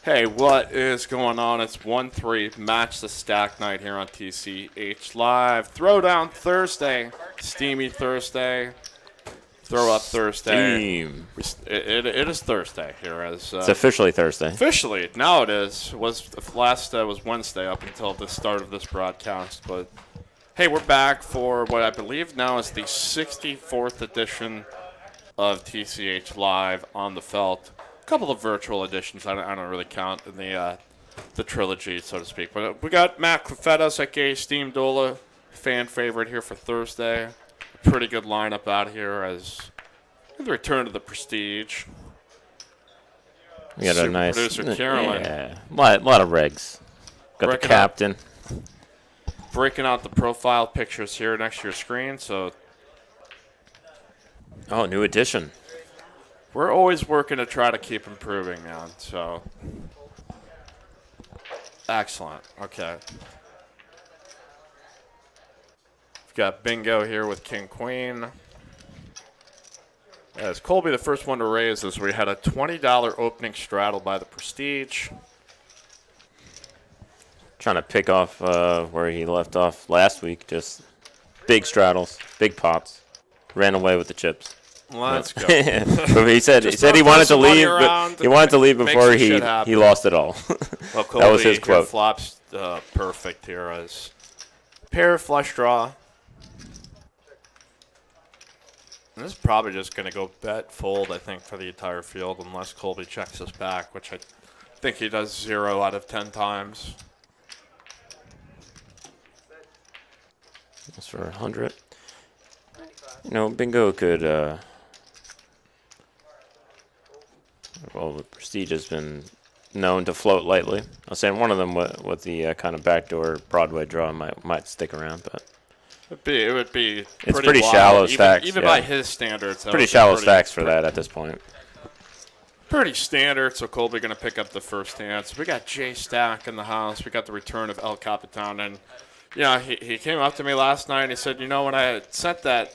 Hey, what is going on? It's 1-3 Match the Stack night here on TCH Live. Throwdown Thursday. Steamy Thursday. Throw up Thursday. Steam. It is Thursday here. It's officially Thursday. Officially. Now it is. Was Wednesday up until the start of this broadcast. But, hey, we're back for what I believe now is the 64th edition of TCH Live on the Felt. A couple of virtual editions. I don't really count in the trilogy, so to speak. But we got Matt Clefettos, aka Steam Dola, fan favorite here for Thursday. A pretty good lineup out here as the return to the Prestige. We got a nice producer Carolyn. Yeah, a lot of regs. Got the captain. Breaking out the profile pictures here next to your screen. So, new addition. We're always working to try to keep improving, man. So, excellent. Okay. We've got Bingo here with King Queen. As Colby, the first one to raise this, we had a $20 opening straddle by the Prestige. Trying to pick off where he left off last week. Just big straddles, big pots. Ran away with the chips. Let's go. he said he wanted to leave, but he wanted to leave before he lost it all. Well, Colby, that was his quote. Flops perfect here as pair of flush draw. And this is probably just going to go bet fold, I think, for the entire field unless Colby checks us back, which I think he does 0 out of 10 times. That's for 100. Bingo could. The Prestige has been known to float lightly. I was saying one of them with the kind of backdoor Broadway draw might stick around, but it would be. It's pretty shallow stacks. Even by his standards. Pretty shallow stacks for that at this point. Pretty standard, so Colby going to pick up the first hand. So we got Jay Stack in the house. We got the return of El Capitan. And, he came up to me last night and he said, when I sent a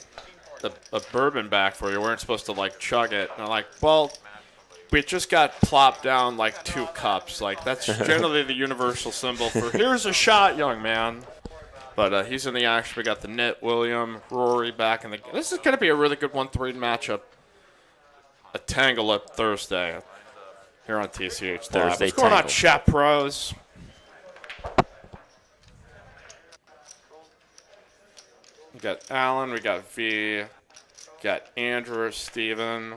bourbon back for you, we weren't supposed to, chug it. And I'm like, well, we just got plopped down 2 cups. That's generally the universal symbol for here's a shot, young man. But he's in the action. We got the Nit, William, Rory back in the game. This is going to be a really good 1-3 matchup. A Tangle Up Thursday here on TCH Live. What's going on, chat pros? We got Alan, we got V, we got Andrew, Steven,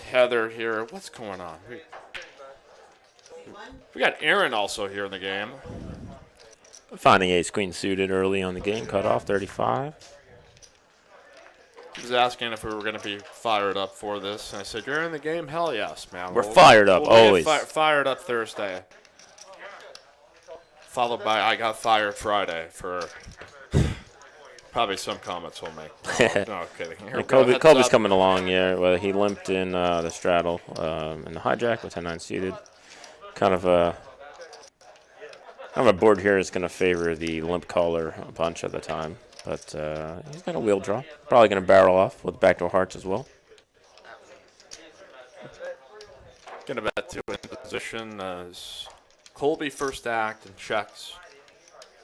Heather here. What's going on? We got Aaron also here in the game. Finding ace queen suited early on the game, cut off 35. He was asking if we were going to be fired up for this, and I said, "You're in the game? Hell yes, man. We're fired up always. Fired up Thursday." Followed by I got fired Friday for probably some comments we'll make. No kidding. Colby's coming along, yeah. Well, he limped in the straddle in the hijack with 10-9 suited. Kind of a board here is going to favor the limp caller a bunch of the time. But he's got a wheel draw. Probably going to barrel off with backdoor hearts as well. Going to bet 2 in position as Colby first act and checks.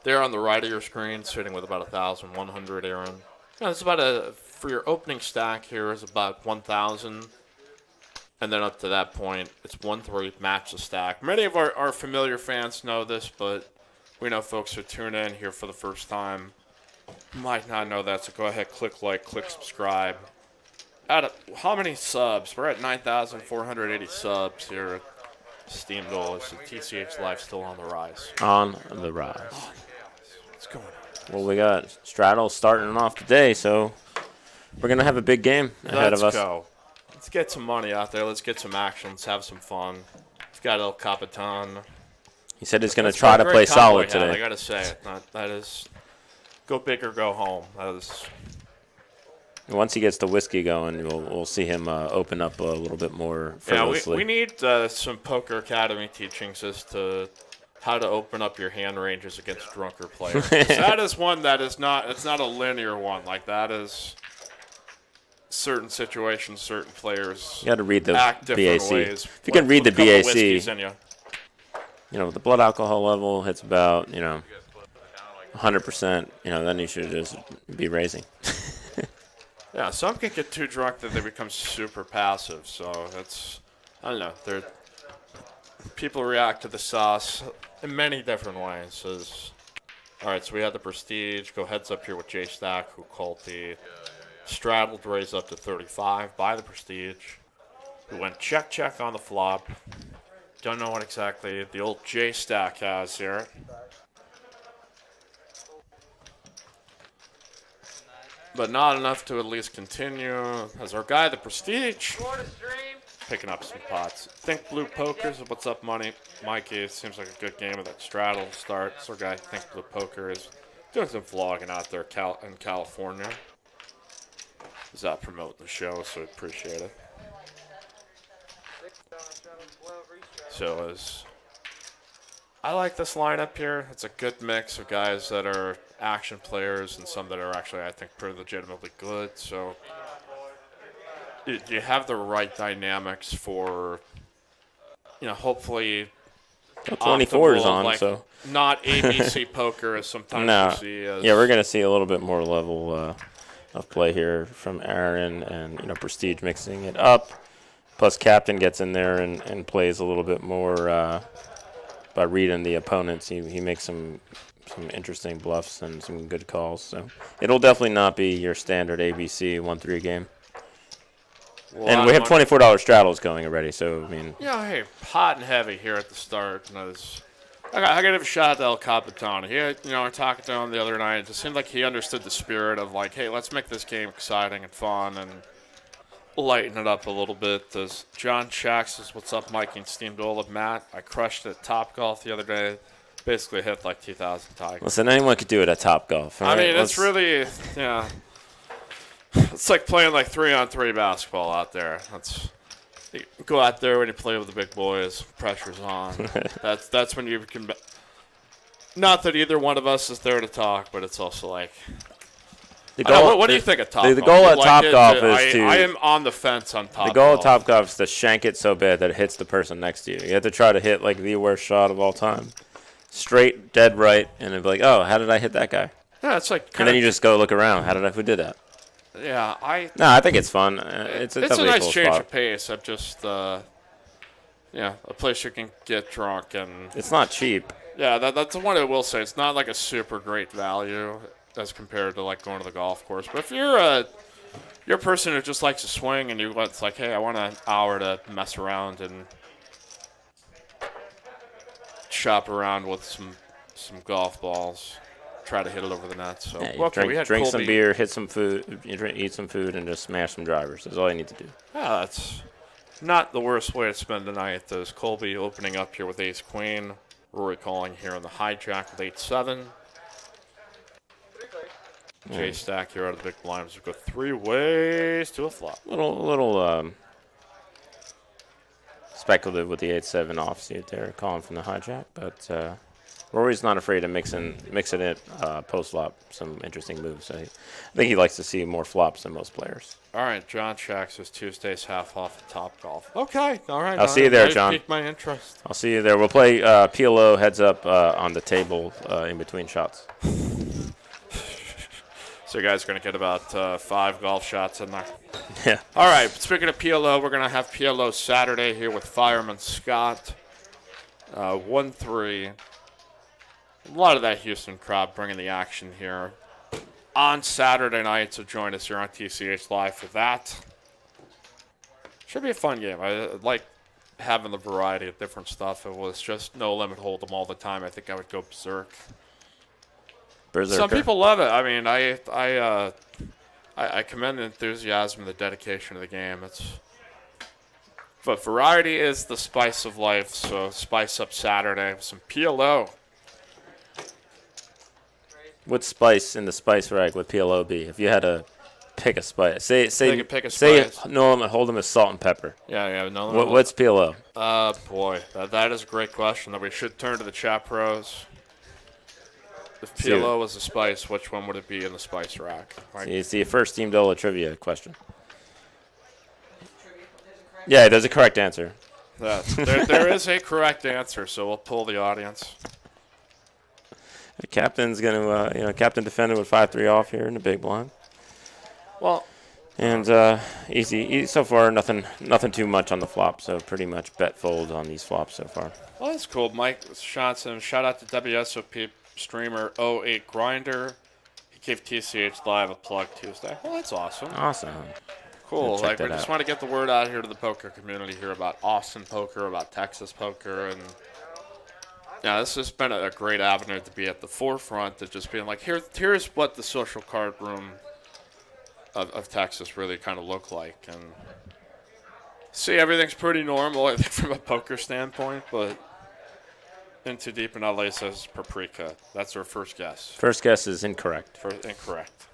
There on the right of your screen, sitting with about 1,100, Aaron. It's about for your opening stack here is about 1,000. And then up to that point, it's 1-3 match the stack. Many of our familiar fans know this, but we know folks who tune in here for the first time might not know that, so go ahead, click like, click subscribe. How many subs? We're at 9,480 subs here at Steam Goal. So TCH Live still on the rise. On the rise. Oh, what's going on? Well, we got straddle starting off today, so we're going to have a big game ahead of us. Let's go. Let's get some money out there. Let's get some action. Let's have some fun. We've got El Capitan. He said he's going to try to play solid today. I got to say it. That is... Go big or go home. Once he gets the whiskey going, we'll see him open up a little bit more frivolously. Yeah, we need some Poker Academy teachings as to how to open up your hand ranges against drunker players. That is one that is not. It's not a linear one. That is certain situations, certain players You got to read the act different BAC. ways. If you can read the with a couple BAC, whiskeys in you. the blood alcohol level hits about 100%. Then you should just be raising. Yeah, some can get too drunk that they become super passive. So I don't know. People react to the sauce in many different ways. All right, so we had the Prestige go heads up here with J-Stack, who called the straddled raise up to 35 by the Prestige, who went check on the flop. Don't know what exactly the old J-Stack has here. But not enough to at least continue. As our guy, the Prestige, picking up some pots. Think Blue Pokers. What's up, money? Mikey, seems like a good game of that straddle start. So our guy, Think Blue Poker, is doing some vlogging out there in California. He's out promoting the show, so we appreciate it. So I like this lineup here. It's a good mix of guys that are action players and some that are actually, I think, pretty legitimately good. So you have the right dynamics for, hopefully 24 is on, like, so not ABC poker as sometimes no. you see. Yeah, we're gonna see a little bit more level of play here from Aaron, and Prestige mixing it up. Plus, Captain gets in there and plays a little bit more by reading the opponents. He makes some interesting bluffs and some good calls. So it'll definitely not be your standard ABC 1-3 game. Well, and we have $24 straddles going already. So yeah, hey, hot and heavy here at the start. I got to give a shout out to El Capitan. He, I talked to him the other night. It just seemed like he understood the spirit of like, hey, let's make this game exciting and fun and lighten it up a little bit. As John Shack says, what's up, Mike and Steam Gold? Matt, I crushed it at Top Golf the other day. Basically hit like 2,000 tigers. Listen, anyone could do it at Top Golf. I mean, it's really, it's like playing like 3-on-3 basketball out there. You go out there when you play with the big boys, pressure's on. That's when you can. Not that either one of us is there to talk, but it's also like. What do you think of Top Golf? The goal at Top Golf is to. I am on the fence on Top Golf. The goal at Top Golf is to shank it so bad that it hits the person next to you. You have to try to hit like the worst shot of all time. Straight, dead right, and it'd be like, oh, how did I hit that guy? Yeah, it's like. And then you just go look around. Who did that? Yeah, I think it's fun. It's a nice change spot. of pace. I'm just, a place you can get drunk and. It's not cheap. Yeah, that's the one I will say. It's not like a super great value as compared to like going to the golf course. But if you're a person who just likes to swing and it's like, hey, I want an hour to mess around and shop around with some golf balls, try to hit it over the net. So yeah, drink some beer, hit some food, eat some food, and just smash some drivers. That's all you need to do. Yeah, that's not the worst way to spend the night. There's Colby opening up here with Ace Queen. Rory calling here on the hijack with 8-7. J-Stack here out of the big blinds. We go 3 ways to a flop. Little speculative with the 8-7 offsuit there, calling from the hijack, but Rory's not afraid to mix it in post flop some interesting moves. I think he likes to see more flops than most players. All right, John Shack says Tuesdays half off at Top Golf. Okay, all right. I'll see you there, John. Piqued my interest. I'll see you there. We'll play PLO heads up on the table in between shots. So you guys are going to get about 5 golf shots in there. Yeah. All right, speaking of PLO, we're going to have PLO Saturday here with Fireman Scott. 1-3. A lot of that Houston crowd bringing the action here on Saturday night, so join us here on TCH Live for that. Should be a fun game. I like having the variety of different stuff. If it was just no limit hold'em all the time, I think I would go berserk. Berserker. Some people love it. I mean, I commend the enthusiasm and the dedication of the game. But variety is the spice of life, so spice up Saturday with some PLO. What spice in the spice rack would PLO be? If you had to pick a spice, say pick a say spice. no limit hold'em is salt and pepper. Yeah, no limit. What's PLO? Boy, that is a great question that we should turn to the chat pros. If PLO was a spice, which one would it be in the spice rack? Right? It's the first Team Dola trivia question. Yeah, there's a correct answer. There is a correct answer, so we'll pull the audience. The captain's going to, captain defended with 5-3 off here in the big blind. Well, And easy so far. Nothing too much on the flop. So pretty much bet fold on these flops so far. well, that's cool. Mike Johnson, shout out to WSOP streamer 08 Grinder. He gave TCH Live a plug Tuesday. Well, that's awesome. Awesome. Cool. Check Like, we that just out. want to get the word out here to the poker community here about Austin poker, about Texas poker, and yeah, this has been a great avenue to be at the forefront of just being like, here's what the social card room of Texas really kind of look like, and see, everything's pretty normal, I think, from a poker standpoint, but In Too Deep in LA says paprika. That's our first guess. First guess is incorrect. Incorrect.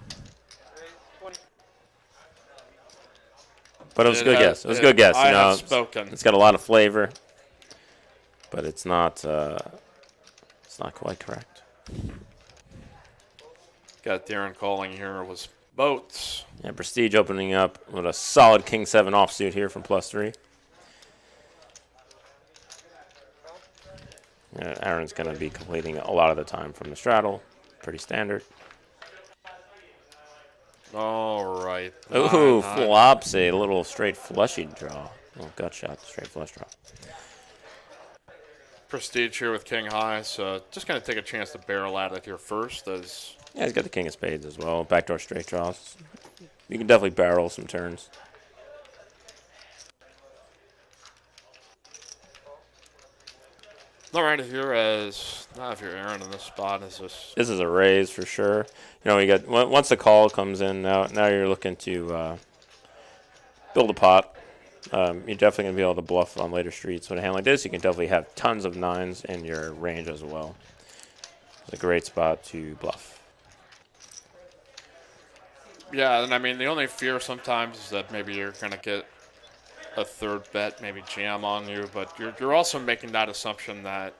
But it was a good guess. It was a good guess. I have spoken. It's got a lot of flavor, but it's not quite correct. Got Darren calling here was boats. Yeah, Prestige opening up with a solid King 7 offsuit here from +3. Yeah, Aaron's going to be completing a lot of the time from the straddle. Pretty standard. All right. Ooh, flops a little straight flushy draw. Little gut shot, straight flush draw. Prestige here with King High, so just going to take a chance to barrel at it here first. As Yeah, he's got the King of Spades as well. Backdoor straight draws. You can definitely barrel some turns. all right, here as now if you're Aaron in this spot, is this? This is a raise for sure. You got once the call comes in, now you're looking to build a pot. You're definitely going to be able to bluff on later streets. With a hand like this, you can definitely have tons of nines in your range as well. It's a great spot to bluff. Yeah, and I mean the only fear sometimes is that maybe you're going to get a third bet, maybe jam on you, but you're also making that assumption that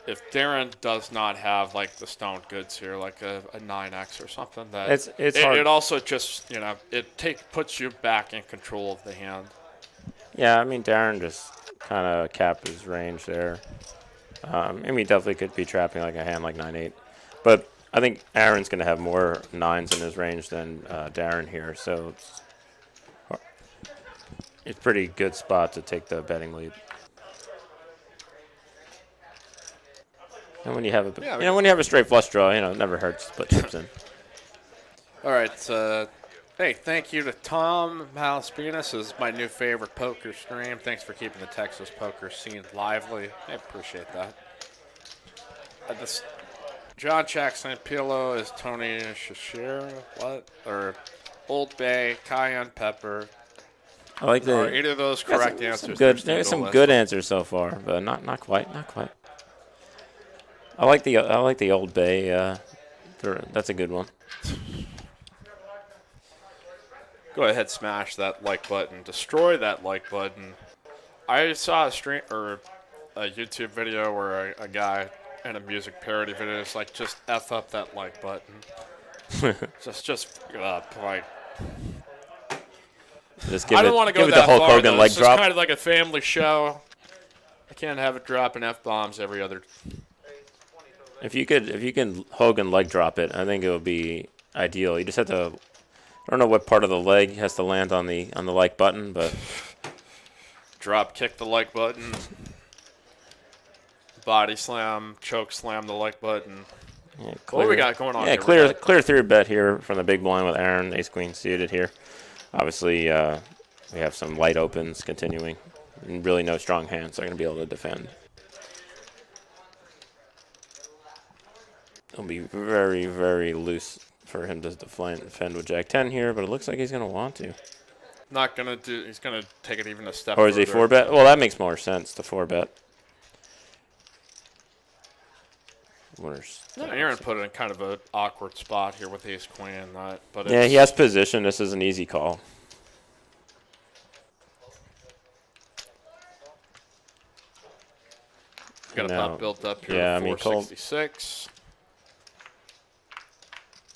if Darren does not have like the stoned goods here, like a 9x or something, that it's hard. It also just puts you back in control of the hand. Yeah, I mean Darren just kind of capped his range there. I mean, he definitely could be trapping like a hand like 9-8, but I think Aaron's going to have more nines in his range than Darren here, so it's a pretty good spot to take the betting lead. And when you have when you have a straight flush draw, it never hurts to put chips in. All right, hey, thank you to Tom Malaspinas. This is my new favorite poker stream. Thanks for keeping the Texas poker scene lively. I appreciate that. John Jackson Pilo is Tony Shashir. What? Or Old Bay, Cayenne Pepper. I like the. Are either of those correct answers? There's some good answers so far, but not quite. I like the Old Bay. That's a good one. Go ahead, smash that like button. Destroy that like button. I saw a stream or a YouTube video where a guy in a music parody video is like, just F up that like button. just like. Just give I don't want to go give that it the Hulk far. Hogan Though. leg It's drop. just kind of like a family show. I can't have it dropping F-bombs every other. If you can Hogan leg drop it, I think it would be ideal. You just have to. I don't know what part of the leg has to land on the like button, but Drop kick the like button. Body slam, choke slam the like button. yeah, What do we got going on yeah, here? clear through bet here from the big blind with Aaron, ace queen suited here. Obviously, we have some light opens continuing. And really no strong hands, so they're going to be able to defend. It'll be very, very loose for him to defend with Jack 10 here, but it looks like he's going to want to. Not going to do. He's going to take it even a step Or is he further. 4-bet? Well, that makes more sense, the 4-bet. Yeah, Aaron put it in kind of an awkward spot here with ace queen. But Yeah, he has position. This is an easy call. Got a pot built up here. Yeah, at I mean, 466.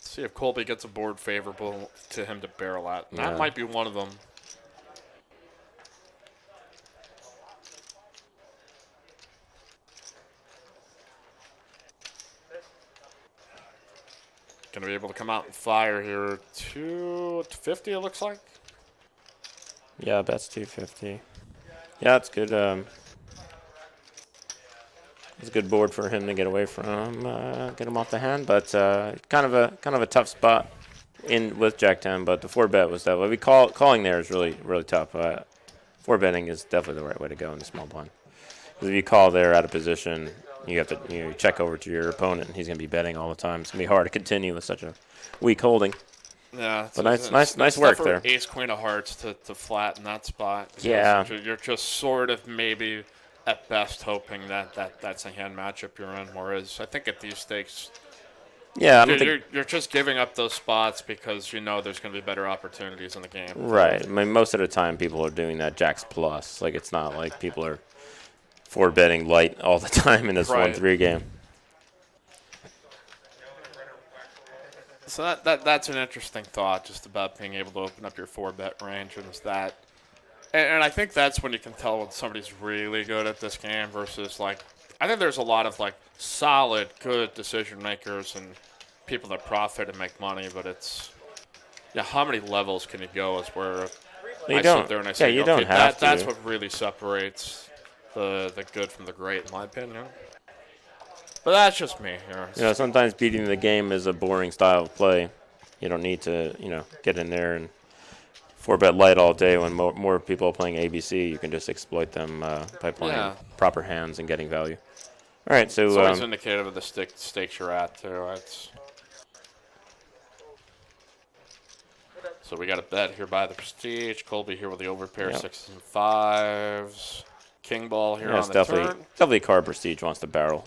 See if Colby gets a board favorable to him to barrel at. That might be one of them. going to be able to come out and fire here. 250, it looks like. Yeah, that's 250. Yeah, it's good. It's a good board for him to get away from, get him off the hand, but kind of a tough spot in with Jack 10. But the 4-bet was that way. Calling there is really tough. 4-betting is definitely the right way to go in the small blind. Because if you call there out of position, you have to you check over to your opponent, and he's going to be betting all the time. It's going to be hard to continue with such a weak holding. Yeah, but nice work there. Ace Queen of Hearts to flatten that spot. Yeah, you're just sort of maybe at best hoping that's a hand matchup you're in. Whereas I think at these stakes, yeah, you're just giving up those spots because you know there's going to be better opportunities in the game. Right. I mean, most of the time people are doing that Jacks plus. Like it's not like people are 4-betting light all the time in this 1-3 game. So that's an interesting thought, just about being able to open up your 4-bet range, and is that, and I think that's when you can tell when somebody's really good at this game versus like, I think there's a lot of like solid, good decision makers and people that profit and make money, but it's, yeah, how many levels can you go? Is where I sit there and I say, you okay, don't have to. That's what really separates the good from the great, in my opinion. But that's just me. Sometimes beating the game is a boring style of play. You don't need to, get in there and 4-bet light all day when more people are playing ABC. You can just exploit them by playing proper hands and getting value. All right, so... It's always indicative of the stakes you're at, too. So we got a bet here by the Prestige. Colby here with the overpair, 6s and 5s. King ball here on the turn. Definitely card Prestige wants to barrel.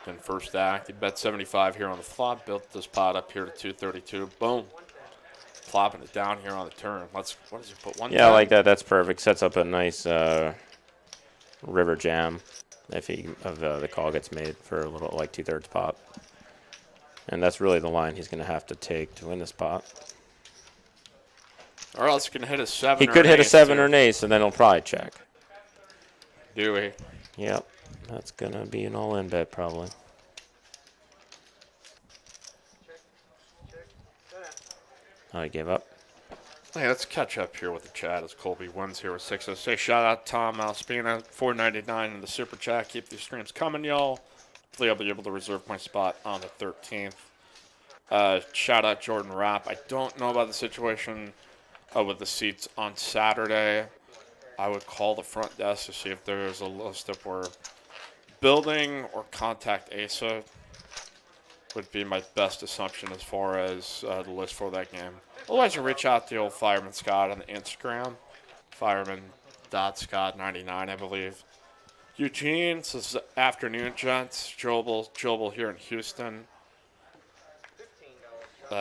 In first act, he bet 75 here on the flop, built this pot up here to 232. Boom. Plopping it down here on the turn. What does he put? 110? Yeah, I like that. That's perfect. Sets up a nice river jam if the call gets made for a little, like 2/3 pot. And that's really the line he's going to have to take to win this pot. Or else he can hit a 7 He could hit a 7 or an ace, and then he'll probably check. Do we? Yep. That's going to be an all-in bet, probably. Oh, he gave up. Hey, let's catch up here with the chat as Colby wins here with 6-0. Say shout out Tom Malspina, $4.99 in the super chat. Keep these streams coming, y'all. Hopefully I'll be able to reserve my spot on the 13th. Shout out Jordan Rapp. I don't know about the situation with the seats on Saturday. I would call the front desk to see if there's a list of where building or contact ASA would be my best assumption as far as the list for that game. Otherwise, you reach out to the old Fireman Scott on Instagram, fireman.scott99, I believe. Eugene says, afternoon, gents. Jobel here in Houston.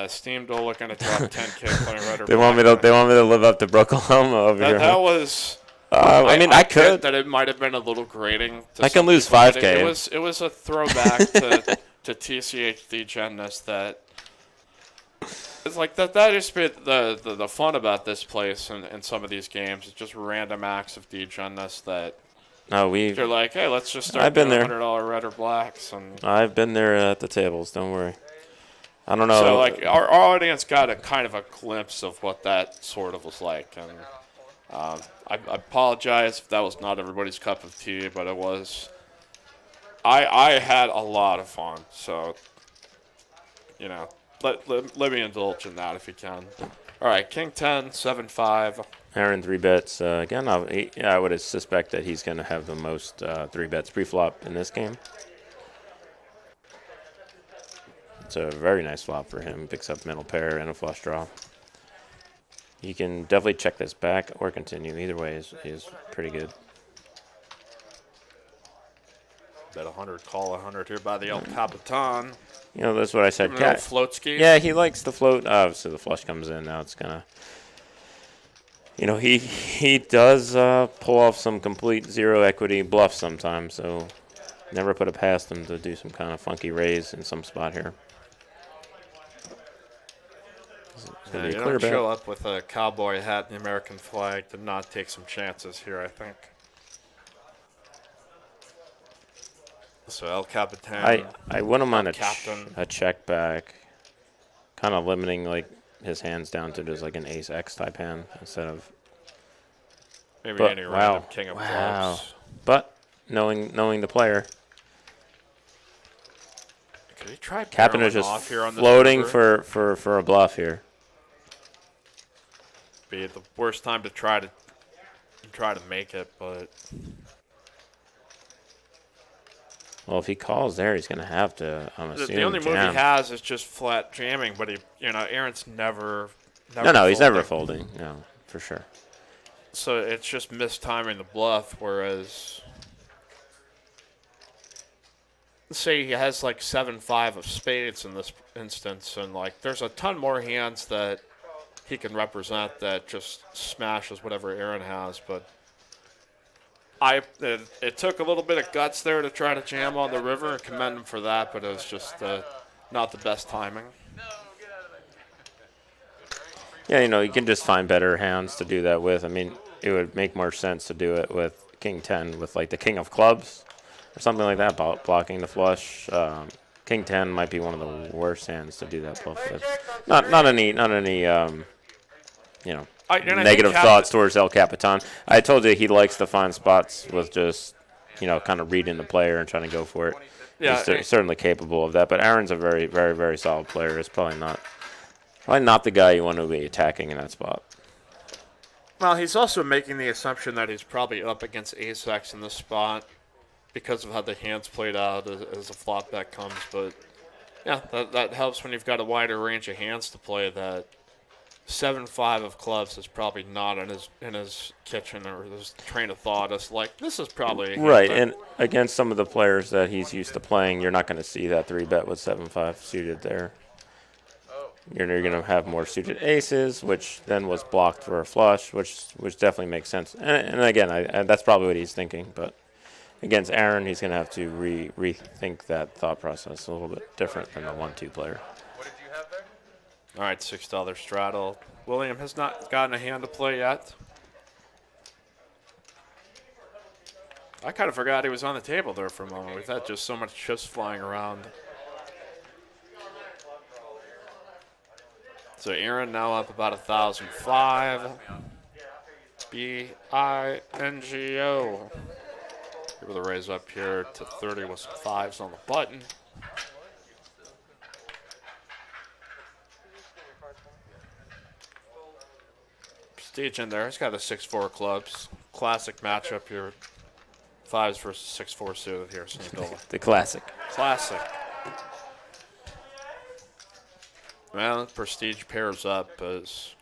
Steam Dola going to drop 10K playing Red or They want me to live up to Brooklahoma over here. That was... I could. That it might have been a little grating. I can lose 5K. It was a throwback to TCH Degenness that... It's like that is the fun about this place and some of these games. It's just random acts of Degenness that... You're like, hey, let's just start doing $100 red or blacks. And I've been there at the tables. Don't worry. I don't know. So, like, our audience got a kind of a glimpse of what that sort of was like. And I apologize if that was not everybody's cup of tea, but it was. I had a lot of fun. So, let me indulge in that if you can. All right, King 10, 7-5. Aaron 3-bets. Again, I would suspect that he's going to have the most 3-bets pre-flop in this game. It's a very nice flop for him. Picks up middle pair and a flush draw. You can definitely check this back or continue. Either way is pretty good. Bet 100, call 100 here by the El Capitan. That's what I said. Float ski. Yeah, he likes the float. So the flush comes in. Now it's going to... he does pull off some complete zero equity bluffs sometimes. So never put it past him to do some kind of funky raise in some spot here. You don't show up with a cowboy hat and the American flag to not take some chances here, I think. So El Capitan. I wouldn't mind Captain. a check back, kind of limiting like his hands down to just like an ace X type hand instead of. Maybe But, any wow. random king of Wow. clubs. But knowing the player, Could he try Captain barreling is just off here on this floating river? for a bluff here. Be the worst time to try to make it, but Well, if he calls there, he's gonna have to. I'm assuming the only move jam. he has is just flat jamming. But Aaron's never. No, he's never folding. No, for sure. So it's just mistiming the bluff. Whereas, let's say he has like 7-5 of spades in this instance, and like there's a ton more hands that he can represent that just smashes whatever Aaron has. But it took a little bit of guts there to try to jam on the river, and commend him for that. But it was just not the best timing. Yeah, you can just find better hands to do that with. I mean, it would make more sense to do it with King 10, with like the King of Clubs or something like that, blocking the flush. King 10 might be one of the worst hands to do that bluff with. Not any negative thoughts towards El Capitan. I told you he likes to find spots with just, kind of reading the player and trying to go for it. Yeah, He's certainly capable of that. But Aaron's a very, very, very solid player. It's probably not the guy you want to be attacking in that spot. Well, he's also making the assumption that he's probably up against ace-x in this spot because of how the hands played out as a flop bet comes. But, yeah, that helps when you've got a wider range of hands to play. That 7-5 of clubs is probably not in his kitchen or his train of thought. It's like, this is probably right. And against some of the players that he's used to playing, you're not going to see that 3-bet with 7-5 suited there. You're going to have more suited aces, which then was blocked for a flush, which definitely makes sense. And again, that's probably what he's thinking. But against Aaron, he's going to have to rethink that thought process a little bit different than the 1-2 player. What did you have there? All right, $6 straddle. William has not gotten a hand to play yet. I kind of forgot he was on the table there for a moment. We've had just so much chips flying around. So Aaron now up about 1,005. BINGO. Give her the raise up here to 30 with some fives on the button. Prestige in there. He's got the 6-4 clubs. Classic matchup here. Fives versus 6-4 suited here. The classic. Classic. Well, Prestige pairs up as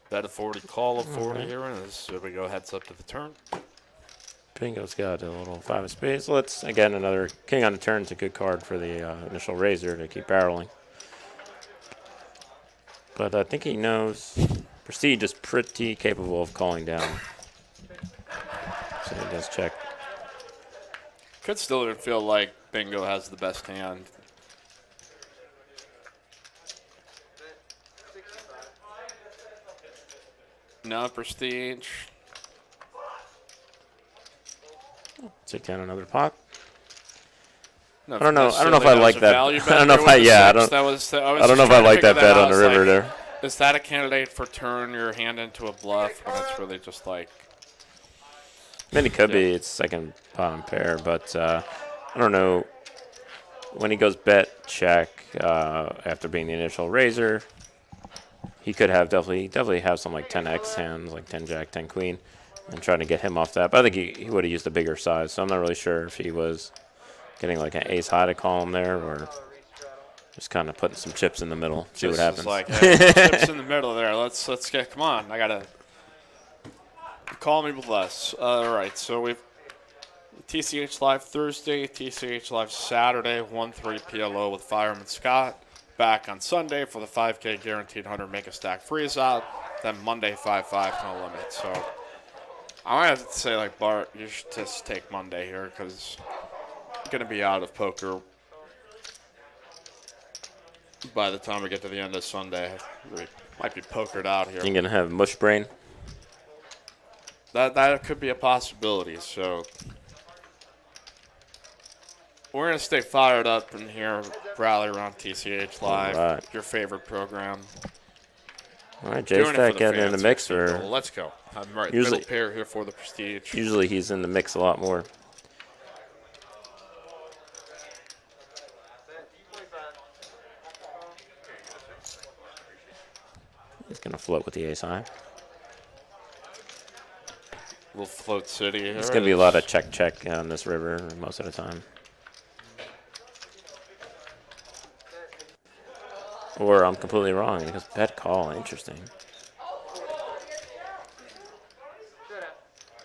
bet a 40, call of 40 here, and as we go heads up to the turn. Bingo's got a little 5 of spades. Let's, again, another king on the turn. It's a good card for the initial raiser to keep barreling. But I think he knows Prestige is pretty capable of calling down. So he does check. Could still feel like Bingo has the best hand. No Prestige. Take down another pot. No, I don't know if I like that. I don't know if I don't know if I like that bet on the river there. Is that a candidate for turn your hand into a bluff when it's really just like? I mean, it could be. It's second bottom pair, but I don't know. When he goes bet check after being the initial raiser, he could have definitely have some like 10x hands, like 10 jack, 10 queen, and trying to get him off that. But I think he would have used a bigger size, so I'm not really sure if he was getting like an ace high to call him there, or just kind of putting some chips in the middle, see what happens. Like, hey, chips in the middle there. Let's get. Come on, I gotta call me with less. All right, so we've TCH Live Thursday, TCH Live Saturday, 1-3 PLO with Fireman Scott. Back on Sunday for the 5K guaranteed 100 make a stack freeze out. Then Monday 5-5 no limit. So I might have to say, like, Bart, you should just take Monday here because you're gonna be out of poker. by the time we get to the end of Sunday, we might be pokered out here. You're going to have mush brain? That could be a possibility. So we're going to stay fired up in here, rally around TCH Live, Right. your favorite program. All right, Doing it for J-Stack the getting in the fans mix. here, Or Steve. Let's go. I'm right. Usually- Middle pair here for the Prestige. usually he's in the mix a lot more. He's going to float with the ace high. Little float city here. It's going to be a lot of check on this river most of the time. Or I'm completely wrong because bet call. Interesting.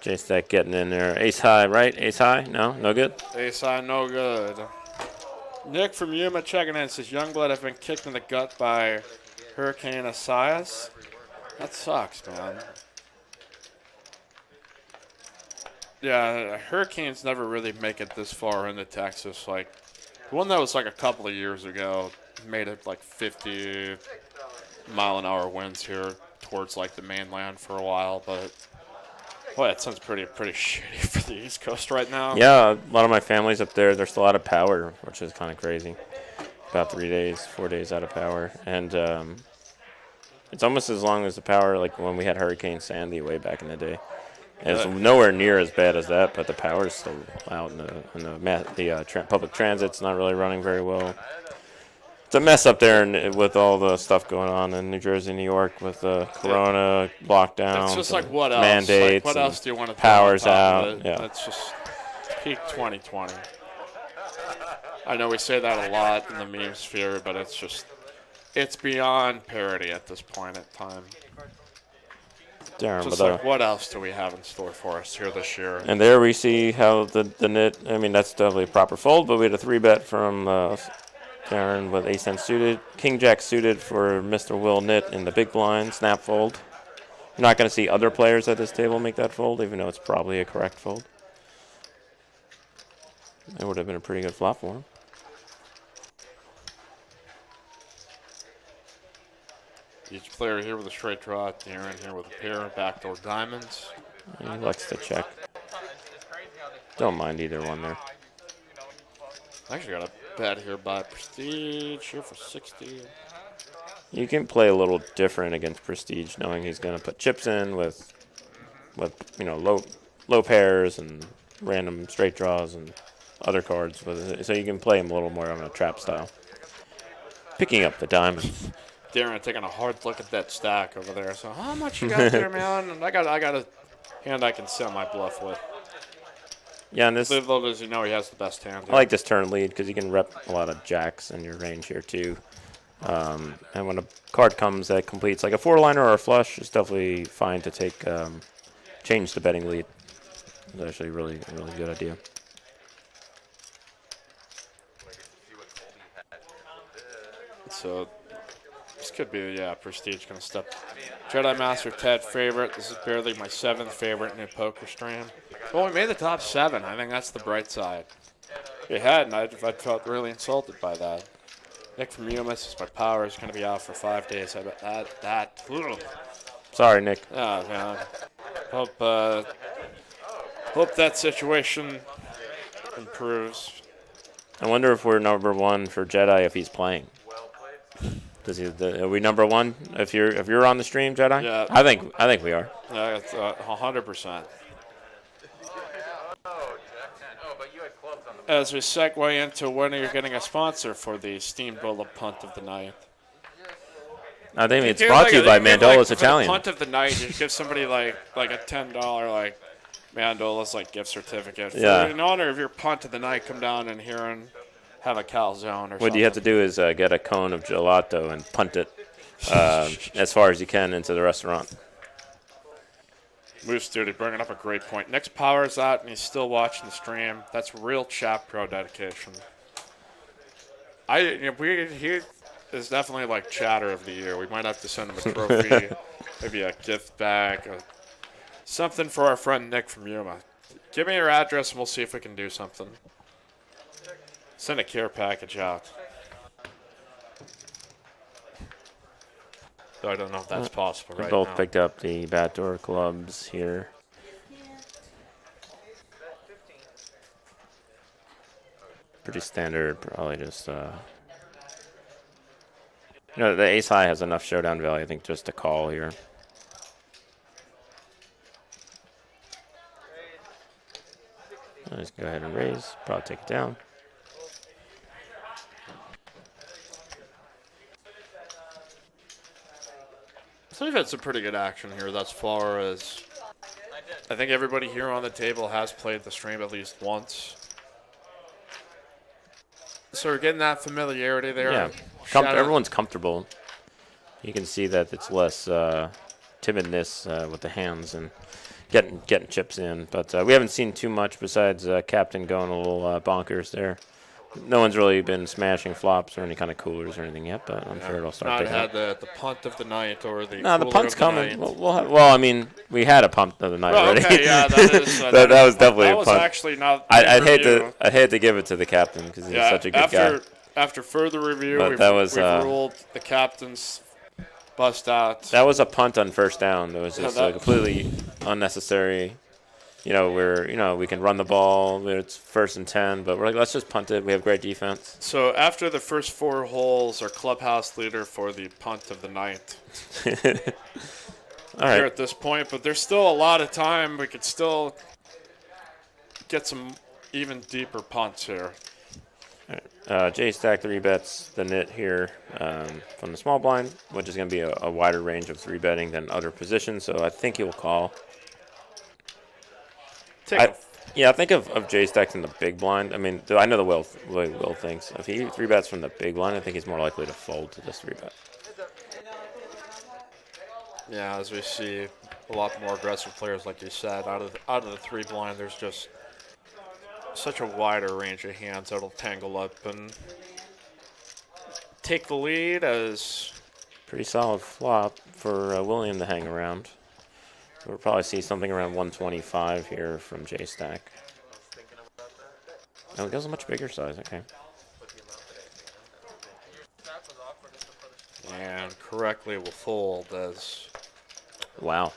J-Stack getting in there. Ace high, right? Ace high? No good? Ace high, no good. Nick from Yuma checking in says Youngblood have been kicked in the gut by Hurricane Asias. That sucks, man. Yeah, hurricanes never really make it this far into Texas. Like, the one that was like a couple of years ago made it like 50-mile-an-hour winds here towards like the mainland for a while. But, boy, it sounds pretty shitty for the East Coast right now. Yeah, a lot of my family's up there. They're still out of power, which is kind of crazy. About 4 days out of power. And it's almost as long as the power like when we had Hurricane Sandy way back in the day. It's nowhere near as bad as that, but the power is still out, and the public transit's not really running very well. It's a mess up there with all the stuff going on in New Jersey, New York, with the Corona lockdowns. It's just like what else? Mandates. Like, what else do you want to powers do on top out? of it? Yeah. That's just peak 2020. I know we say that a lot in the meme sphere, but it's beyond parody at this point in time. Darn, Just but, like, what else do we have in store for us here this year? and there we see how the nit. I mean, that's definitely a proper fold, but we had a 3-bet from Darren with ace-10 suited, king-jack suited for Mr. Will Nit in the big blind snap fold. You're not going to see other players at this table make that fold, even though it's probably a correct fold. It would have been a pretty good flop for him. Each player here with a straight draw, Darren here with a pair of backdoor diamonds. He likes to check. Don't mind either one there. I actually got a bet here by Prestige here for 60. You can play a little different against Prestige, knowing he's going to put chips in with low pairs and random straight draws and other cards with it. So you can play him a little more on a trap style. Picking up the diamonds. Darren taking a hard look at that stack over there. So how much you got there, man? And I got a hand I can sell my bluff with. Yeah, and this Little does he know he has the best hand. I like this turn lead because you can rep a lot of jacks in your range here too. And when a card comes that completes like a 4-liner or a flush, it's definitely fine to take change the betting lead. It's actually a really good idea. So this could be, Prestige going to step. Jedi Master Ted favorite. This is barely my 7th favorite in a poker stream. Well, we made the top 7. I think that's the bright side. If we hadn't, I felt really insulted by that. Nick from Yuma says my power is going to be out for 5 days. I bet that. Ugh. Sorry, Nick. Oh, man. Hope that situation improves. I wonder if we're number 1 for Jedi if he's playing. Are we number 1 if you're on the stream, Jedi? Yeah. I think we are. Yeah, it's 100%. As we segue into when you're getting a sponsor for the Steamboat Punt of the Night. I think it's brought to you by Mandola's Italian. For the punt of the night, you give somebody like a $10 Mandola's gift certificate. In honor of your punt of the night, come down and here and have a calzone or something. What you have to do is get a cone of gelato and punt it as far as you can into the restaurant. Moose Duty bringing up a great point. Nick's power's out and he's still watching the stream. That's real chat pro dedication. He is definitely chatter of the year. We might have to send him a trophy, maybe a gift bag, something for our friend Nick from Yuma. Give me your address and we'll see if we can do something. Send a care package out. Though I don't know if that's possible We right both now. picked up the backdoor clubs here. Pretty standard, probably just. The ace high has enough showdown value, I think, just to call here. Let's go ahead and raise. Probably take it down. So we've had some pretty good action here thus far. As I think everybody here on the table has played the stream at least once. So we're getting that familiarity there. Yeah, everyone's comfortable. You can see that it's less timidness with the hands and getting chips in. But we haven't seen too much besides Captain going a little bonkers there. No one's really been smashing flops or any kind of coolers or anything yet, but I'm sure it'll start picking up. Not had the punt of the night or the No, the punt's coming. Night. Well, I mean, we had a punt of the night already. Okay, yeah, that is. that was definitely a punt. That was actually not. I'd hate to give it to the captain because he's such a good guy. After further review, But we've ruled the captain's bust out. That was a punt on first down. It was just completely unnecessary. We can run the ball. It's 1st and 10, but we're like, let's just punt it. We have great defense. So after the first 4 holes, our clubhouse leader for the punt of the night. All right. Here at this point, but there's still a lot of time. We could still get some even deeper punts here. J stack 3 bets the nit here from the small blind, which is going to be a wider range of 3 betting than other positions. So I think he will call. I think of J stacks in the big blind. I mean, I know the way Will thinks. If he 3 bets from the big blind, I think he's more likely to fold to this 3 bet. Yeah, as we see a lot more aggressive players, like you said, out of the 3 blind, there's just such a wider range of hands that'll tangle up and take the lead. As pretty solid flop for William to hang around. We'll probably see something around 125 here from J stack. Oh, it goes a much bigger size. Okay. And correctly will fold as. Wow.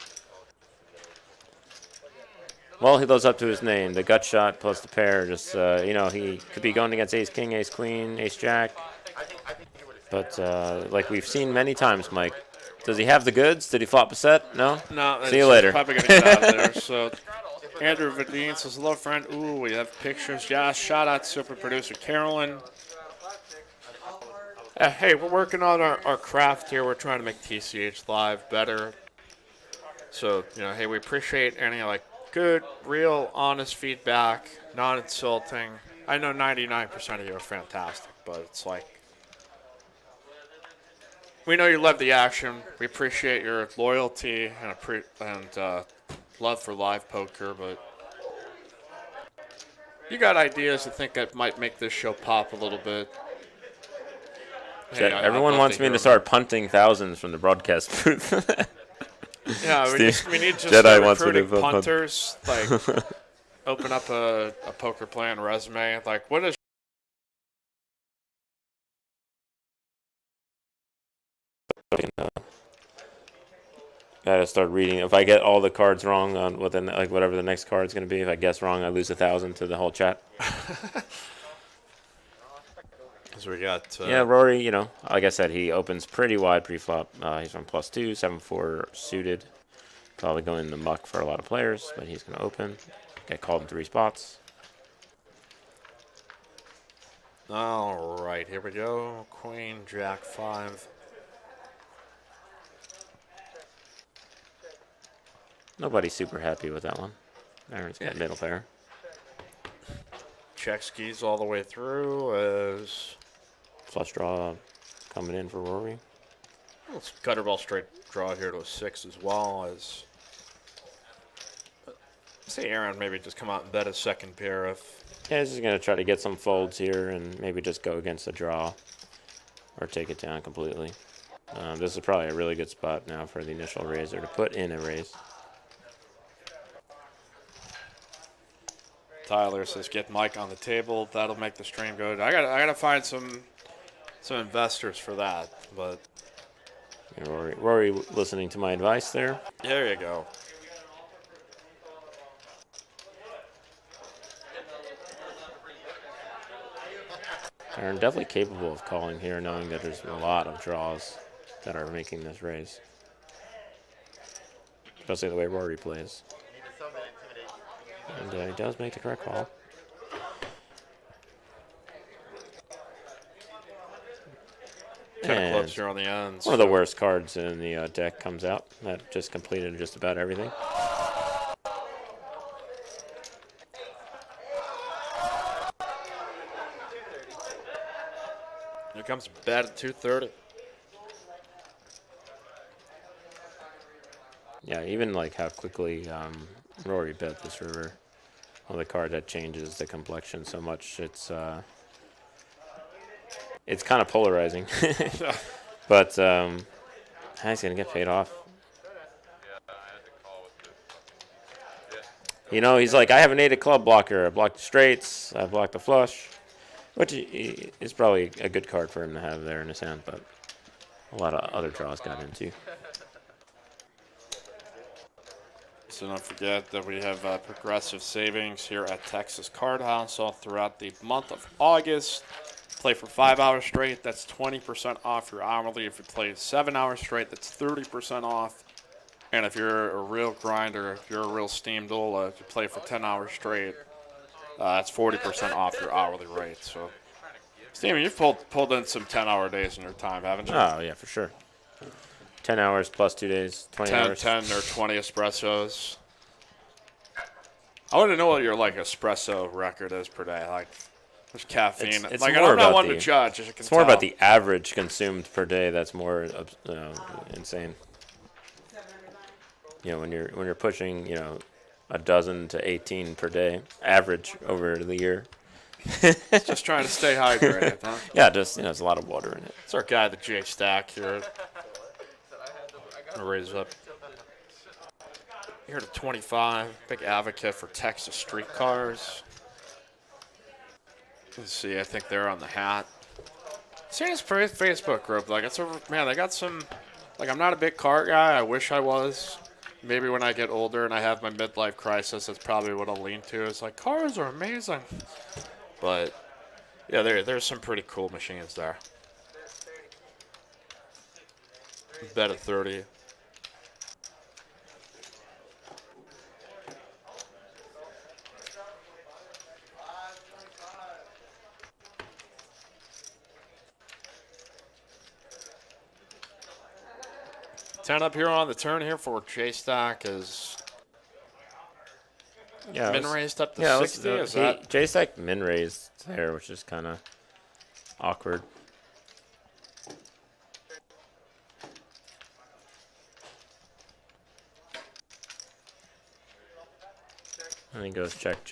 Well, he lives up to his name. The gut shot plus the pair. Just, he could be going against ace king, ace queen, ace jack. But like we've seen many times, Mike, does he have the goods? Did he flop a set? No? No. See you later. Probably going to get out of there. So Andrew Vadine says, hello, friend. Ooh, we have pictures. Yeah, shout out to super producer Carolyn. Hey, we're working on our craft here. We're trying to make TCH Live better. So, hey, we appreciate any, good, real, honest feedback, non-insulting. I know 99% of you are fantastic, but it's we know you love the action. We appreciate your loyalty and love for live poker, but you got ideas you think that might make this show pop a little bit. Hey, everyone wants me to start punting thousands from the broadcast booth. Yeah, we need to Jedi start recruiting punters. Open up a poker plan resume. What is? Gotta start reading. If I get all the cards wrong on whatever the next card's gonna be, if I guess wrong, I lose 1,000 to the whole chat. So we got. Yeah, Rory. Like I said, he opens pretty wide pre-flop. He's on +2, 7-4 suited. Probably going in the muck for a lot of players, but he's gonna open. Get called in 3 spots. All right, here we go. Queen, Jack 5. Nobody's super happy with that one. Aaron's got middle pair. Check skis all the way through as flush draw coming in for Rory. Let's gutterball straight draw here to a 6 as well. As say Aaron maybe just come out and bet a second pair if. Yeah, he's just gonna try to get some folds here and maybe just go against the draw or take it down completely. This is probably a really good spot now for the initial raiser to put in a raise. Tyler says, "Get Mike on the table. That'll make the stream good." I gotta find some investors for that. But Rory listening to my advice there. There you go. Aaron definitely capable of calling here, knowing that there's a lot of draws that are making this race. Especially the way Rory plays. And he does make the correct call. Kind of And clubs here on the ends. one of the worst cards in the deck comes out. That just completed just about everything. Here comes bet at 230. Yeah, even like how quickly Rory bet this river. Well, the card that changes the complexion so much, it's kind of polarizing. But he's gonna get paid off. You know, he's like, I have an 8 of club blocker. I blocked the straights. I blocked the flush, which is probably a good card for him to have there in his hand. But a lot of other draws got into. So don't forget that we have progressive savings here at Texas Card House all throughout the month of August. Play for 5 hours straight, that's 20% off your hourly. If you play 7 hours straight, that's 30% off. And if you're a real grinder, if you're a real steam doula, if you play for 10 hours straight, that's 40% off your hourly rate. So, Steamy, you've pulled in some 10-hour days in your time, haven't you? Oh, yeah, for sure. 10 hours plus 2 days, 20 hours. 10 or 20 espressos. I want to know what your espresso record is per day. Like, there's caffeine. It's like, more I'm not about one the- to judge. As you can It's more tell. about the average consumed per day that's more insane. You know, when you're pushing, a dozen to 18 per day, average over the year. Just trying to stay hydrated, huh? Yeah, just there's a lot of water in it. It's our guy, the J Stack here. Gonna raise up here to 25. Big advocate for Texas streetcars. Let's see. I think they're on the hat. See his Facebook group. Like, it's man. They got some. Like, I'm not a big car guy. I wish I was. Maybe when I get older and I have my midlife crisis, that's probably what I'll lean to. It's like, cars are amazing. But, yeah, there's some pretty cool machines there. Bet at 30. Ten up here on the turn here for J Stack is min raised up to 60. Is that J-Stack min raised there, which is kind of awkward. And he goes check.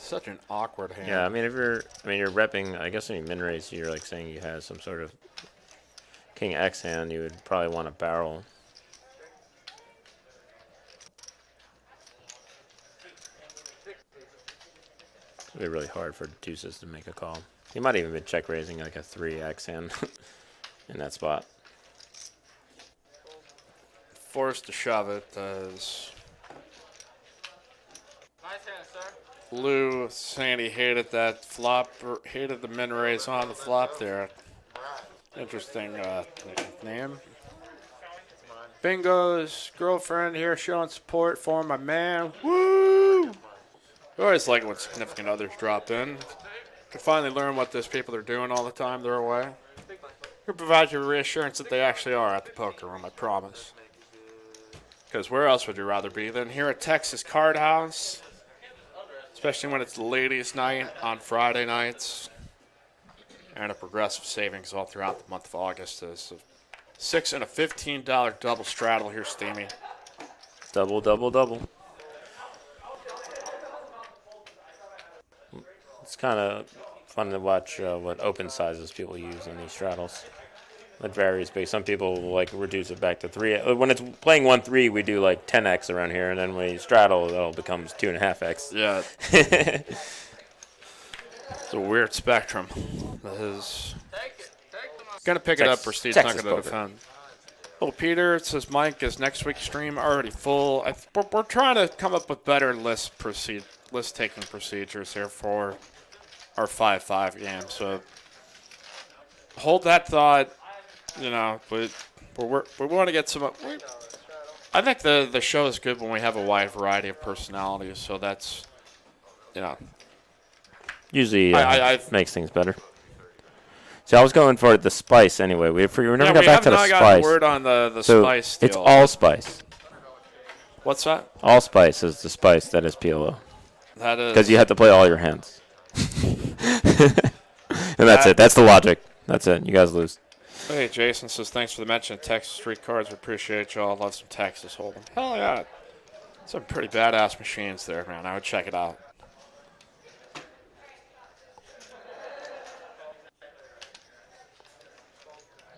such an awkward hand? Yeah, I mean, you're repping. I guess when you min raise, you're like saying you have some sort of King X hand. You would probably want a barrel. It'd be really hard for deuces to make a call. He might even be check raising like a 3X hand in that spot. Forced to shove it as Lou saying he hated that flop, or hated the min raise on the flop there. Interesting name. Bingo's girlfriend here showing support for my man. Woo! I always like it when significant others drop in. Can finally learn what those people are doing all the time they're away. Who provide you reassurance that they actually are at the poker room, I promise. Because where else would you rather be than here at Texas Card House? Especially when it's ladies' night on Friday nights. And a progressive savings all throughout the month of August. Is a $6 and a $15 double straddle here, Steamy. Double, double, double. It's kind of fun to watch what open sizes people use in these straddles. It varies, but some people will like reduce it back to 3. When it's playing 1-3, we do like 10x around here, and then when you straddle, it all becomes 2.5x. Yeah. It's a weird spectrum. That is going to pick it up, Prestige's not going to defend. Oh, Peter, it says, Mike, is next week's stream already full? We're trying to come up with better list-taking procedures here for our 5-5 game. So hold that thought, but we want to get some. I think the show is good when we have a wide variety of personalities. So that's, Usually makes things better. See, I was going for the spice anyway. We never got back to the spice. We have not gotten word on the spice deal. It's all spice. What's that? All spice is the spice that is PLO. That is. Because you have to play all your hands. And that's it. That's the logic. That's it. You guys lose. Hey, Jason says, thanks for the mention of Texas Street Cards. We appreciate y'all. Love some Texas Hold'em. Hell yeah. Some pretty badass machines there, man. I would check it out.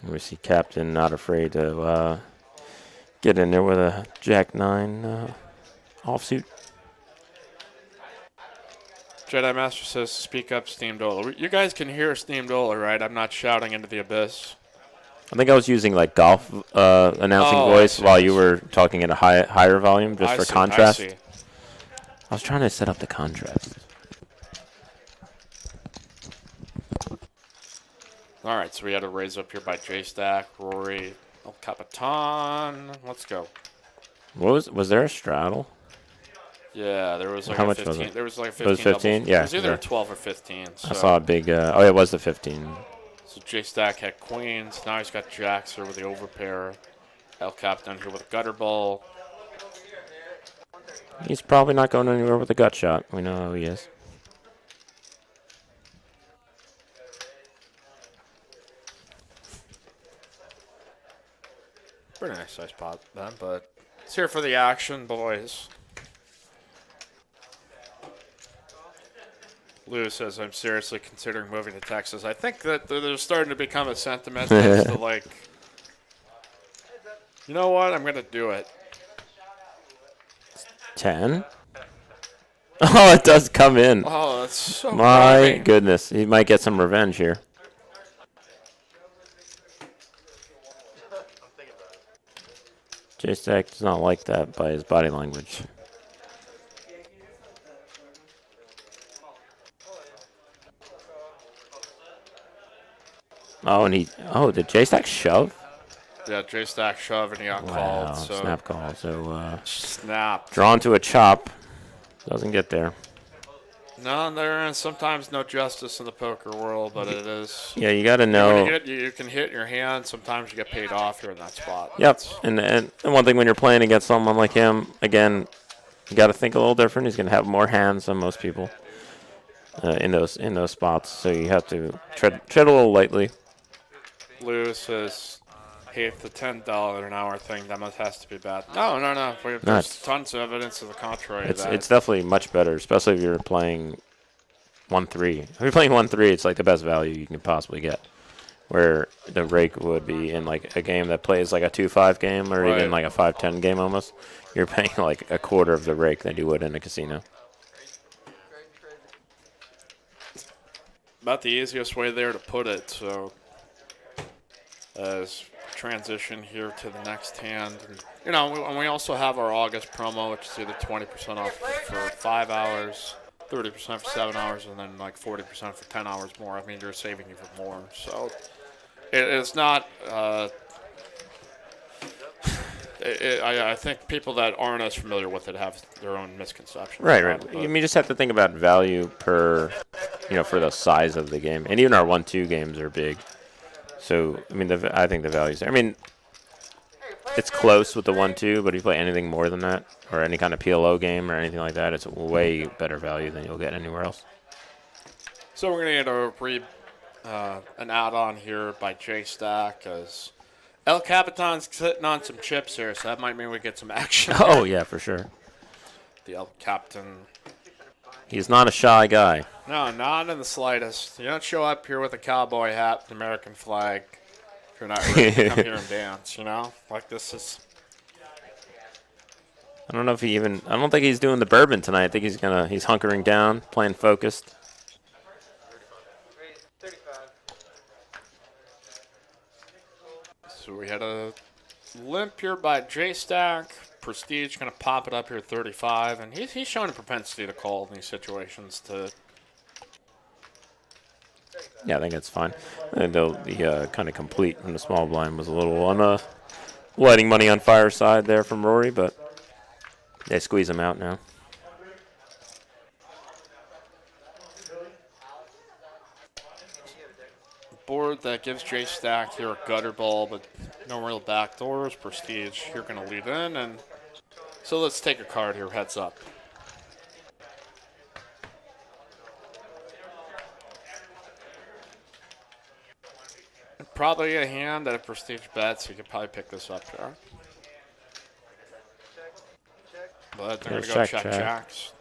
We see Captain not afraid to get in there with a Jack 9 offsuit. Jedi Master says, speak up, Steamdola. You guys can hear Steamdola, right? I'm not shouting into the abyss. I think I was using like golf announcing voice while you were talking at a higher volume just for contrast. I was trying to set up the contrast. All right, so we had a raise up here by J-Stack, Rory, El Capitan. Let's go. Was there a straddle? Yeah, there was like How a much 15. was it? There was like a 15. It was 15? Yeah. It was either a 12 or 15. So. I saw a big, it was the 15. So J-Stack had queens. Now he's got jacks here with the overpair. El Capitan here with a gutter ball. He's probably not going anywhere with a gut shot. We know how he is. Pretty nice size pot then, but it's here for the action, boys. Lou says, I'm seriously considering moving to Texas. I think that there's starting to become a sentiment as to like, you know what, I'm going to do it. 10? Oh, it does come in. Oh, that's so My goodness. He might get some revenge here. J-Stack does not like that by his body language. Oh, did J-Stack shove? Yeah, J-Stack shove and he got called. So. Snap call. So, snap. Drawn to a chop. Doesn't get there. No, there is sometimes no justice in the poker world, but it is. Yeah, you got to know. You can hit your hand. Sometimes you get paid off here in that spot. Yep. And one thing when you're playing against someone like him, again, you got to think a little different. He's going to have more hands than most people in those spots. So you have to tread a little lightly. Lou says, hate the $10 an hour thing. That has to be bad. No. There's tons of evidence to the contrary. It's definitely much better, especially if you're playing 1-3. If you're playing 1-3, it's like the best value you can possibly get. Where the rake would be in like a game that plays like a 2-5 game or even like a 5-10 game almost. You're paying like a quarter of the rake than you would in a casino. About the easiest way there to put it. So as transition here to the next hand. And, we also have our August promo, which is either 20% off for 5 hours, 30% for 7 hours, and then like 40% for 10 hours more. I mean, you're saving even more. So it's not. I think people that aren't as familiar with it have their own misconceptions. Right. You just have to think about value per, for the size of the game. And even our 1-2 games are big. So, I mean, I think the value's there. I mean, it's close with the 1-2, but if you play anything more than that, or any kind of PLO game or anything like that, it's way better value than you'll get anywhere else. So we're going to get an add-on here by J-Stack, as El Capitan's sitting on some chips here, so that might mean we get some action. Oh, yeah, for sure. The El Capitan. He's not a shy guy. No, not in the slightest. You don't show up here with a cowboy hat and American flag if you're not ready to come here and dance, Like this is. I don't think he's doing the bourbon tonight. I think he's hunkering down, playing focused. So we had a limp here by J-Stack. Prestige going to pop it up here 35, and he's showing a propensity to call in these situations. Yeah, I think it's fine. And the kind of complete from the small blind was a little on the lighting money on fire side there from Rory, but they squeeze him out now. Board that gives J-Stack here a gutter ball, but no real backdoors. Prestige here going to lead in, and so let's take a card here, heads up. Probably a hand that if Prestige bets, he could probably pick this up here. But they're going to go check jacks.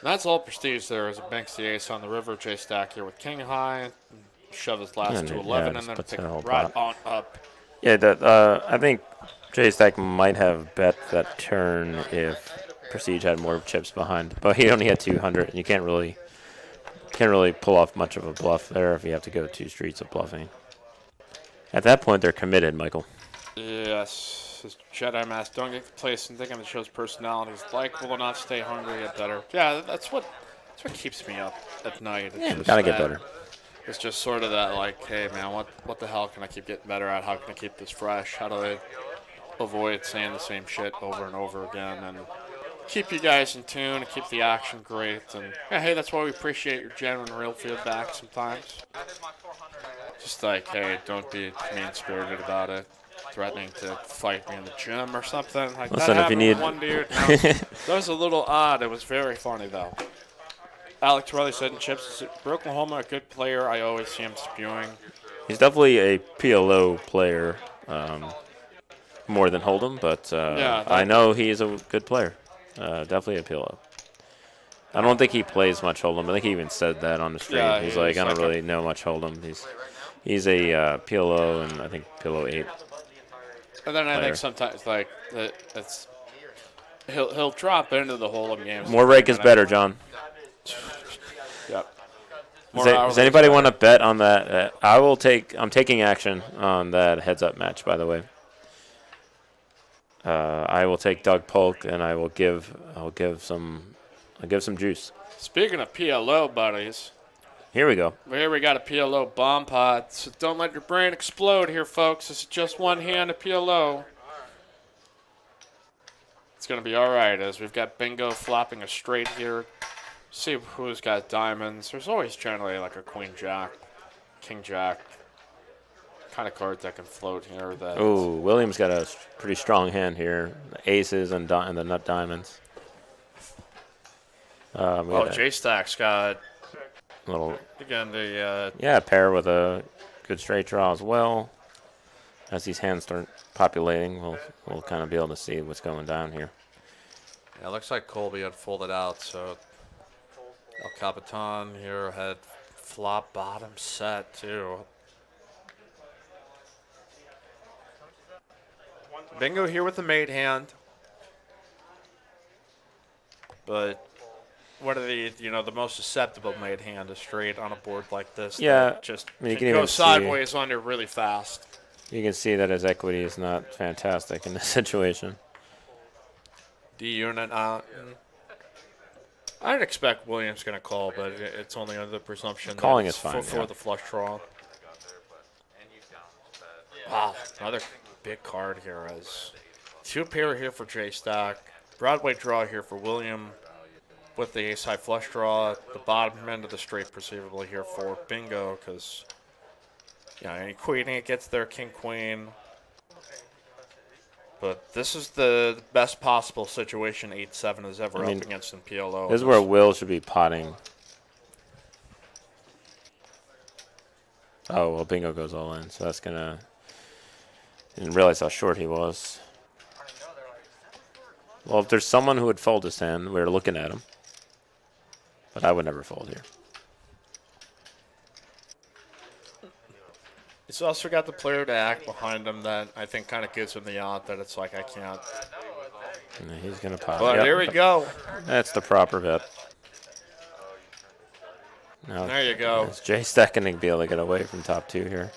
That's all Prestige there as it banks the ace on the river. J-Stack here with king high. Shove his last to 11 and then pick right on up. Yeah, I think J-Stack might have bet that turn if Prestige had more chips behind. But he only had 200, and you can't really pull off much of a bluff there if you have to go 2 streets of bluffing. At that point, they're committed, Michael. Yes. This Jedi Mask, don't get complacent, thinking it shows personalities. Likable will not stay hungry, get better. Yeah, that's what keeps me up at night. Yeah, gotta get better. It's just sort of that, like, hey, man, what the hell can I keep getting better at? How can I keep this fresh? How do I avoid saying the same shit over and over again? And keep you guys in tune and keep the action great. And, yeah, hey, that's why we appreciate your genuine, real feedback sometimes. Just like, hey, don't be mean-spirited about it. Threatening to fight me in the gym or something. Like, listen, that if you need one dude. No, that was a little odd. It was very funny, though. Alex Torelli said in Chips, for Oklahoma, a good player. I always see him spewing. He's definitely a PLO player, more than Hold'em, but yeah, I know he's a good player. Definitely a PLO. I don't think he plays much Hold'em. I think he even said that on the stream. Yeah, he's like, I don't really know much Hold'em. He's a PLO, and I think PLO 8. And then I think sometimes like it's he'll drop into the Hold'em games. More rake is better, John. Yep. Does anybody want to bet on that? I'm taking action on that heads-up match. By the way, I will take Doug Polk, and I'll give some juice. Speaking of PLO buddies. Here we go. Here we got a PLO bomb pod. So don't let your brain explode here, folks. This is just one hand of PLO. It's going to be all right as we've got Bingo flopping a straight here. See who's got diamonds. There's always generally like a queen jack, king jack kind of card that can float here. Oh, Williams got a pretty strong hand here. The aces and the nut diamonds. J-Stack's got... Little again, pair with a good straight draw as well. As these hands start populating, we'll kind of be able to see what's going down here. Yeah, it looks like Colby had folded out, so El Capitan here had flop bottom set too. Bingo here with the mate hand, but. What are the most susceptible made hand is straight on a board like this. Yeah, just you can go sideways under really fast. You can see that his equity is not fantastic in this situation. D unit out. I'd expect Williams going to call, but it's only under the presumption calling that is fine for the flush draw. Wow, another big card here as 2 pair here for J-Stack. Broadway draw here for William. With the ace-high flush draw, the bottom end of the straight perceivably here for Bingo, because, any queening, it gets there, king-queen. But this is the best possible situation 8-7 has ever up against in PLO. This is where Will should be potting. Oh, well, Bingo goes all in, so that's going to... Didn't realize how short he was. Well, if there's someone who would fold this hand, we're looking at him. But I would never fold here. He's also got the player to act behind him that I think kind of gives him the out that it's like, I can't. And he's going to pop. But here we go. That's the proper bet. Now, there you go. J-Stack going to be able to get away from top 2 here.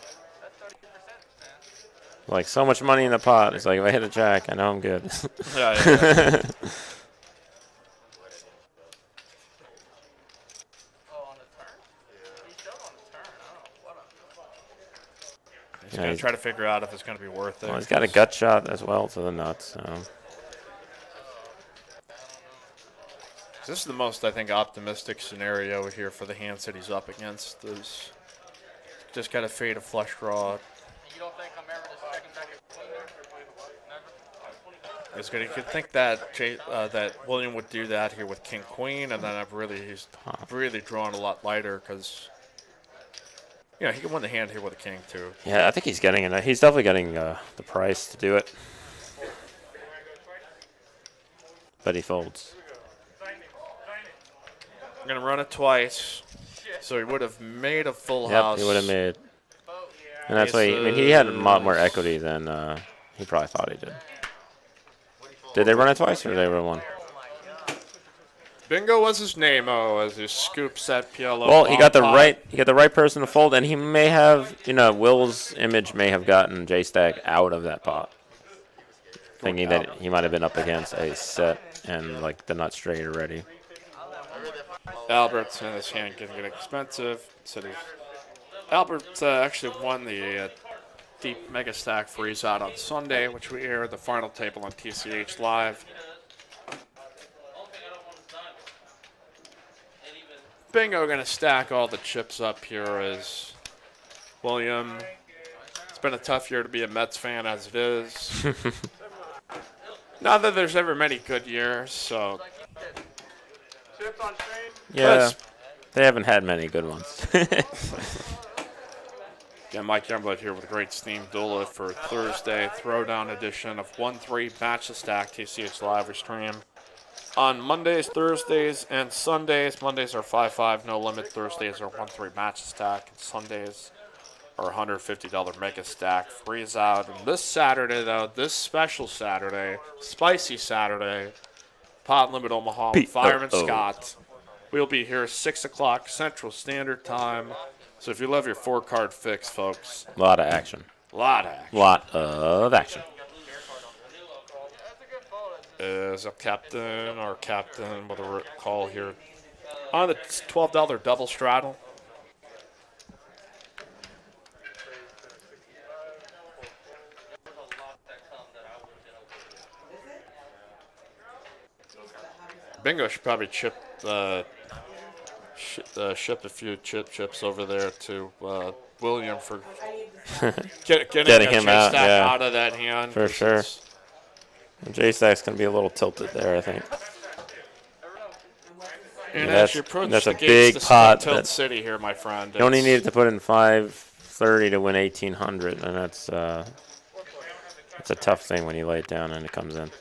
Like, so much money in the pot. It's like, if I hit a jack, I know I'm good. Yeah. He's going to try to figure out if it's going to be worth it. Well, he's got a gut shot as well to the nuts. So. This is the most, I think, optimistic scenario here for the hands that he's up against. Is just got to fade a flush draw. You don't think I'm ever just checking back at Queen? You could think that that William would do that here with King Queen, and then he's really drawn a lot lighter because he can win the hand here with a King too. Yeah, I think he's getting it. He's definitely getting the price to do it, but he folds. I'm gonna run it twice, so he would have made a full house. Yep, he would have made. And that's why he had a lot more equity than he probably thought he did. Did they run it twice or did they run one? Bingo was his name, as he scoops that PLO. Well, he got the right person to fold, and he may have, Will's image may have gotten J-Stack out of that pot, thinking that he might have been up against a set and like the nut straight already. Albert's in his hand getting expensive. Albert actually won the Deep Mega Stack Freeze Out on Sunday, which we aired the final table on TCH Live. Bingo going to stack all the chips up here as William. It's been a tough year to be a Mets fan as it is. Not that there's ever many good years, so. Yeah, they haven't had many good ones. Again, Mike Youngblood here with a great Steam Doula for Thursday Throwdown edition of 1-3 Match the Stack TCH Live. We stream on Mondays, Thursdays, and Sundays. Mondays are 5-5 no limit. Thursdays are 1-3 Match the Stack. And Sundays are $150 Mega Stack Freeze Out. And this Saturday, though, this special Saturday, Spicy Saturday, Pot Limit Omaha with Fireman Scott. We'll be here 6 o'clock Central Standard Time. So if you love your 4-card fix, folks. A lot of action. Lot of action. Is a captain or captain, whatever it call here, on the $12 double straddle. Bingo should probably ship a few chips over there to William for getting him out of that hand. For sure. J-Stack's going to be a little tilted there, I think. And as you approach that's the a gates big to pot. Tilt City here, my friend. You only needed to put in 530 to win 1,800, and that's a tough thing when you lay it down and it comes in.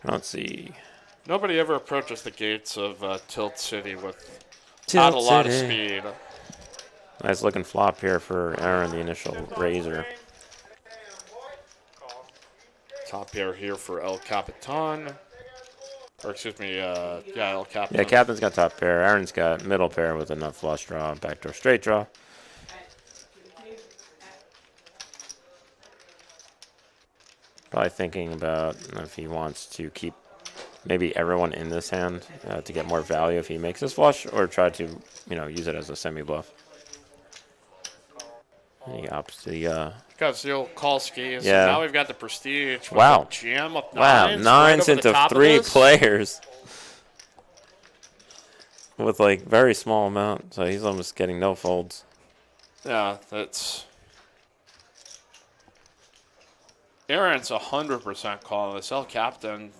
Let's see. Nobody ever approaches the gates of Tilt City with not a lot of speed. Nice looking flop here for Aaron, the initial razor. Top pair here for El Capitan. Or excuse me, El Capitan. Yeah, Captain's got top pair. Aaron's got middle pair with a nut flush draw, backdoor straight draw. Probably thinking about if he wants to keep maybe everyone in this hand to get more value if he makes his flush, or try to, use it as a semi-bluff. And he opts the... Because the old call skis. Yeah. Now we've got the Prestige. Wow. Jam up nines. Wow, nines right into 3 players. With, very small amount. So he's almost getting no folds. Yeah, that's... Aaron's 100% calling this. El Captain...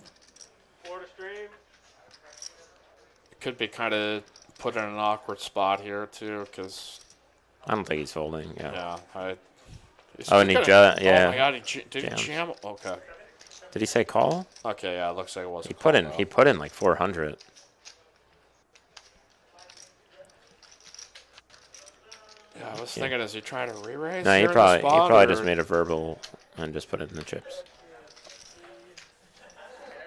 Could be kind of put in an awkward spot here, too, because... I don't think he's folding, Yeah, and he yeah. Oh, my God, did he jam? Okay. Did he say call? Okay, yeah, it looks like it was. He put in 400. Yeah, I was thinking, is he trying to re-raise? No, he probably just made a verbal and just put it in the chips.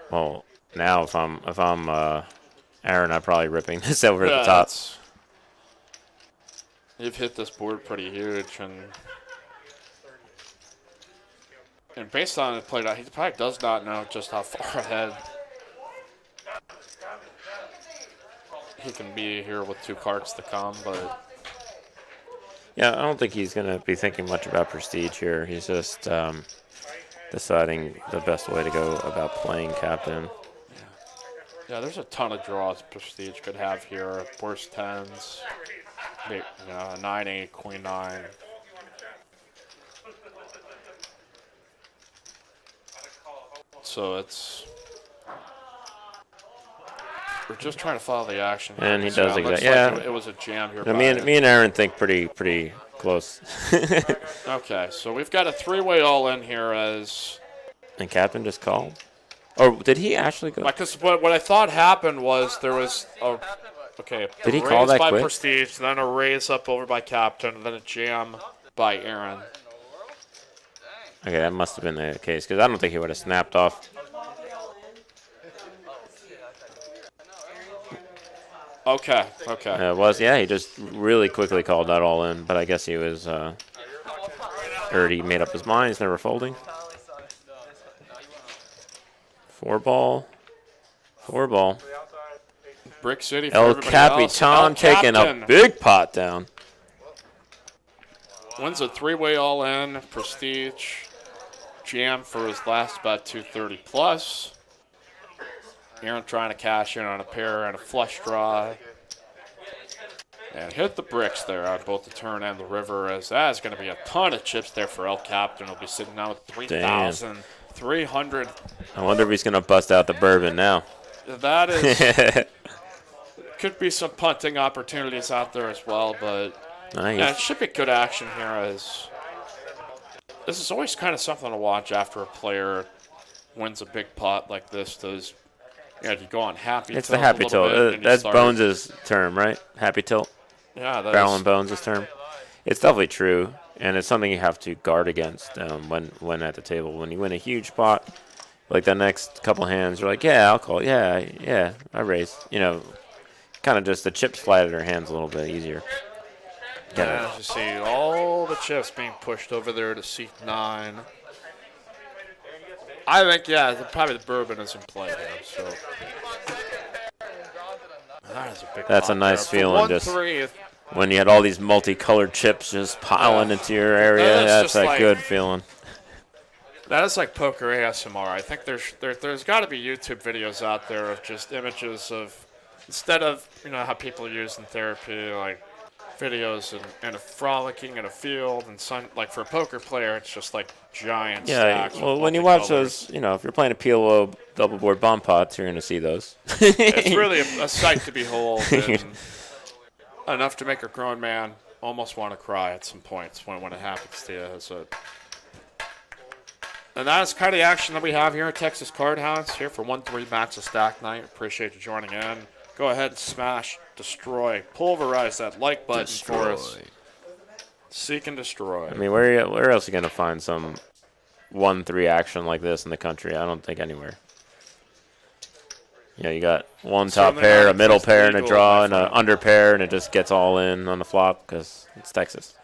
Well, now if I'm Aaron, I'm probably ripping this over at the top. You've hit this board pretty huge, and And based on the play, he probably does not know just how far ahead he can be here with 2 cards to come, but Yeah, I don't think he's going to be thinking much about prestige here. He's just deciding the best way to go about playing captain. yeah, there's a ton of draws Prestige could have here. Worst tens, you know, 9-8, queen 9. So we're just trying to follow the action. And he does exactly. Yeah, Like it was a jam here. me and Aaron think pretty close. Okay, so we've got a 3-way all in here as. And captain just called. Or did he actually go? Because what I thought happened was there was a. Okay. Did he call that by quick? Prestige, then a raise up over by Captain, and then a jam by Aaron. Okay, that must have been the case because I don't think he would have snapped off. Okay. It was, yeah, he just really quickly called that all in, but I guess he was, he made up his mind. He's never folding. 4-ball. Brick City for El everybody else. Capitan taking a big pot down. Wins a 3-way all in. Prestige. Jam for his last bet 230 plus. Aaron trying to cash in on a pair and a flush draw. And hit the bricks there on both the turn and the river, as that is going to be a ton of chips there for El Captain. He'll be sitting down with 3,300. I wonder if he's going to bust out the bourbon now. That is. Could be some punting opportunities out there as well, but yeah, it should be good action here. As this is always kind of something to watch after a player wins a big pot like this. Does you go on happy tilt? It's the happy tilt. That's Bones' term, right? Happy tilt. Yeah, Barrel and Bones' term. It's definitely true, and it's something you have to guard against when at the table. When you win a huge pot, like the next couple hands, you're like, yeah, I'll call. Yeah, I raise. Kind of just the chips fly out of their hands a little bit easier. Yeah, you see all the chips being pushed over there to seat 9. I think, probably the bourbon is in play here. So that is a big. That's a nice feeling, just when you had all these multicolored chips just piling into your area. That's a good feeling. That is like poker ASMR. I think there's got to be YouTube videos out there of just images of, instead of how people use in therapy, like videos and a frolicking in a field and like for a poker player, it's just like giant stacks. Well, when you watch those, if you're playing a PLO double board bomb pots, you're going to see those. It's really a sight to behold, and enough to make a grown man almost want to cry at some points when it happens to you. And that is kind of the action that we have here at Texas Card House, here for 1-3 Max of Stack Night. Appreciate you joining in. Go ahead and smash, destroy, pulverize that like button for us. Seek and destroy. I mean, where else are you going to find some 1-3 action like this in the country? I don't think anywhere. You got one top pair, a middle pair, and a draw, and an under pair, and it just gets all in on the flop because it's Texas.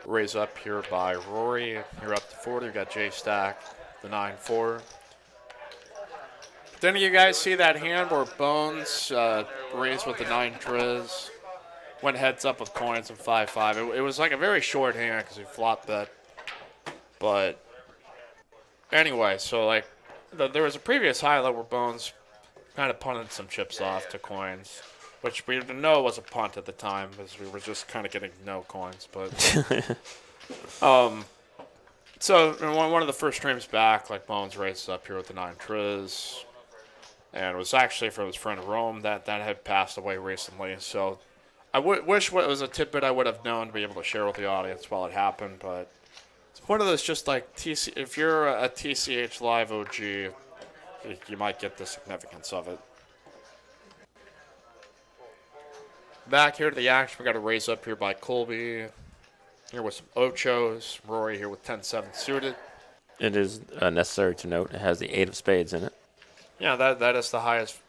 Raise up here by Rory. You're up to 40. We got J Stack, the 9-4. Didn't you guys see that hand where Bones raised with the 9 triz? Went heads up with coins and 5-5. It was like a very short hand because he flopped that. But anyway, so like there was a previous highlight where Bones kind of punted some chips off to coins, which we didn't know was a punt at the time because we were just kind of getting no coins. But so in one of the first streams back, like Bones raised up here with the 9 triz. And it was actually from his friend Rome that had passed away recently. So I wish it was a tidbit I would have known to be able to share with the audience while it happened. But it's one of those just like, if you're a TCH Live OG, you might get the significance of it. Back here to the action, we got a raise up here by Colby. Here with some Ochos. Rory here with 10-7 suited. It is necessary to note it has the 8 of spades in it. Yeah, that is the highest.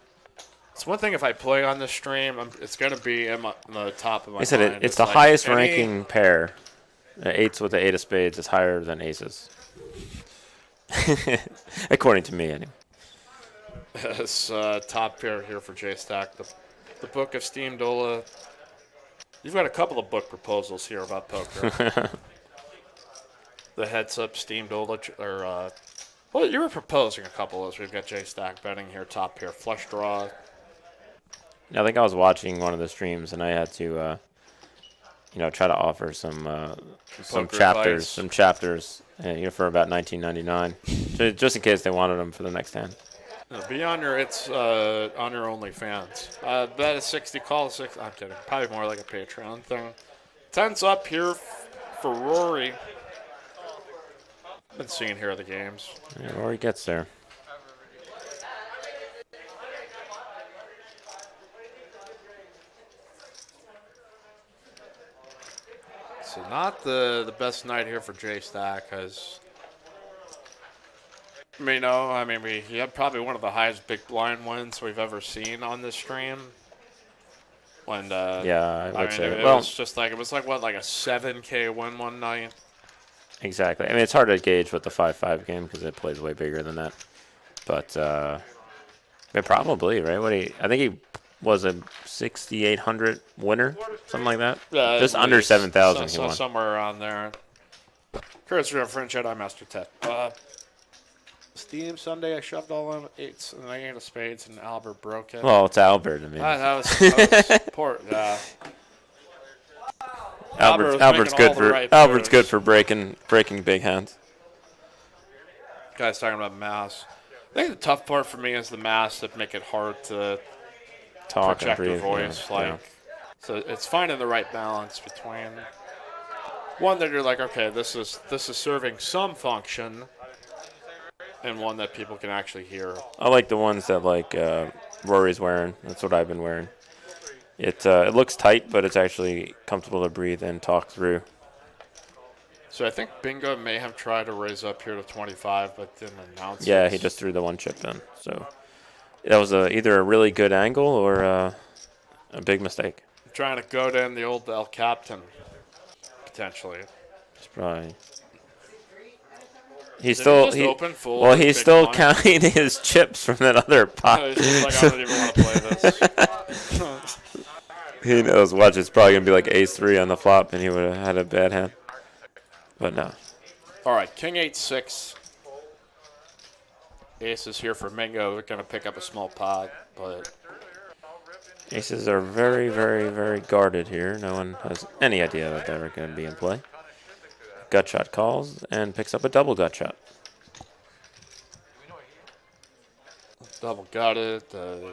It's one thing if I play on this stream, it's going to be in the top of my mind. It's the highest ranking pair Eights with the 8 of spades is higher than aces. According to me, anyway. It's top pair here for J-Stack. The Book of Steam Dola. You've got a couple of book proposals here about poker. The Heads Up Steam Dola, well, you were proposing a couple as we've got J-Stack betting here, top pair, flush draw. I think I was watching one of the streams, and I had to, try to offer some chapters, for about $19.99, just in case they wanted them for the next hand. It'll be on your OnlyFans. Bet a 60, call a 60. I'm kidding. Probably more like a Patreon thing. 10's up here for Rory. Been seeing here the games. Yeah, Rory gets there. So not the best night here for J-Stack, because he had probably one of the highest big blind wins we've ever seen on this stream. When I would say. It was like a 7K win one night. Exactly. I mean, it's hard to gauge with the 5-5 game because it plays way bigger than that. But probably right. I think he was a 6,800 winner, something like that. Yeah, just under 7,000. So somewhere around there. Courtesy of French Jedi Master Tech. Steam Sunday, I shoved all in 8s and I ate of spades, and Albert broke it. Well, it's Albert. I mean, that was poor. Albert's good for breaking big hands. Guy's talking about mass. I think the tough part for me is the mass that make it hard to talk project and breathe. your voice. So it's finding the right balance between one that you're like, okay, this is serving some function, and one that people can actually hear. I like the ones that Rory's wearing. That's what I've been wearing. It looks tight, but it's actually comfortable to breathe and talk through. So I think Bingo may have tried to raise up here to 25, but didn't announce it. Yeah, he just threw the one chip in. So that was either a really good angle or a big mistake. Trying to go down the old El Captain, potentially. It's probably. He's still counting his chips from that other pot. No, he's just like, I don't even want to play this. He knows. Watch, it's probably gonna be like ace-3 on the flop, and he would have had a bad hand. But no. All right, King 8-6. Aces here for Mingo. We're gonna pick up a small pot, but aces are very, very, very guarded here. No one has any idea that they're going to be in play. Gut shot calls and picks up a double gut shot. Double gutted.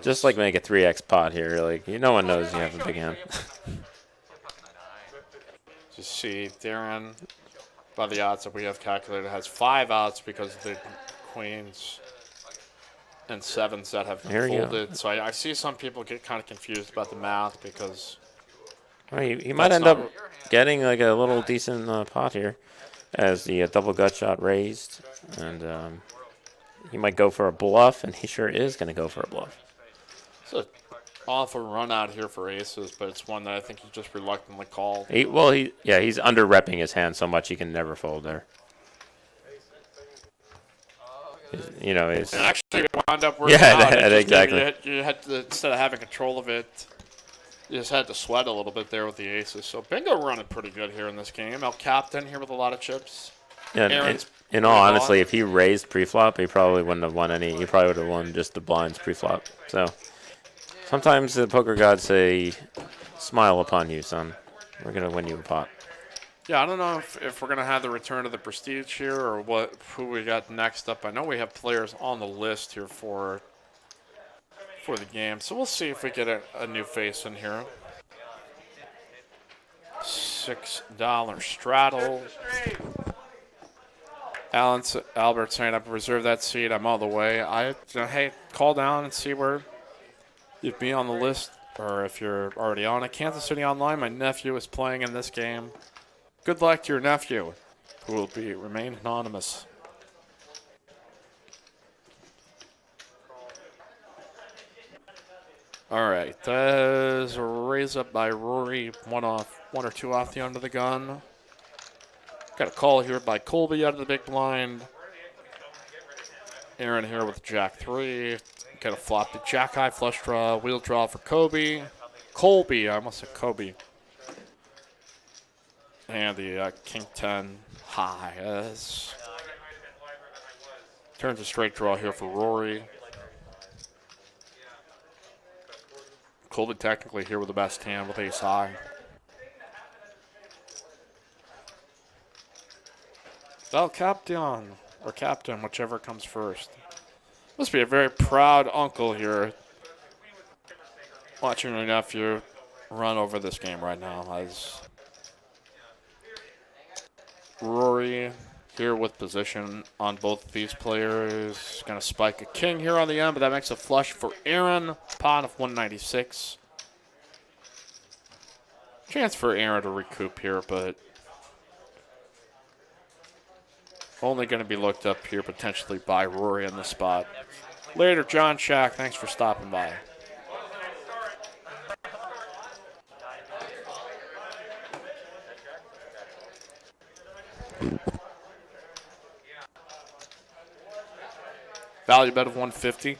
Just make a 3x pot here. No one knows you have a big hand. Just see Darren, by the odds that we have calculated, has 5 outs because of the queens and 7s that have folded. So I see some people get kind of confused about the math because he might end up getting a little decent pot here as the double gut shot raised, and he might go for a bluff, and he sure is going to go for a bluff. It's an awful run out here for aces, but it's one that I think he just reluctantly called. He's under-repping his hand so much he can never fold there. It's actually wound up working out. Exactly. You had to, instead of having control of it, you just had to sweat a little bit there with the aces. So Bingo running pretty good here in this game. El Captain here with a lot of chips. Yeah, in all honesty, if he raised pre-flop, he probably wouldn't have won any. He probably would have won just the blinds pre-flop. So sometimes the poker gods say, smile upon you, son. We're going to win you a pot. Yeah, I don't know if we're going to have the return of the Prestige here or who we got next up. I know we have players on the list here for the game, so we'll see if we get a new face in here. $6 straddle. Albert saying, I've reserved that seat. I'm all the way. Hey, call down and see where you'd be on the list or if you're already on it. Kansas City Online, my nephew is playing in this game. Good luck to your nephew, who will remain anonymous. All right, that is a raise up by Rory. One or two off the under the gun. Got a call here by Colby out of the big blind. Aaron here with Jack 3. Got a flop to Jack high flush draw. Wheel draw for Colby. I almost said Kobe. And the King 10 high. Turns a straight draw here for Rory. Colby technically here with the best hand with ace high. Well, Captain, or Captain, whichever comes first. Must be a very proud uncle here watching your nephew run over this game right now. As Rory here with position on both these players. Going to spike a king here on the end, but that makes a flush for Aaron. Pot of 196. Chance for Aaron to recoup here, but only going to be looked up here potentially by Rory on the spot. Later, John Shack. Thanks for stopping by. Value bet of 150.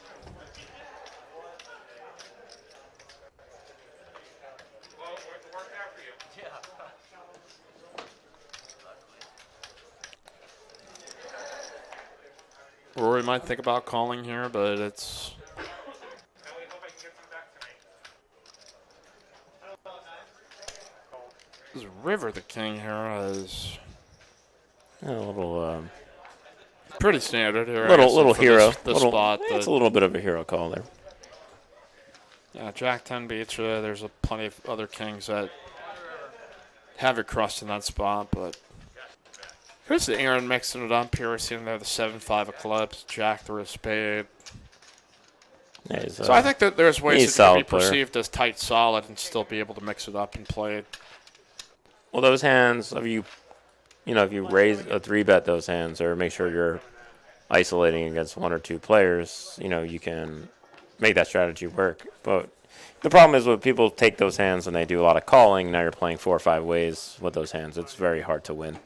Rory might think about calling here, but it's this River the king here is A little, pretty standard here. little for hero. This spot. It's a little bit of a hero call there. Yeah, Jack 10 beats you. There's plenty of other kings that have your crust in that spot, but here's the Aaron mixing it up here. Seeing there the 7-5 of clubs, Jack 3 of spade. Yeah, So I think that there's ways that can be player. perceived as tight solid and still be able to mix it up and play it. Well, those hands, if you raise a 3-bet those hands or make sure you're isolating against one or two players, you can make that strategy work. But the problem is when people take those hands and they do a lot of calling, now you're playing 4 or 5 ways with those hands. It's very hard to win.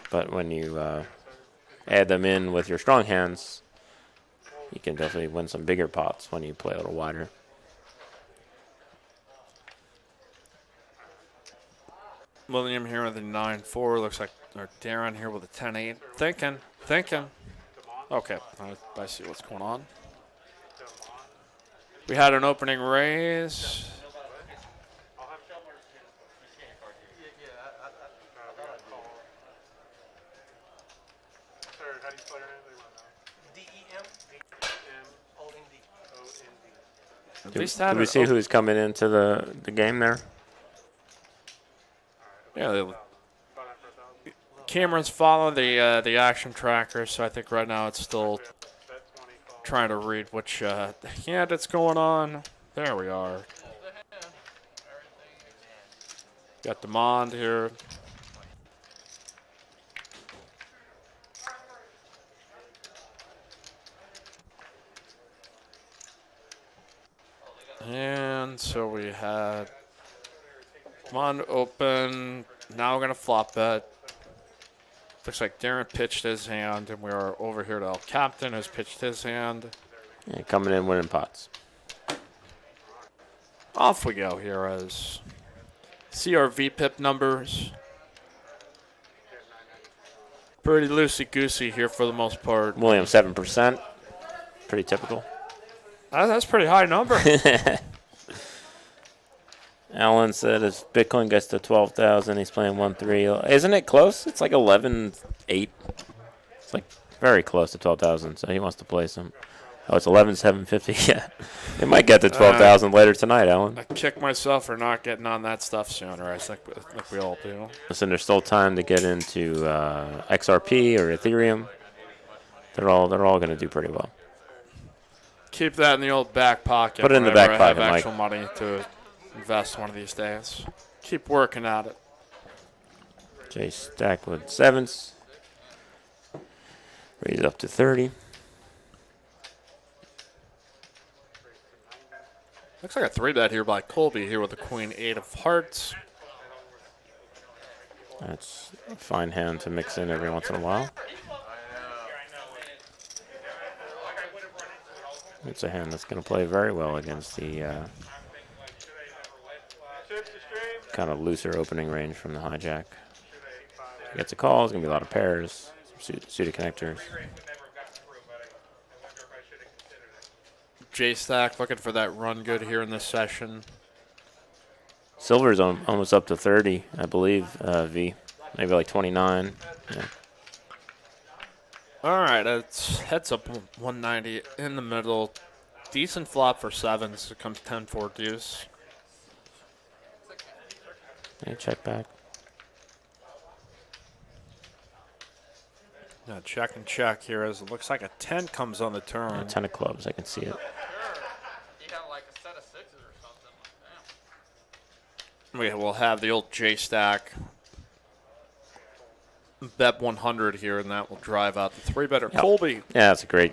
But when you add them in with your strong hands, you can definitely win some bigger pots when you play a little wider. William here with a 9-4. Looks like or Darren here with a 10-8. Thinking. Okay, I see what's going on. We had an opening raise. Did we see who's coming into the game there? Yeah, cameras follow the action tracker, so I think right now it's still trying to read which hand it's going on. There we are. Got Demond here. And so we had Demond open. Now we're going to flop bet. Looks like Darren pitched his hand, and we are over here to El Captain, who's pitched his hand. Yeah, coming in winning pots. Off we go here as CRV pip numbers. Pretty loosey-goosey here for the most part. William, 7%. Pretty typical. That's a pretty high number. Alan said if Bitcoin gets to 12,000, he's playing 1-3. Isn't it close? It's like 11.8. It's like very close to 12,000, so he wants to play some. Oh, it's 11,750. Yeah. It might get to 12,000 later tonight, Alan. I kick myself for not getting on that stuff sooner. I think we all do. Listen, there's still time to get into XRP or Ethereum. They're all going to do pretty well. Keep that in the old back pocket. Put it in the back pocket, I have Mike. actual money to invest one of these days. Keep working at it. Jay stacked with 7s. Raise it up to 30. Looks like a 3-bet here by Colby here with the Queen 8 of hearts. That's a fine hand to mix in every once in a while. It's a hand that's going to play very well against the kind of looser opening range from the hijack. He gets a call. There's going to be a lot of pairs, suited connectors. J-Stack looking for that run good here in this session. Silver's almost up to 30, I believe, V. Maybe like 29. Yeah. All right, it's heads up 190 in the middle. Decent flop for sevens. It comes 10-4 deuce. Yeah, check back. Yeah, check and check here as it looks like a 10 comes on the turn. Yeah, 10 of clubs, I can see it. We will have the old J-Stack bet 100 here, and that will drive out the three-better Colby. Yeah, that's a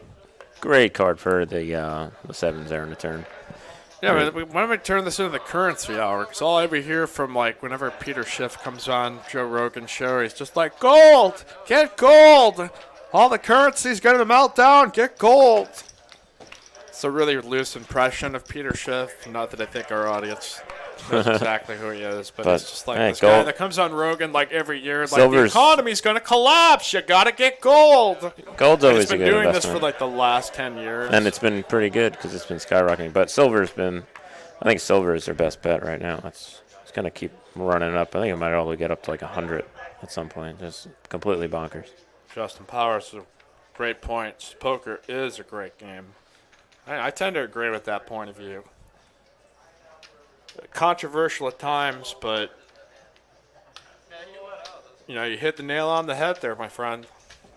great card for the sevens there in the turn. Yeah, why don't we turn this into the currency hour? Because all I ever hear from, like, whenever Peter Schiff comes on Joe Rogan's show, he's just like, gold! Get gold! All the currency's going to melt down. Get gold! It's a really loose impression of Peter Schiff. Not that I think our audience knows exactly who he is, but it's just like this guy that comes on Rogan like every year, like the economy's going to collapse. You got to get gold. Gold's always a good investment. He's been doing this for like the last 10 years. And it's been pretty good because it's been skyrocketing. But silver's been, I think silver is their best bet right now. It's going to keep running up. I think it might all get up to like 100 at some point. Just completely bonkers. Justin Powers, a great point. Poker is a great game. I tend to agree with that point of view. Controversial at times, but you hit the nail on the head there, my friend.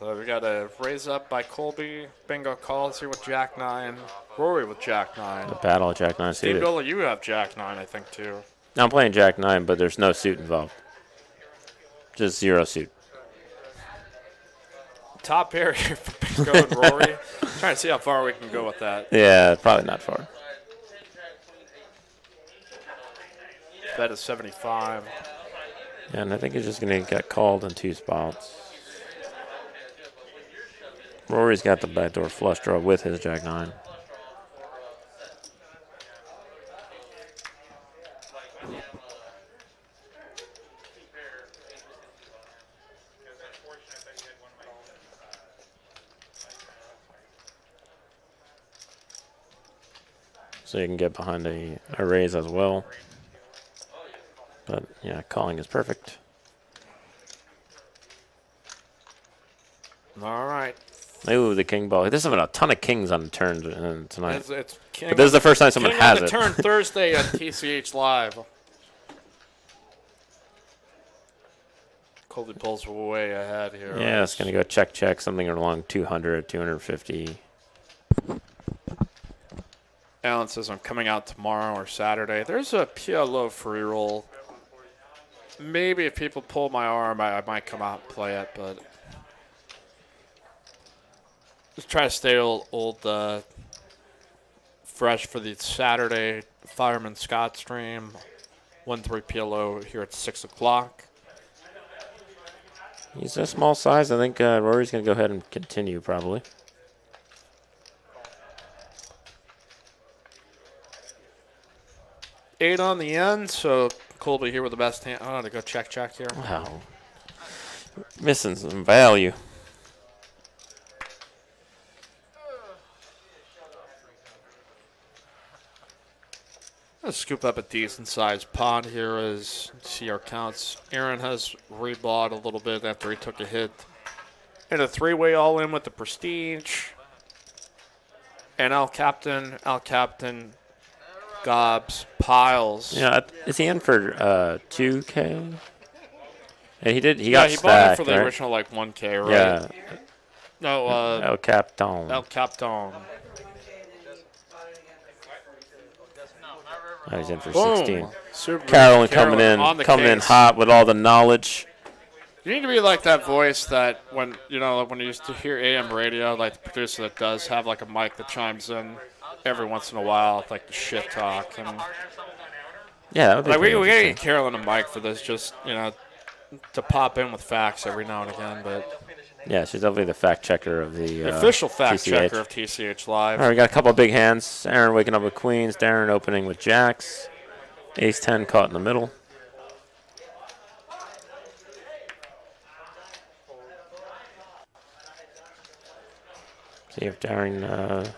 So we got a raise up by Colby. Bingo calls here with Jack 9. Rory with Jack 9. The battle of Jack 9 suited. Steve Billa, you have Jack 9, I think, too. I'm playing Jack 9, but there's no suit involved. Just zero suit. Top pair here for Bingo and Rory. Trying to see how far we can go with that. Yeah, probably not far. Bet is 75. Yeah, and I think he's just going to get called in 2 spots. Rory's got the backdoor flush draw with his Jack 9. So you can get behind a raise as well. But, yeah, calling is perfect. All right. Ooh, the king ball. There's been a ton of kings on the turn tonight. It's but this is the first time someone has it. Turn Thursday on TCH Live. Colby pulls way ahead here. Yeah, it's going to go check, something along 200, 250. Alan says I'm coming out tomorrow or Saturday. There's a PLO free roll. Maybe if people pull my arm, I might come out and play it, but just try to stay old fresh for the Saturday Fireman Scott stream. 1-3 PLO here at 6 o'clock. He's a small size. I think Rory's going to go ahead and continue probably. Eight on the end, so Colby here with the best hand. Oh, to go check here. Wow. Missing some value. Let's scoop up a decent-sized pot here as see our counts. Aaron has rebought a little bit after he took a hit. And a three-way all-in with the Prestige. And Al Captain, Gobs, Piles. Yeah, is he in for 2K? And he got stacked, bought it for the right? original like 1K, right? Yeah. No, El Capitão. El Capitão. Oh, he's in for Boom. 16. Super Carolyn coming in hot with all the knowledge. You need to be like that voice that when you used to hear AM radio, like the producer that does have like a mic that chimes in every once in a while, like the shit talk. And yeah, that would be like we gotta get Carolyn a mic for this. Just to pop in with facts every now and again, but Yeah, she's definitely the fact checker of the official fact TCH. checker of TCH Live. All right, we got a couple of big hands. Aaron waking up with queens. Darren opening with jacks. Ace 10 caught in the middle. See if Darren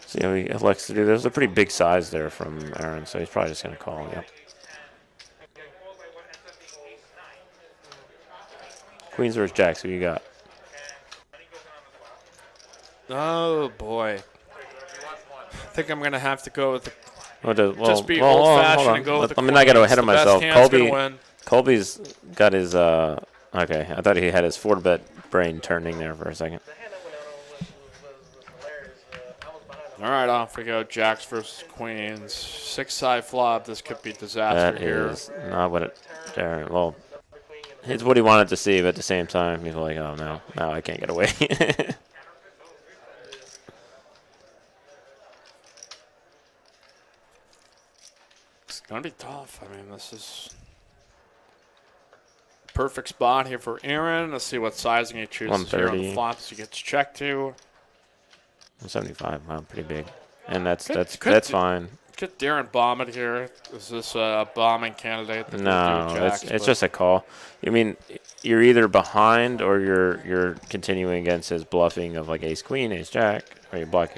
see how he elects to do. There's a pretty big size there from Aaron, so he's probably just going to call. Yep. Queens versus jacks. Who you got? Oh boy, I think I'm gonna have to go with Just be old-fashioned and go with the Let me not get ahead of The best myself. hand's gonna win. Colby's got his. Okay, I thought he had his 4-bet brain turning there for a second. All right, off we go. Jacks versus queens. 6-side flop. This could be disaster That here. is not what it. Darren. Well, it's what he wanted to see, but at the same time, he's like, oh no, now I can't get away. It's gonna be tough. I mean, this is perfect spot here for Aaron. Let's see what sizing he chooses here on the 130. flops he gets checked to. 175. Wow, pretty big. And that's Could fine. Could Darren bomb it here? Is this a bombing candidate? No, it's just a call. I mean, you're either behind or you're continuing against his bluffing of like ace queen, ace jack, or you block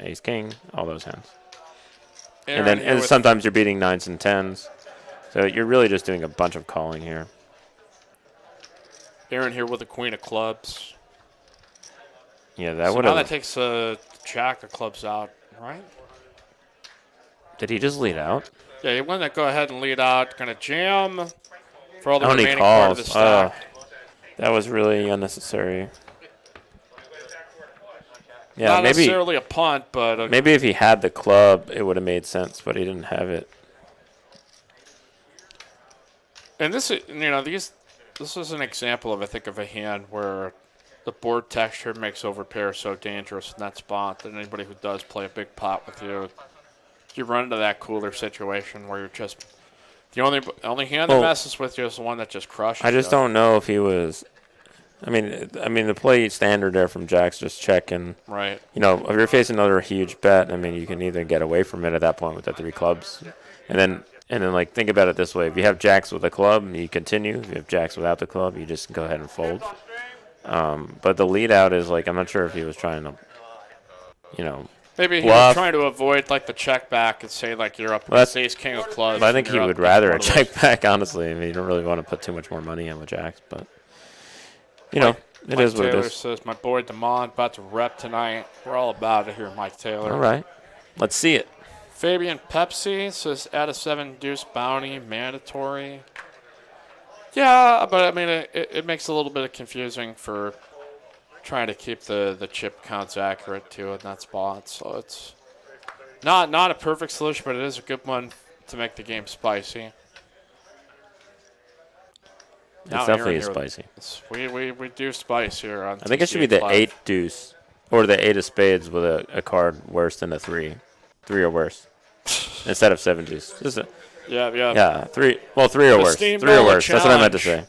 ace king, all those hands. And sometimes you're beating 9s and 10s. So you're really just doing a bunch of calling here. Aaron here with the queen of clubs. Yeah, that would Now have. that takes a jack of clubs out, right? Did he just lead out? Yeah, you want to go ahead and lead out. Going to jam for all the Oh, and he remaining part of calls. the stack. That was really unnecessary. Yeah, Not maybe necessarily a punt, but maybe if he had the club, it would have made sense, but he didn't have it. and this is this is an example of a hand where the board texture makes overpair so dangerous in that spot that anybody who does play a big pot with you run into that cooler situation where you're just the only hand that messes with you is the one that just crushes. I just don't know if he was. I mean, the play standard there from Jack's just checking. Right. You know, if you're facing another huge bet, I mean, you can either get away from it at that point with the 3 clubs, and then like think about it this way: if you have Jacks with a club, you continue. If you have Jacks without the club, you just go ahead and fold. But the lead out is like I'm not sure if he was trying to, Maybe he bluff. was trying to avoid like the check back and say like you're up with ace king of clubs. But I think and he you're would up rather a with check back. Honestly, I mean, you don't really want to put too much more money in with Jacks, but it is what Taylor it is. says, my boy Demond about to rep tonight. We're all about it here, Mike Taylor. All right, let's see it. Fabian Pepsi says, add a 7 deuce bounty, mandatory. Yeah, but I mean, it makes it a little bit confusing for trying to keep the chip counts accurate too in that spot. So it's not a perfect solution, but it is a good one to make the game spicy. It's definitely spicy. We do spice here on I think it should be the 8 deuce or the 8 of spades with a card worse than a 3 or worse instead of 7 deuce. Yeah. 3. Well, 3 or worse. 3 or worse. That's what I meant to say.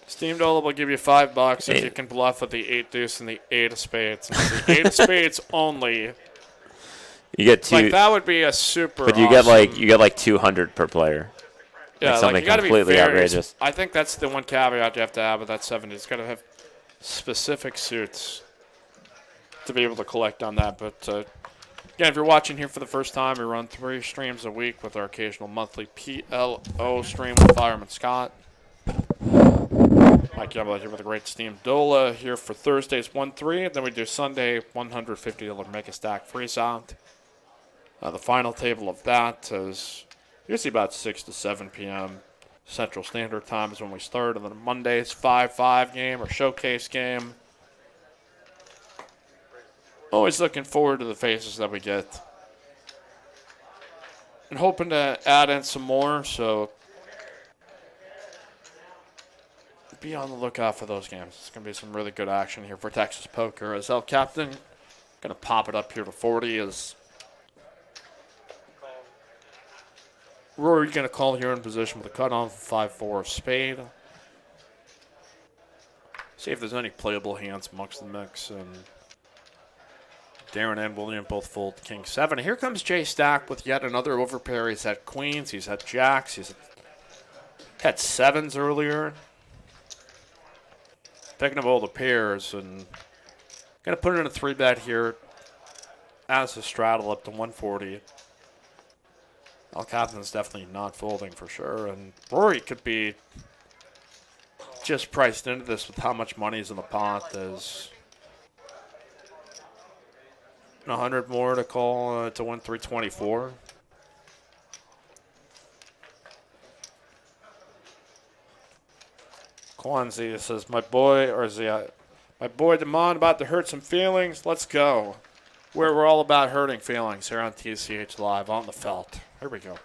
Steam Dola will give you $5 if you can bluff with the 8 deuce and the 8 of spades. And the 8 of spades only. You get 2. Like that would be a super. But you awesome, get like 200 per player. Yeah, like something you gotta completely be very, outrageous. I think that's the one caveat you have to have with that 70. It's got to have specific suits to be able to collect on that. But again, if you're watching here for the first time, we run 3 streams a week with our occasional monthly PLO stream with Fireman Scott. Mike Yabla here with a great Steam Dola here for Thursdays 1-3. And then we do Sunday $150 Mega Stack Freeze Out. The final table of that is usually about 6 to 7 p.m. Central Standard Time is when we start. And then Monday's 5-5 game or showcase game. Always looking forward to the faces that we get. And hoping to add in some more, so be on the lookout for those games. It's going to be some really good action here for Texas Poker. As El Captain, going to pop it up here to 40 as Rory going to call here in position with a cut-on for 5-4 of spade. See if there's any playable hands amongst the mix. And Darren and William both fold king 7. Here comes Jay Stack with yet another overpair. He's had queens, he's had jacks, he's had 7s earlier. Picking up all the pairs and going to put it in a 3-bet here as a straddle up to 140. El Capitan's definitely not folding for sure. And Rory could be just priced into this with how much money is in the pot. There's 100 more to call to win 324. Kwanzi says, my boy Damon about to hurt some feelings. Let's go. We're all about hurting feelings here on TCH Live on the felt. Here we go.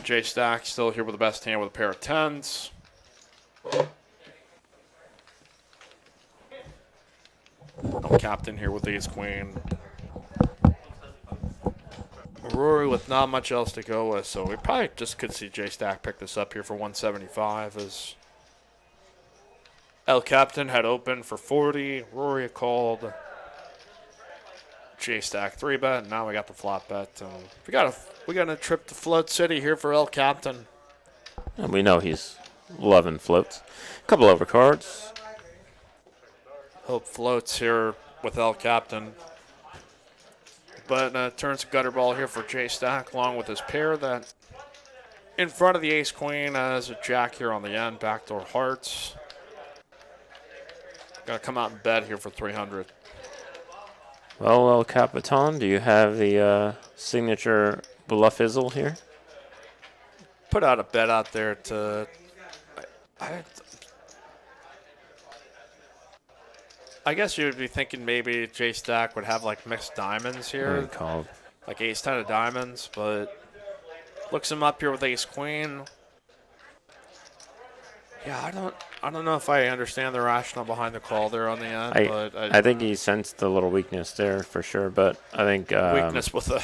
Jay Stack still here with the best hand with a pair of 10s. No captain here with ace queen. Rory with not much else to go with, so we probably just could see Jay Stack pick this up here for 175 as El Captain had opened for 40. Rory called. Jay Stack 3-bet, and now we got the flop bet. And we got a trip to Float City here for El Captain. And we know he's loving floats. A couple overcards. Hope floats here with El Captain. But turns a gutter ball here for Jay Stack along with his pair that in front of the ace queen as a jack here on the end, backdoor hearts. Gonna come out and bet here for 300. Well, El Capitan, do you have the signature bluff-izzle here? Put out a bet out there to. I guess you would be thinking maybe Jay Stack would have like mixed diamonds here. Called. Like ace 10 of diamonds, but looks him up here with ace queen. Yeah, I don't know if I understand the rationale behind the call there on the end. But I think he sensed a little weakness there for sure, but I think weakness with a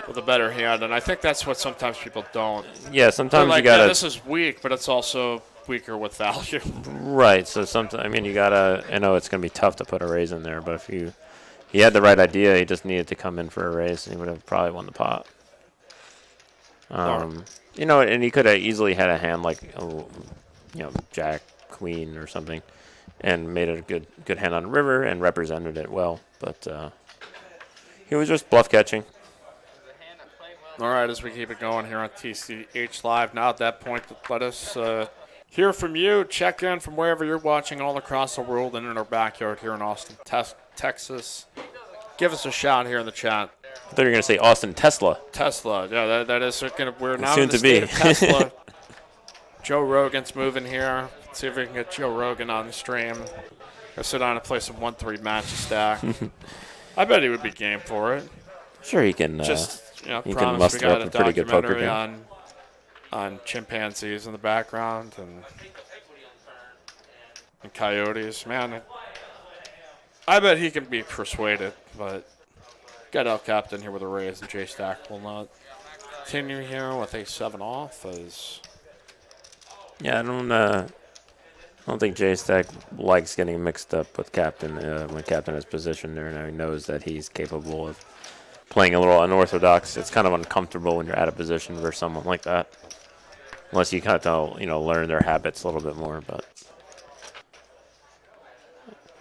with a better hand, and I think that's what sometimes people don't. Yeah, sometimes like, you gotta. Yeah, this is weak, but it's also weaker with value. Right. So sometimes you gotta. I know it's gonna be tough to put a raise in there, but if he had the right idea, he just needed to come in for a raise, and he would have probably won the pot. And he could have easily had a hand like, Jack, Queen, or something, and made it a good hand on the river and represented it well. But he was just bluff catching. All right, as we keep it going here on TCH Live. Now at that point, let us hear from you. Check in from wherever you're watching all across the world and in our backyard here in Austin, Texas. Give us a shout here in the chat. I thought you were going to say Austin Tesla. Tesla, yeah, that is we're now soon in the to state be. of Tesla. Joe Rogan's moving here. Let's see if we can get Joe Rogan on the stream. Go sit down and play some 1-3 match stack. I bet he would be game for it. Sure, he can. He can muster up a pretty good poker game. On chimpanzees in the background and coyotes. Man, I bet he can be persuaded, but got El Captain here with a raise, and Jay Stack will not continue here with a 7 off. Yeah, I don't think Jay Stack likes getting mixed up with Captain when Captain is positioned there, and he knows that he's capable of playing a little unorthodox. It's kind of uncomfortable when you're out of position versus someone like that, unless you kind of learn their habits a little bit more. But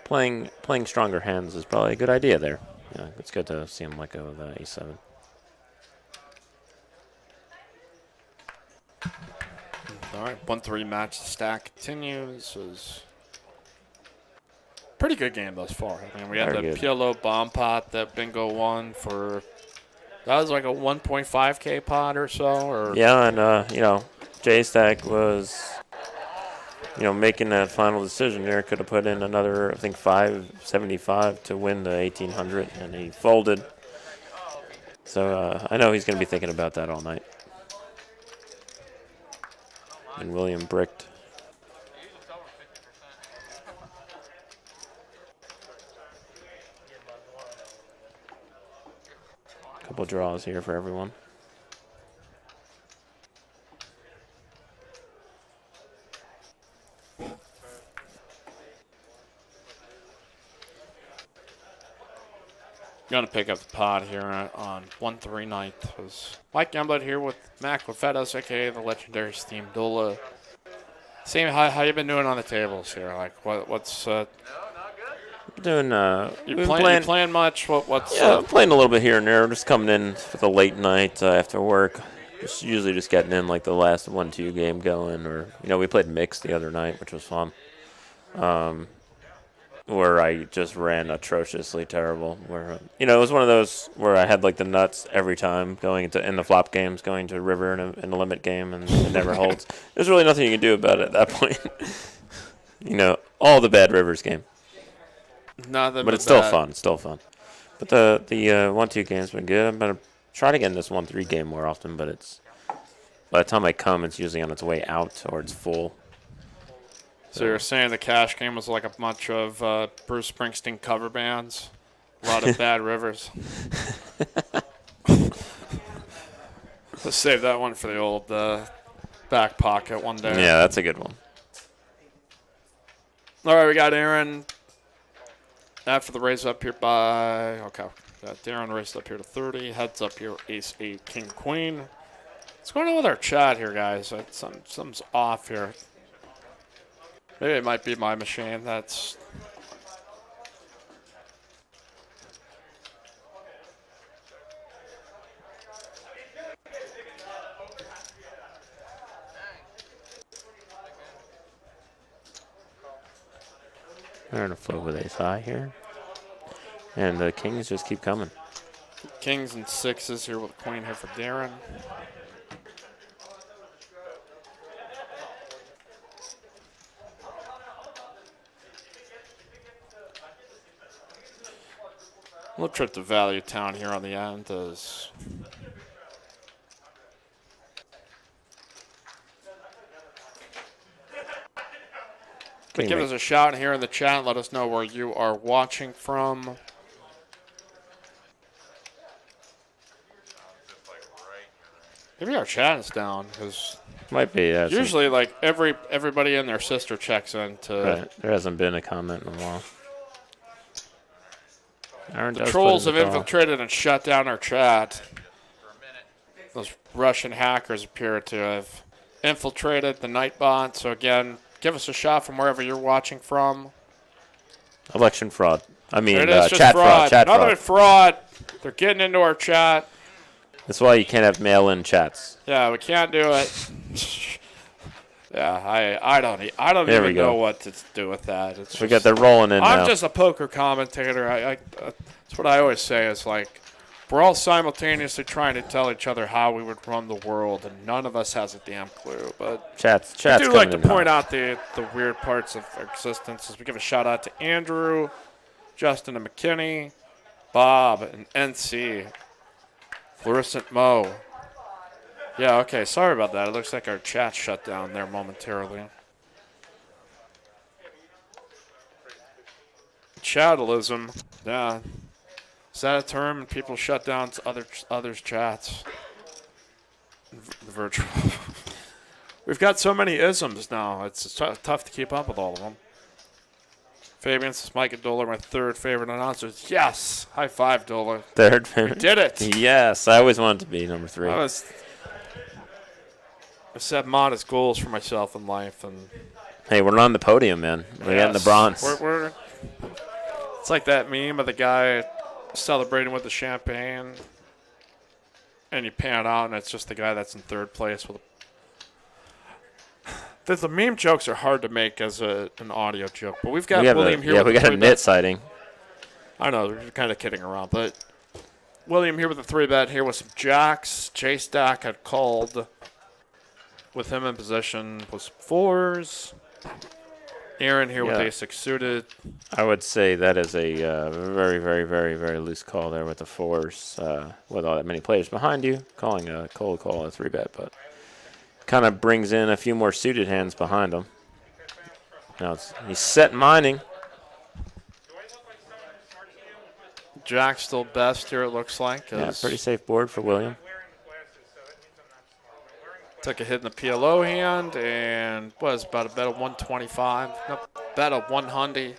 playing stronger hands is probably a good idea there. Yeah, it's good to see him let go of A7. All right, 1-3 match. The stack continues. Pretty good game thus far. I mean, we had the Pielo bomb pot that Bingo won for. That was like a 1.5K pot or so. Yeah, and Jay Stack was, making that final decision there. Could have put in another, I think, 575 to win the 1800, and he folded. So I know he's going to be thinking about that all night. And William bricked. Couple draws here for everyone. Going to pick up the pod here on 1-3 ninth. Mike Gamblet here with Mac Lefetas, a.k.a. the legendary Steam Dola. Same, how you been doing on the tables here? Like, what's... Doing, you playing much? Yeah, playing a little bit here and there. Just coming in for the late night after work. Usually just getting in like the last 1-2 game going. Or, we played mixed the other night, which was fun. Where I just ran atrociously terrible. Where it was one of those where I had like the nuts every time going in the flop games, going to river in a limit game, and it never holds. There's really nothing you can do about it at that point. All the bad rivers game. Nothing but it's still fun. It's still fun. But the 1-2 game's been good. I'm gonna try to get in this 1-3 game more often, but it's by the time I come, it's usually on its way out or it's full. So you're saying the cash game was like a bunch of Bruce Springsteen cover bands? A lot of bad rivers. Let's save that one for the old back pocket one day. Yeah, that's a good one. All right, we got Aaron after the raise up here by... Okay, got Darren raised up here to 30. Heads up here, ace, 8, king, queen. What's going on with our chat here, guys? Something's off here. Maybe it might be my machine. That's... They're in a flow with ace high here. And the kings just keep coming. Kings and sixes here with queen here for Darren. Little trip to Value Town here on the end is... Give us a shout here in the chat. Let us know where you are watching from. Maybe our chat is down because might be. Yeah, usually, like everybody and their sister checks in to. Right. There hasn't been a comment in a while. The trolls have infiltrated and shut down our chat. Those Russian hackers appear to have infiltrated the Nightbot. So again, give us a shot from wherever you're watching from. Election fraud. I mean, chat fraud. Another fraud. They're getting into our chat. That's why you can't have mail-in chats. Yeah, we can't do it. Yeah, I don't even know what to do with that. It's we got the rolling in I'm now. just a poker commentator. That's what I always say. Is like we're all simultaneously trying to tell each other how we would run the world, and none of us has a damn clue. But chats. I do like to point out the weird parts of our existence. As we give a shout out to Andrew, Justin and McKinney, Bob and NC, Fluorescent Mo. Yeah, okay, sorry about that. It looks like our chat shut down there momentarily. Chatalism, yeah. Is that a term? And people shut down others' chats. The virtual. We've got so many isms now. It's tough to keep up with all of them. Fabian says, Mike and Dola, my third favorite announcers. Yes! High five, Dola. Third favorite? We did it! Yes, I always wanted to be number 3. I set modest goals for myself in life, and hey, we're on the podium, man. We're getting the bronze. It's like that meme of the guy celebrating with the champagne, and you pan out, and it's just the guy that's in third place with. The meme jokes are hard to make as an audio joke, but we've got William here. Yeah, we got a knit sighting. I know we're kind of kidding around, but William here with a 3-bet here with some jacks. J Stack had called. With him in position was 4s. Aaron here with ace-6 suited. I would say that is a very, very, very, very loose call there with the 4s. With all that many players behind you, calling a cold call a 3-bet, but kind of brings in a few more suited hands behind him. Now he's set mining. Jack still best here, it looks like. Yeah, pretty safe board for William. Took a hit in the PLO hand and was about a bet of 125. Nope, bet of 100.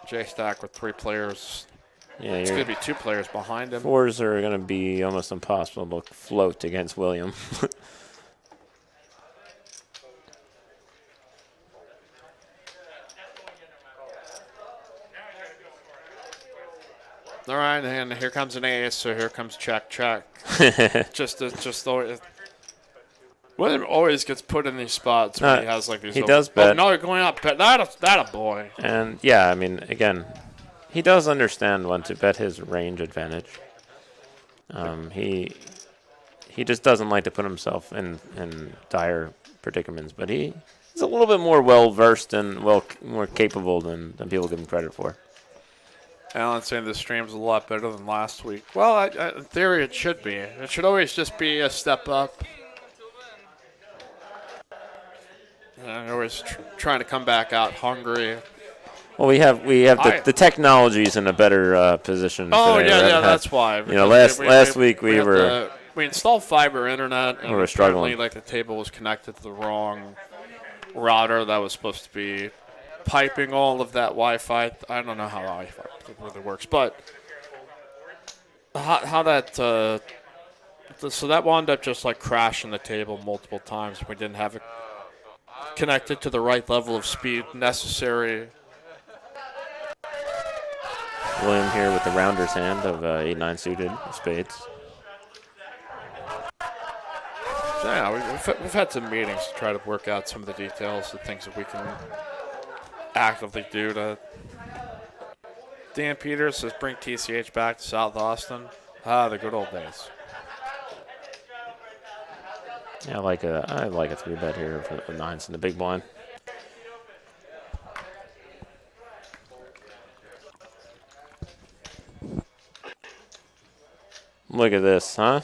J-Stack with 3 players. Yeah, It's going to be 2 players behind him. 4s are going to be almost impossible to float against William. All right, and here comes an ace, so here comes check. William always gets put in these spots when he has like these. He does bet. Oh, no, you're going up. That a boy. And yeah, I mean, again, he does understand when to bet his range advantage. He just doesn't like to put himself in dire predicaments, but he's a little bit more well versed and more capable than people give him credit for. Alan's saying this stream's a lot better than last week. Well, in theory, it should be. It should always just be a step up. And always trying to come back out hungry. Well, we have the technologies in a better position. Oh today. yeah, that's why. You know, last week we installed fiber internet, and we were struggling. Like the table was connected to the wrong router that was supposed to be piping all of that Wi-Fi. I don't know how Wi-Fi really works, but how that so that wound up just like crashing the table multiple times. We didn't have it connected to the right level of speed necessary. William here with the rounder's hand of 8-9 suited spades. So yeah, we've had some meetings to try to work out some of the details, the things that we can actively do to. Dan Peters says bring TCH back to South Austin. The good old days. Yeah, I like a 3-bet here for the 9s in the big blind. Look at this, huh?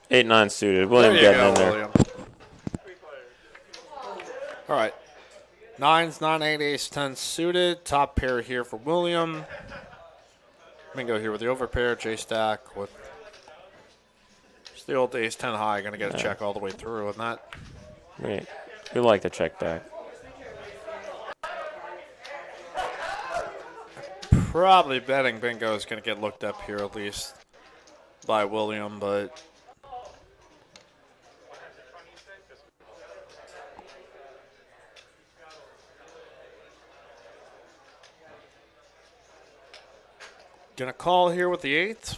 8-9 suited. William getting in there. William. All right. 9s, 9, 8, ace, 10 suited. Top pair here for William. Mingo here with the overpair. J-Stack with the old ace 10 high. Going to get a check all the way through on that. Great. We like the check back. Probably betting bingo is going to get looked up here at least by William, but gonna call here with the 8.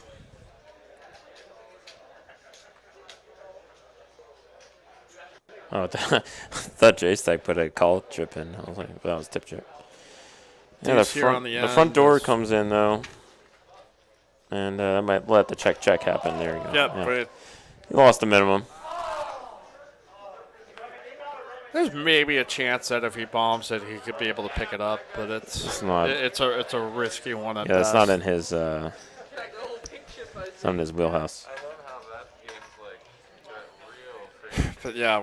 Oh, I thought J-Stack put a call chip in. I was like, well, that was tip chip. Yeah, the front door comes in, though. And I might let the check happen. There you go. Yep, yeah. But He lost the minimum. there's maybe a chance that if he bombs it, he could be able to pick it up, but it's not. It's a risky one. Yeah, it's not in his. It's not in his wheelhouse. But yeah,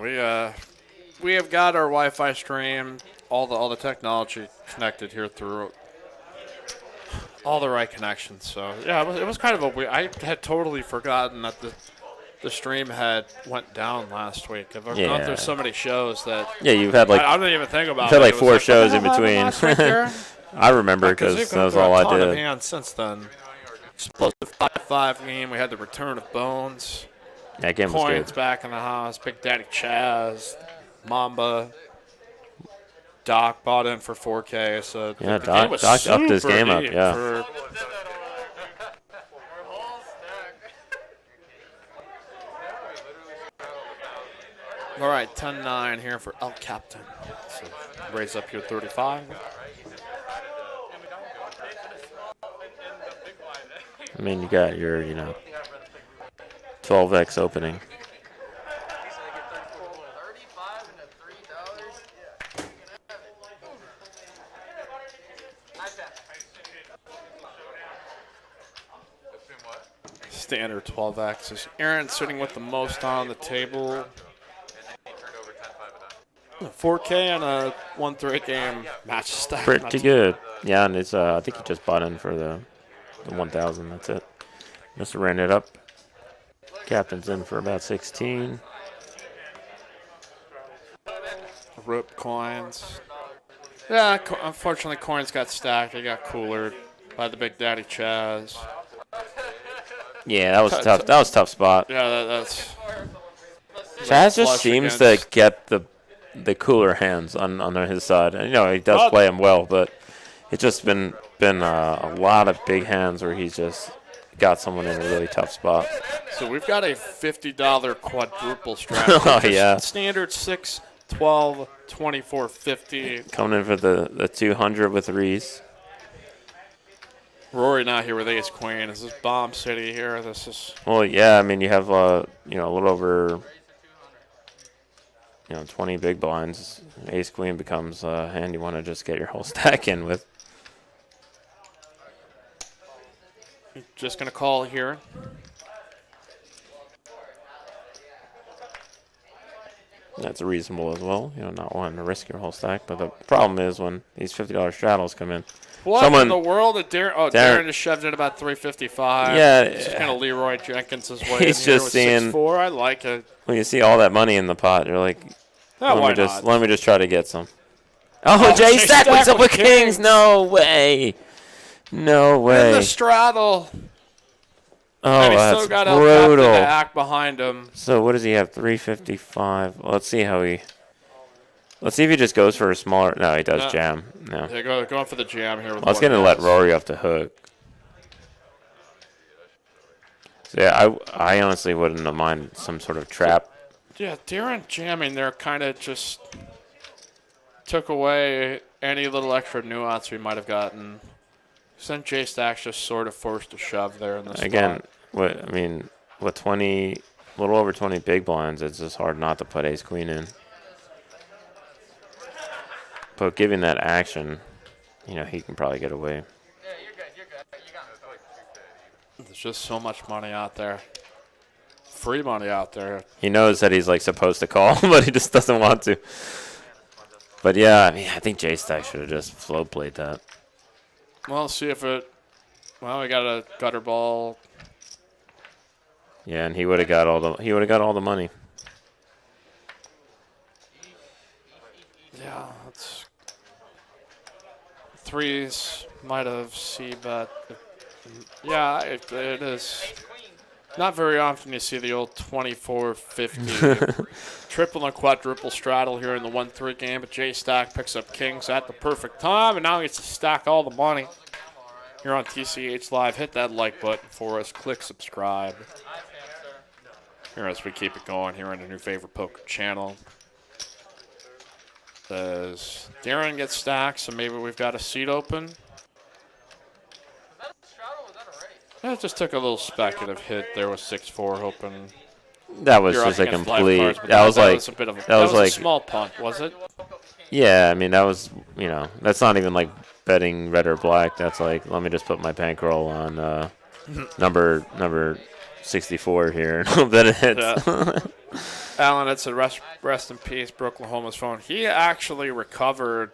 we have got our Wi-Fi stream, all the technology connected here through all the right connections. So yeah, it was kind of a weird. I had totally forgotten that the stream had went down last week. I've gone through so many shows that you've had like I didn't even think about. You've had like it 4 shows in between. I remember because that was all I did. Hands since then. Explosive 5-5 game. We had the return of Bones. That game was Coins good. back in the house. Big Daddy Chaz, Mamba. Doc bought in for 4K. So yeah, the Doc upped his game up. Yeah. All right, 10-9 here for El Captain. So raise up here 35. I mean, you got your, 12x opening. Standard 12X. Aaron sitting with the most on the table. 4K and a 1-3 game match stack. Pretty good. Yeah, and it's I think he just bought in for the 1,000. That's it. Just ran it up. Captain's in for about 16. Rope coins. Yeah, unfortunately, coins got stacked. They got coolered by the Big Daddy Chaz. Yeah, that was tough. That was a tough spot. Yeah, that's. Chaz just seems to get the cooler hands on his side. And, he does play him well, but it's just been a lot of big hands where he's just got someone in a really tough spot. So we've got a $50 quadruple strategy. Oh, yeah. Standard 6, 12, 24, 50. Coming in for the 200 with Reese. Rory not here with ace queen. This is bomb city here. This is. Well, yeah. I mean, you have a little over 20 big blinds. Ace queen becomes a hand you want to just get your whole stack in with. Just gonna call here. That's reasonable as well. Not wanting to risk your whole stack. But the problem is when these $50 straddles come in. What in the world? Darren just shoved in about 355. Yeah. He's just kind of Leroy Jenkins' way He's in here just with seeing 6-4. I like it. When you see all that money in the pot, you're like, let me just try to get some. Oh, Jay Stack wakes up with kings. No way. No way. In the straddle. Oh, and he's that's still got brutal. El act behind him. So what does he have? 355. Well, let's see how he. Let's see if he just goes for a smaller. No, he does jam. No. Yeah, going for the jam here. I was going to let Rory off the hook. So yeah, I honestly wouldn't have minded some sort of trap. Yeah, Darren jamming there kind of just took away any little extra nuance we might have gotten. Then J Stack's just sort of forced to shove there in this Again, spot. with 20, a little over 20 big blinds, it's just hard not to put ace queen in. But giving that action, he can probably get away. There's just so much money out there. Free money out there. He knows that he's supposed to call, but he just doesn't want to. But yeah, I think J Stack should have just float played that. Well, see if it. Well, we got a gutter ball. Yeah, and he would have got all the money. Yeah, that's threes might have C bet. Yeah, it is. Not very often you see the old 24-50 triple and quadruple straddle here in the 1-3 game, but J Stack picks up kings at the perfect time, and now he gets to stack all the money here on TCH Live. Hit that like button for us. Click subscribe. Here as we keep it going here on the new favorite poker channel. As Darren gets stacked, so maybe we've got a seat open. That just took a little speculative hit there with 6-4, hoping. That was just a complete. That was a small punt, was it? Yeah, that was that's not even like betting red or black. That's like, let me just put my bankroll on number 64 here and hope that it hits. Yeah. Alan, it's a rest in peace, Brooklahoma's phone. He actually recovered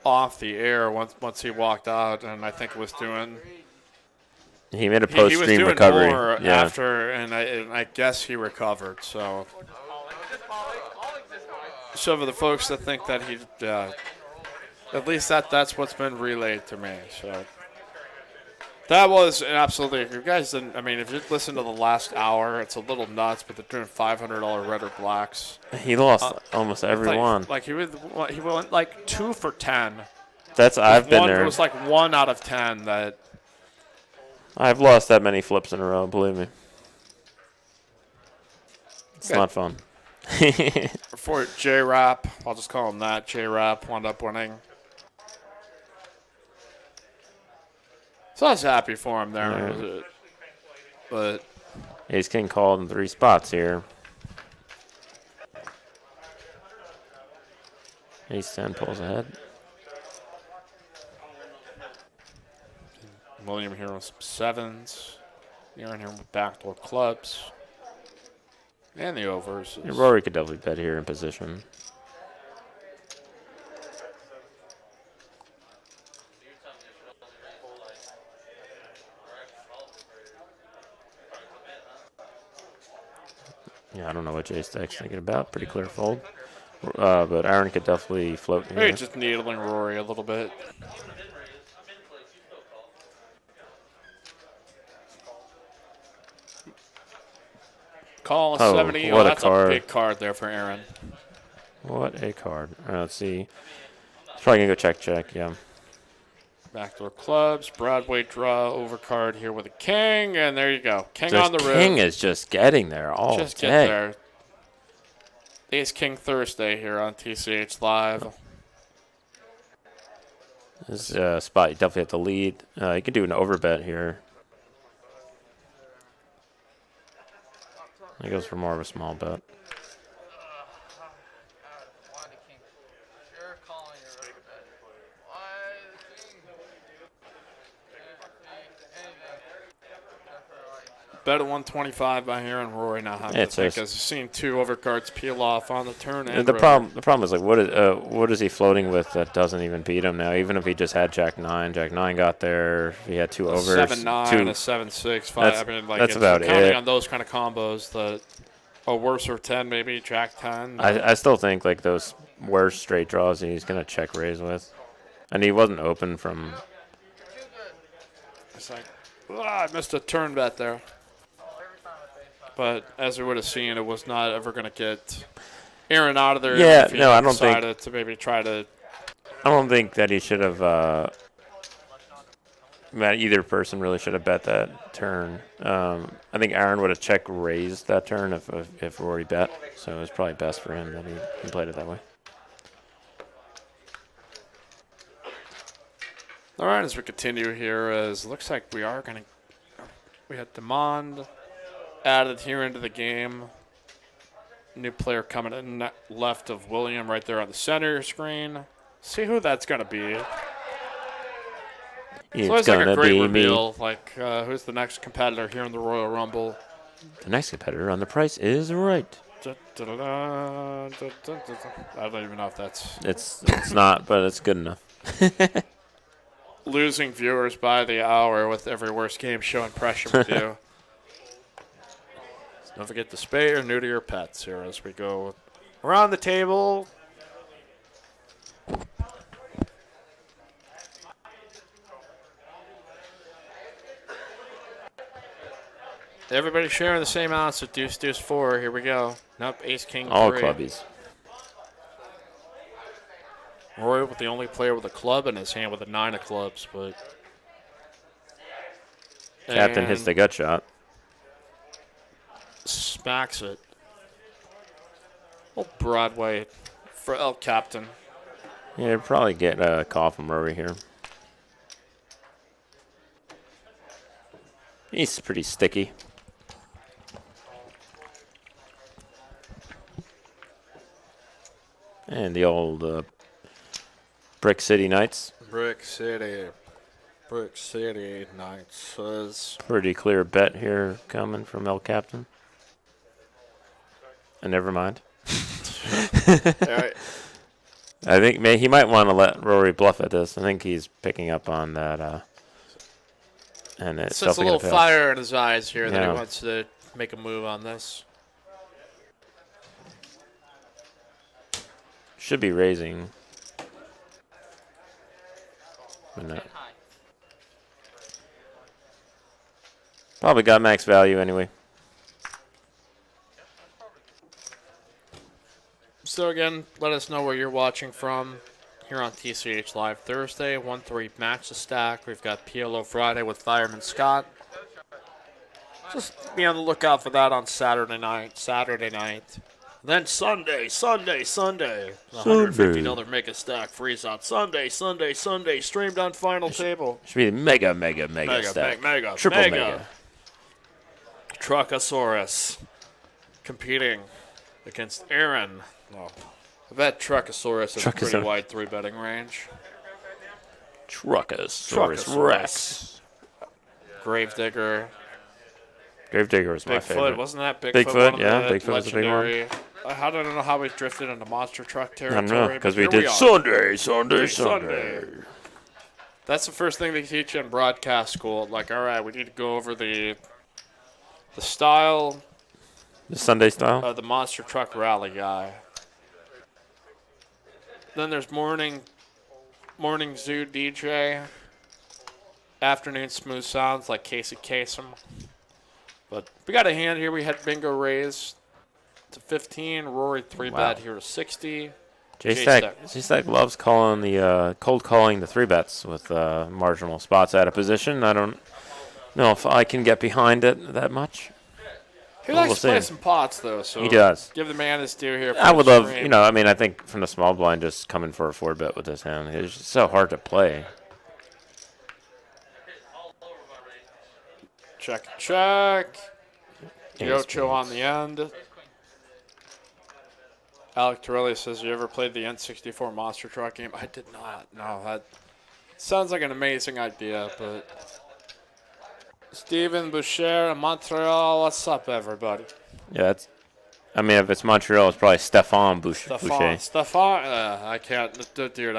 off the air once he walked out, and I think was doing. He made a post-stream recovery. More after, and I guess he recovered. So for the folks that think that he, at least that's what's been relayed to me. So that was absolutely. If you guys didn't, if you listen to the last hour, it's a little nuts. But they're doing $500 red or blacks. He lost almost every one. He went like 2 for 10. I've been there. It was like 1 out of 10 that. I've lost that many flips in a row, believe me. It's not fun. For J-Rap, I'll just call him that. J-Rap wound up winning. So I was happy for him there. Yeah. But Ace King called in 3 spots here. Ace 10 pulls ahead. William here with some 7s. Aaron here with backdoor clubs. And the overs. Yeah, Rory could definitely bet here in position. Yeah, I don't know what J-Stack's thinking about. Pretty clear fold. But Aaron could definitely float in Maybe here. just needling Rory a little bit. Call a Oh, 70. what Oh, a that's a card. big card there for Aaron. What a card. All right, let's see. He's probably going to go check, yeah. Backdoor clubs, Broadway draw, overcard here with a king, and there you go. King This on the king river. is just getting there all Just day. get there. Ace King Thursday here on TCH Live. This spot you definitely have to lead. You can do an overbet here. He goes for more of a small bet. Bet at 125 by Aaron Rory now having to think, as you've seen two overcards peel off on the turn. And the problem is, like, what is he floating with that doesn't even beat him now? Even if he just had Jack 9 got there. He had two overs. 7-9, a 7-6, 5. I mean, like, that's about counting it. on those kind of combos, a worse or 10 maybe, Jack 10. I still think, like, those worse straight draws he's going to check raise with. And he wasn't open from... It's like, I missed a turn bet there. But as we would have seen, it was not ever going to get Aaron out of there. Yeah, if he no, I don't decided think... to maybe try to... I don't think that he should have... either person really should have bet that turn. I think Aaron would have check raised that turn if Rory bet. So it was probably best for him that he played it that way. All right, as we continue here, as looks like we are going to... We had Demand added here into the game. New player coming in left of William right there on the center screen. See who that's going to be. It's always like a great be reveal. Me. Like, who's the next competitor here in the Royal Rumble? The next competitor on The Price is Right. I don't even know if that's... It's not, but it's good enough. Losing viewers by the hour with every worst game show impression we do. Don't forget to spay or neuter your pets here as we go around the table. Everybody sharing the same ounce with deuce, deuce, 4. Here we go. Nope, ace, king, 3. All clubbies. Roy with the only player with a club in his hand with a 9 of clubs, but... Captain hits the gut shot. Smacks it. Oh, Broadway for El Captain. Yeah, probably get a call from Rory here. He's pretty sticky. And the old Brick City Knights. Brick City Knights. Pretty clear bet here coming from El Captain. And never mind. All right. I think he might want to let Rory bluff at this. I think he's picking up on that. And it's a little fire in his eyes here that he wants to make a move on this. Should be raising. But no. Probably got max value anyway. So again, let us know where you're watching from here on TCH Live Thursday. 1-3 match to stack. We've got PLO Friday with Fireman Scott. Just be on the lookout for that on Saturday night. Then Sunday. $150 mega stack freeze out. Sunday. Streamed on Final Table. Should be mega stack. Triple mega. Truckosaurus competing against Aaron. No. I bet Truckosaurus has a pretty wide 3-betting range. Truckosaurus Rex. Gravedigger. Gravedigger was my favorite. Wasn't that Bigfoot? Bigfoot, yeah. Bigfoot was a big one. I don't know how we drifted into monster truck territory. I don't know, because we did Sunday. That's the first thing they teach you in broadcast school. Like, all right, we need to go over the style, The Sunday style? The monster truck rally guy. Then there's morning zoo DJ. Afternoon smooth sounds like Casey Kasem. But we got a hand here. We had Bingo raised to 15. Rory 3-bet here to 60. J-Stack loves calling the cold calling the 3-bets with marginal spots out of position. I don't know if I can get behind it that much. He likes to play some pots, though. So he does. Give the man his due here. I would love, I think from the small blind, just coming for a 4-bet with this hand. It's just so hard to play. Check. Yocho on the end. Alec Torelli says, you ever played the N64 Monster Truck game? I did not. No, that sounds like an amazing idea, but... Steven Boucher in Montreal, what's up, everybody? Yeah, if it's Montreal, it's probably Stéphane Boucher. Stéphane? I can't, dude,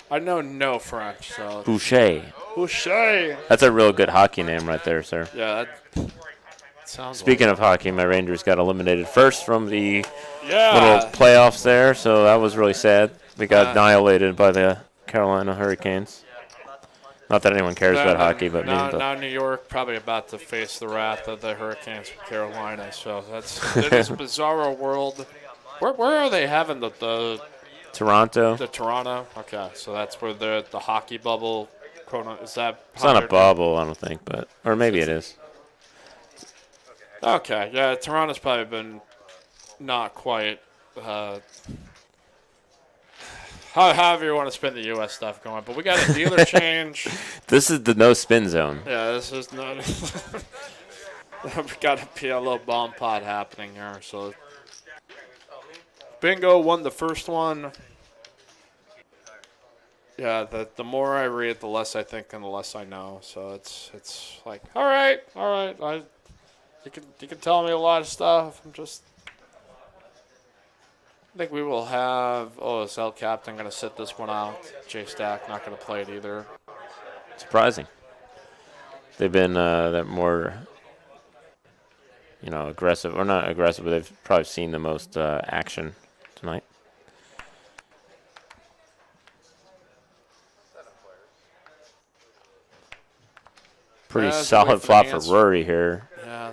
I know no French, so... Boucher. That's a real good hockey name right there, sir. Yeah, that sounds Speaking of hockey, my Rangers got eliminated first from the little playoffs there, so that was really sad. We got annihilated by the Carolina Hurricanes. Not that anyone cares about hockey, but me. Now New York probably about to face the wrath of the Hurricanes from Carolina, so it is a bizarro world. Where are they having the Toronto? The Toronto? Okay, so that's where the hockey bubble, is that? It's not a bubble, I don't think, or maybe it is. Okay, yeah, Toronto's probably been not quite... however you want to spin the U.S. stuff going. But we got a dealer change. This is the no spin zone. Yeah, this is not. We got a PLO bomb pot happening here. So Bingo won the first one. Yeah, the more I read, the less I think and the less I know. So it's like, all right. You can tell me a lot of stuff. I think we will have. Is El Captain going to sit this one out? J-Stack not going to play it either. Surprising. They've been that more, aggressive, or not aggressive, but they've probably seen the most action tonight. Pretty solid flop for Rory here. Yeah.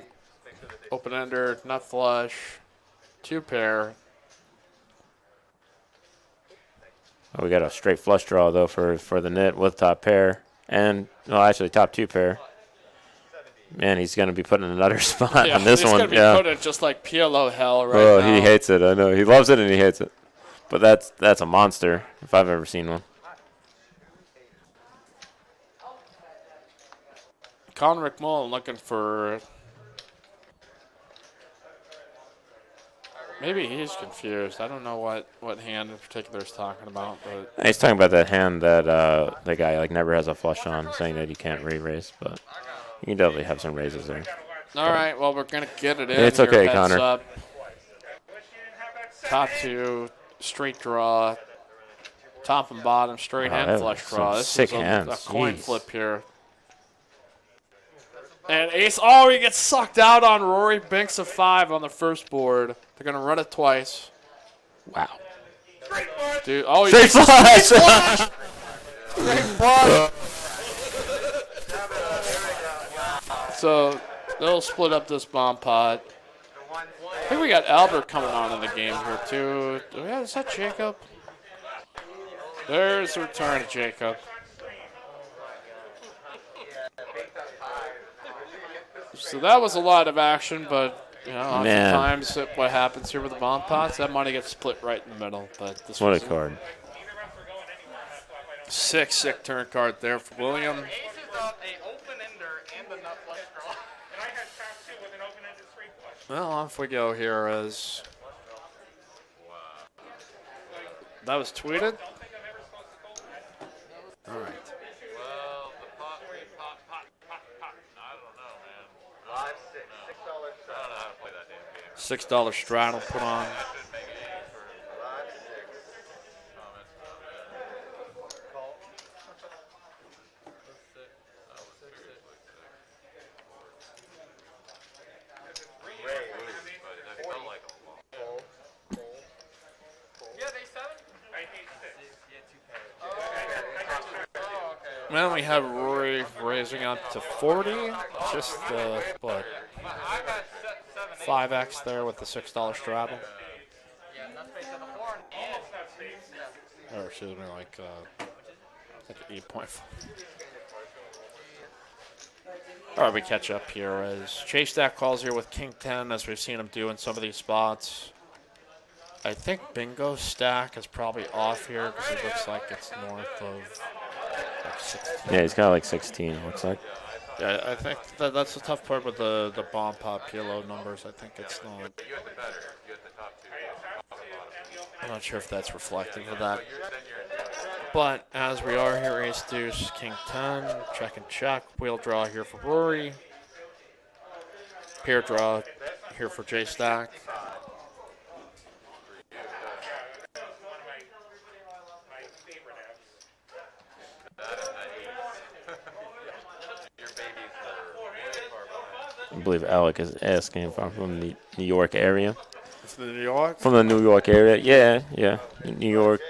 Open ender, nut flush, 2-pair. Oh, we got a straight flush draw, though, for the nit with top pair. And, actually, top 2-pair. Man, he's going to be putting another spot on this one. He's going to be putting just like PLO hell right now. Oh, he hates it. I know. He loves it and he hates it. But that's a monster, if I've ever seen one. Conrick Mullen looking for... Maybe he's confused. I don't know what hand in particular he's talking about. But he's talking about that hand that the guy never has a flush on, saying that you can't re-raise. But you can definitely have some raises there. All right, well, we're going to get it in. It's okay, Connor. Up. Top 2, straight draw. Top and bottom, straight hand flush draw. This sick is hands. A coin flip here. And ace, he gets sucked out on Rory. Binks a 5 on the first board. They're going to run it twice. Wow. Dude, straight flush! Straight flush! So they'll split up this bomb pot. I think we got Albert coming on in the game here, too. Is that Jacob? There's the return of Jacob. So that was a lot of action, but oftentimes what happens here with the bomb pots, that money gets split right in the middle. But this what a card! Sick turn card there for William. Well, off we go here as that was tweeted. All right. $6 straddle put on. Then we have Rory raising up to 40. Just what 5x there with the $6 straddle. Or excuse me, like 8.5. All right, we catch up here as Chase Stack calls here with King 10, as we've seen him do in some of these spots. I think Bingo Stack is probably off here because it looks like it's north of like 16. Yeah, he's got like 16, it looks like. Yeah, I think that's the tough part with the bomb pop kilo numbers. I think it's not. I'm not sure if that's reflective of that. But as we are here, Ace Deuce, King 10, check and check. Wheel draw here for Rory. Pair draw here for J Stack. I believe Alec is asking if I'm from the New York area. It's the New York? From the New York area, yeah. New York,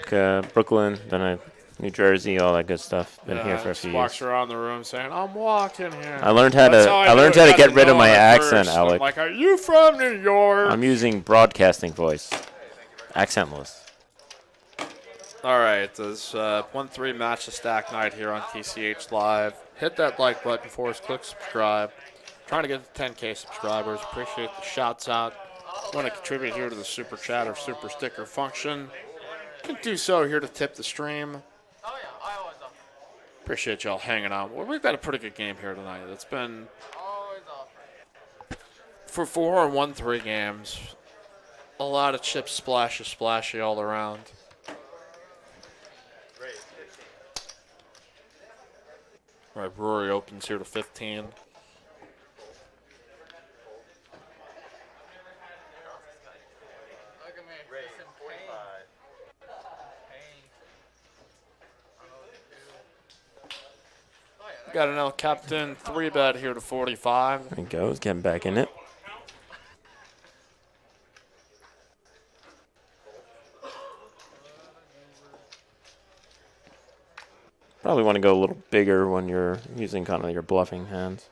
Brooklyn, then New Jersey, all that good stuff. Been here for a few walks years. around the room saying, "I'm walking here." I learned how to get rid of my accent, Alec. I'm like, "Are you from New York?" I'm using broadcasting voice, accentless. All right, this 1-3 match the stack night here on TCH Live. Hit that like button for us. Click subscribe. Trying to get to 10K subscribers. Appreciate the shouts out. Want to contribute here to the super chat or super sticker function? You can do so here to tip the stream. Appreciate y'all hanging out. Well, we've got a pretty good game here tonight. It's been for 4 and 1-3 games. A lot of chips splashy all around. All right, Rory opens here to 15. Got an El Captain 3-bet here to 45. There he goes, getting back in it. Probably want to go a little bigger when you're using kind of your bluffing hands.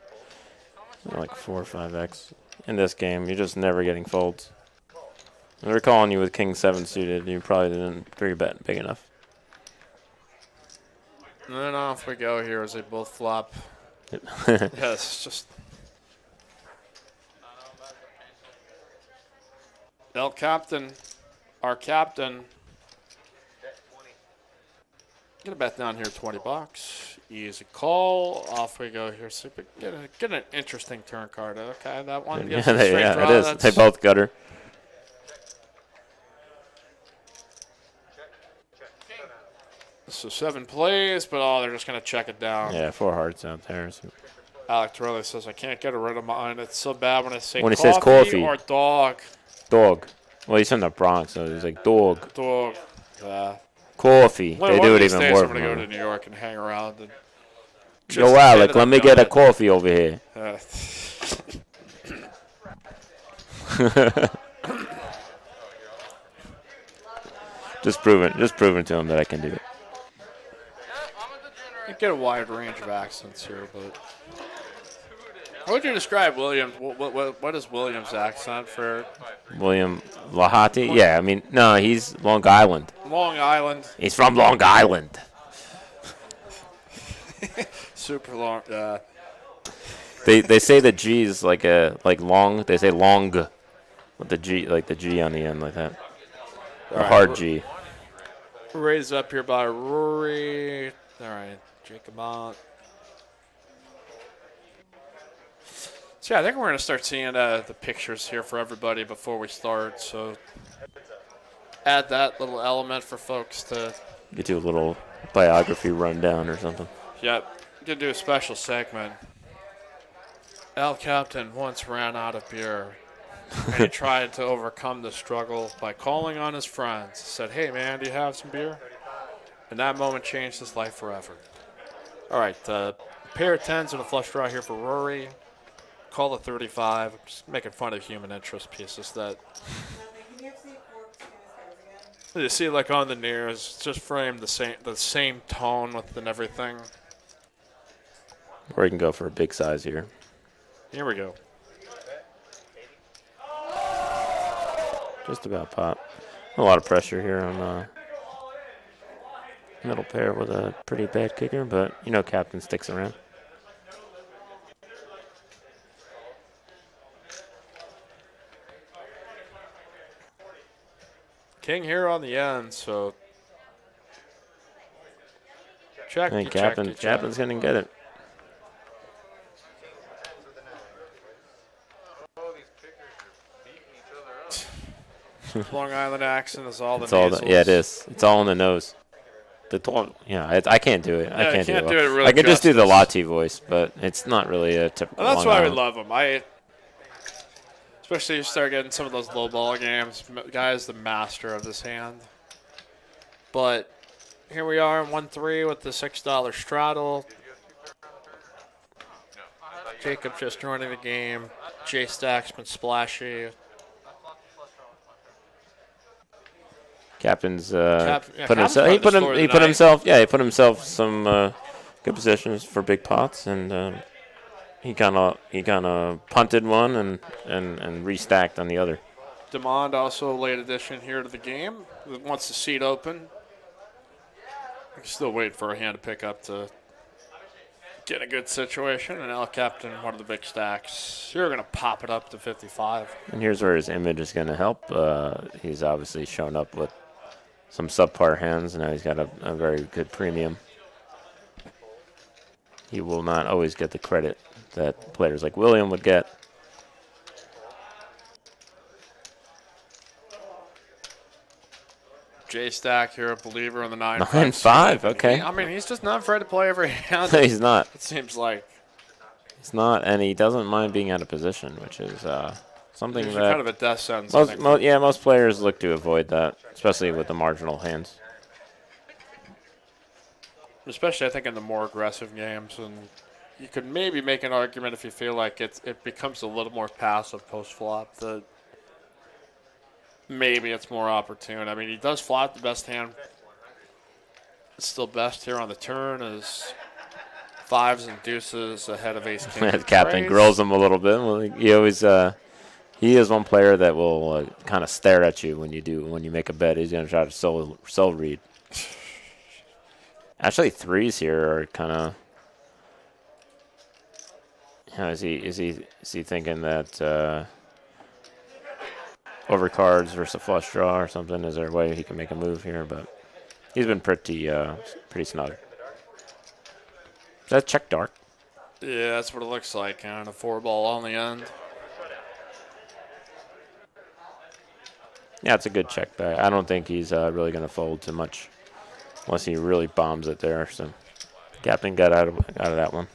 Like 4 or 5x. In this game, you're just never getting folds. When they're calling you with King 7 suited, you probably didn't 3-bet big enough. And then off we go here as they both flop. Yes, just El Captain, our captain. Get a bet down here, $20. Easy call. Off we go here. So get an interesting turn card. Okay, that one. Yeah, it is. They both gutter. So 7 plays, but they're just gonna check it down. Yeah, 4 hearts out there. So. Alex really says I can't get rid of mine. It's so bad when I say when he coffee says coffee or dog. Dog. Well, he's from the Bronx, so he's like dog. Dog. Yeah. Coffee. They do it even more. I'm gonna go to New York and hang around. And yo, Alec, let me get a coffee over here. Just proving to him that I can do it. You get a wide range of accents here, but how would you describe Williams? What is Williams' accent for? William Lahati? Yeah, I mean, no, he's Long Island. Long Island. He's from Long Island. Super long. They say the G is like long. They say long, with the G on the end like that. A hard G. Raised up here by Rory. All right, Jacob out. So yeah, I think we're gonna start seeing the pictures here for everybody before we start. So add that little element for folks to get to a little biography rundown or something. Yep, gonna do a special segment. El Captain once ran out of beer. And he tried to overcome the struggle by calling on his friends. He said, "Hey, man, do you have some beer?" And that moment changed his life forever. All right, pair of 10s and a flush draw here for Rory. Call the 35. I'm just making fun of human interest pieces that you see like on the news. It's just framed the same tone with and everything. Or he can go for a big size here. Here we go. Just about pot. A lot of pressure here on middle pair with a pretty bad kicker, but you know Captain sticks around. King here on the end, so check. I think Captain's going to get it. Long Island accent is all the It's all nasals. yeah, it is. It's all in the nose. I can't do it. I can't do it. Do it really I can just do the justice. Lati voice, but it's not really a typical. And that's Long why we Island. love him. Especially you start getting some of those low ball games. Guy's the master of this hand. But here we are in 1-3 with the $6 straddle. Jacob just joining the game. J Stack's been splashy. Captain's Captain's put himself. probably the story of He the put night. himself. Yeah, he put himself some good positions for big pots, and he kind of punted one and restacked on the other. Demond also a late addition here to the game. Wants the seat open. Still waiting for a hand to pick up to get in a good situation. And now Captain, one of the big stacks. You're going to pop it up to 55. And here's where his image is going to help. He's obviously shown up with some subpar hands, and now he's got a very good premium. He will not always get the credit that players like William would get. J Stack here, a believer in the 9-5. 9-5, okay. I mean, he's just not afraid to play every hand. He's not. It seems like. He's not, and he doesn't mind being out of position, which is something He's that kind of a death sentence. I think. most players look to avoid that, especially with the marginal hands. Especially, I think, in the more aggressive games. And you could maybe make an argument if you feel like it becomes a little more passive post-flop that maybe it's more opportune. I mean, he does flop the best hand. It's still best here on the turn is fives and deuces ahead of ace king. The captain Raise. grills him a little bit. Well, he always he is one player that will kind of stare at you when you make a bet. He's going to try to soul read. Actually, threes here are kind of. Is he thinking that overcards versus a flush draw or something? Is there a way he can make a move here? But he's been pretty snug. Is that check dark? Yeah, that's what it looks like. And a 4-ball on the end. Yeah, it's a good check back. I don't think he's really going to fold too much unless he really bombs it there. So Captain got out of that one.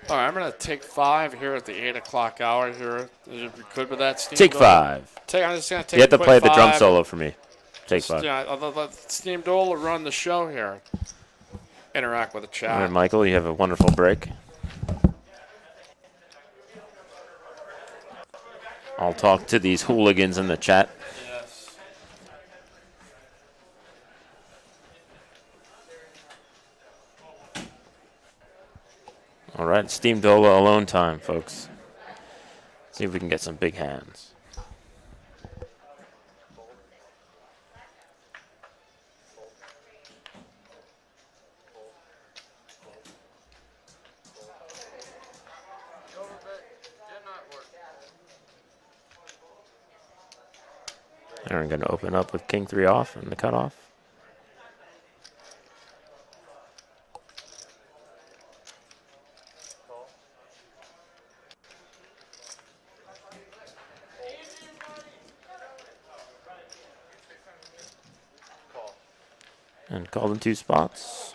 All right, I'm going to take 5 here at the 8 o'clock hour here. If you could with that, Steam Take Dole. 5. I'm just going to take You have to a quick play the drum 5. solo for me. Take 5. Yeah, I'll let Steam Dole run the show here. Interact with the chat. All right, Michael, you have a wonderful break. I'll talk to these hooligans in the chat. Yes. All right, Steam Dola alone time, folks. See if we can get some big hands. Aaron going to open up with King 3 off and the cutoff. And called in 2 spots.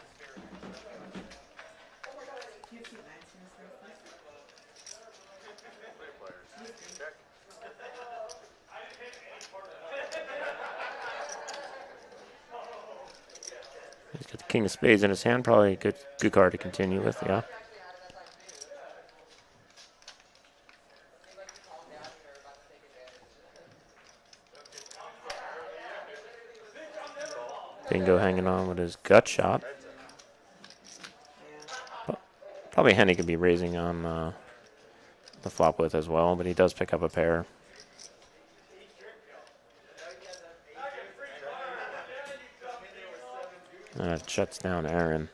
He's got the King of Spades in his hand. Probably a good card to continue with, yeah. Bingo hanging on with his gut shot. Probably Henny could be raising on the flop with as well, but he does pick up a pair. It shuts down Aaron.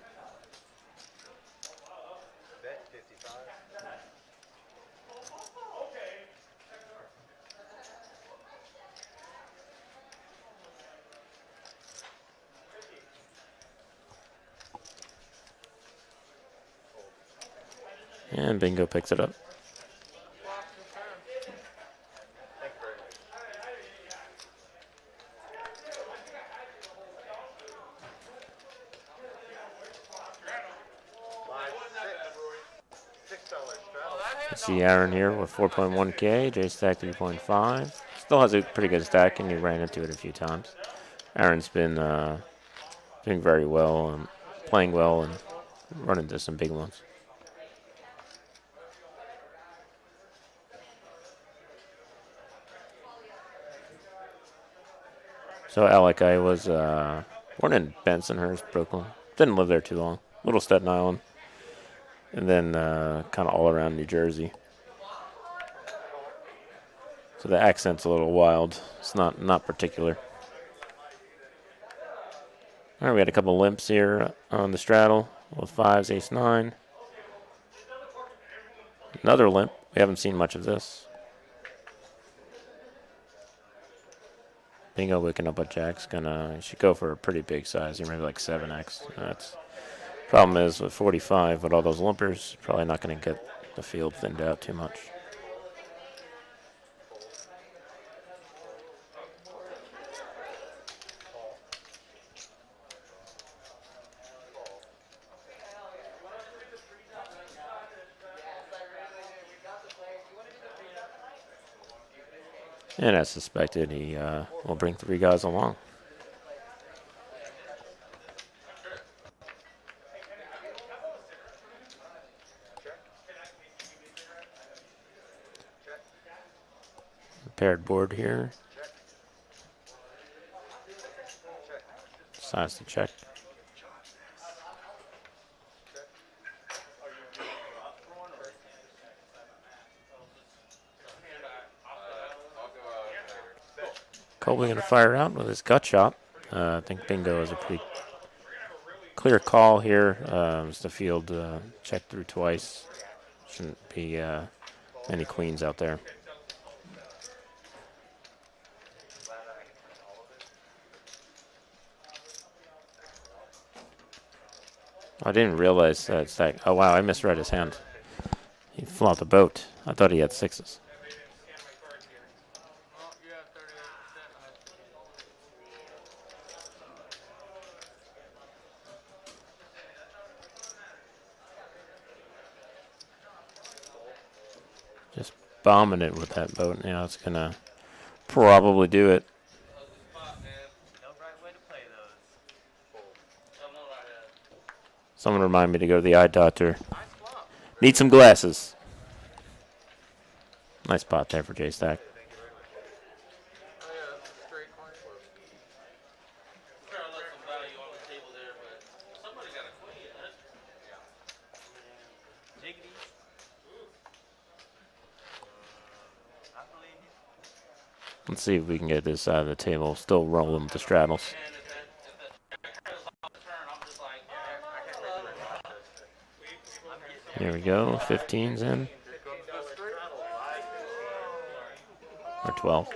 And Bingo picks it up. You see Aaron here with 4.1K, J stack 3.5. Still has a pretty good stack, and you ran into it a few times. Aaron's been doing very well and playing well and running into some big ones. So Alec, I was born in Bensonhurst, Brooklyn. Didn't live there too long. Little Staten Island. And then kind of all around New Jersey. So the accent's a little wild. It's not particular. All right, we had a couple limps here on the straddle with fives, ace, nine. Another limp. We haven't seen much of this. Bingo waking up with jacks. Should go for a pretty big size. Maybe like 7x. That's problem is with 45 with all those limpers, probably not going to get the field thinned out too much. And as suspected, he will bring 3 guys along. Paired board here. Decides to check. Colby going to fire out with his gut shot. I think Bingo is a pretty clear call here. As the field checked through twice. Shouldn't be any queens out there. I didn't realize that stack. Oh, wow, I misread his hand. He flopped a boat. I thought he had 6s. Just bombing it with that boat. Yeah, it's going to probably do it. Someone remind me to go to the eye doctor. Need some glasses. Nice spot there for J-Stack. Let's see if we can get this side of the table. Still rolling with the straddles. There we go. 15's in. Or 12.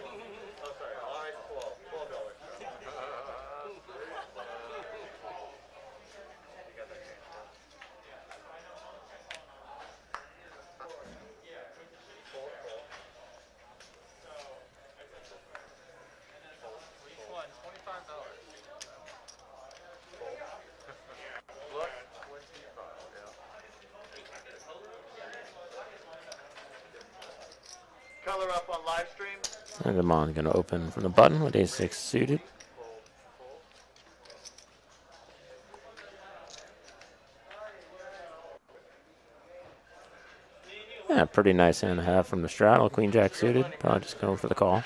Color up on live stream. And the Mon's going to open from the button with ace-6 suited. Yeah, pretty nice hand and a half from the straddle. Queen-Jack suited. Probably just going for the call.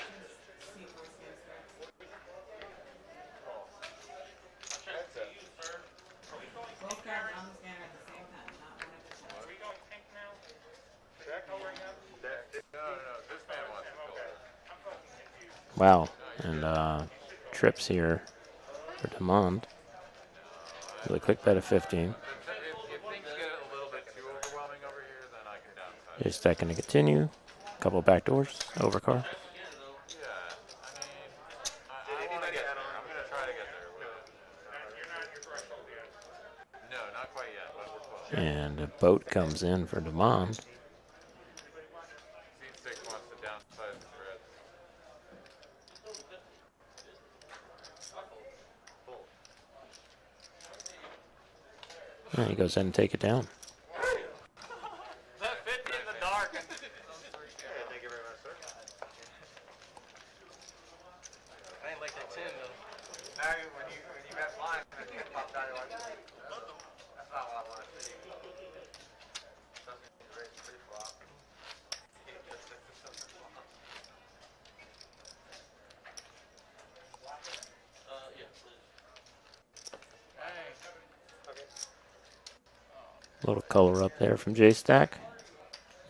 Wow. And trips here for Demond. Really quick bet of 15. Just second to continue. Couple back doors. Overcard. And a boat comes in for Demond. And he goes ahead and take it down. A little color up there from J-Stack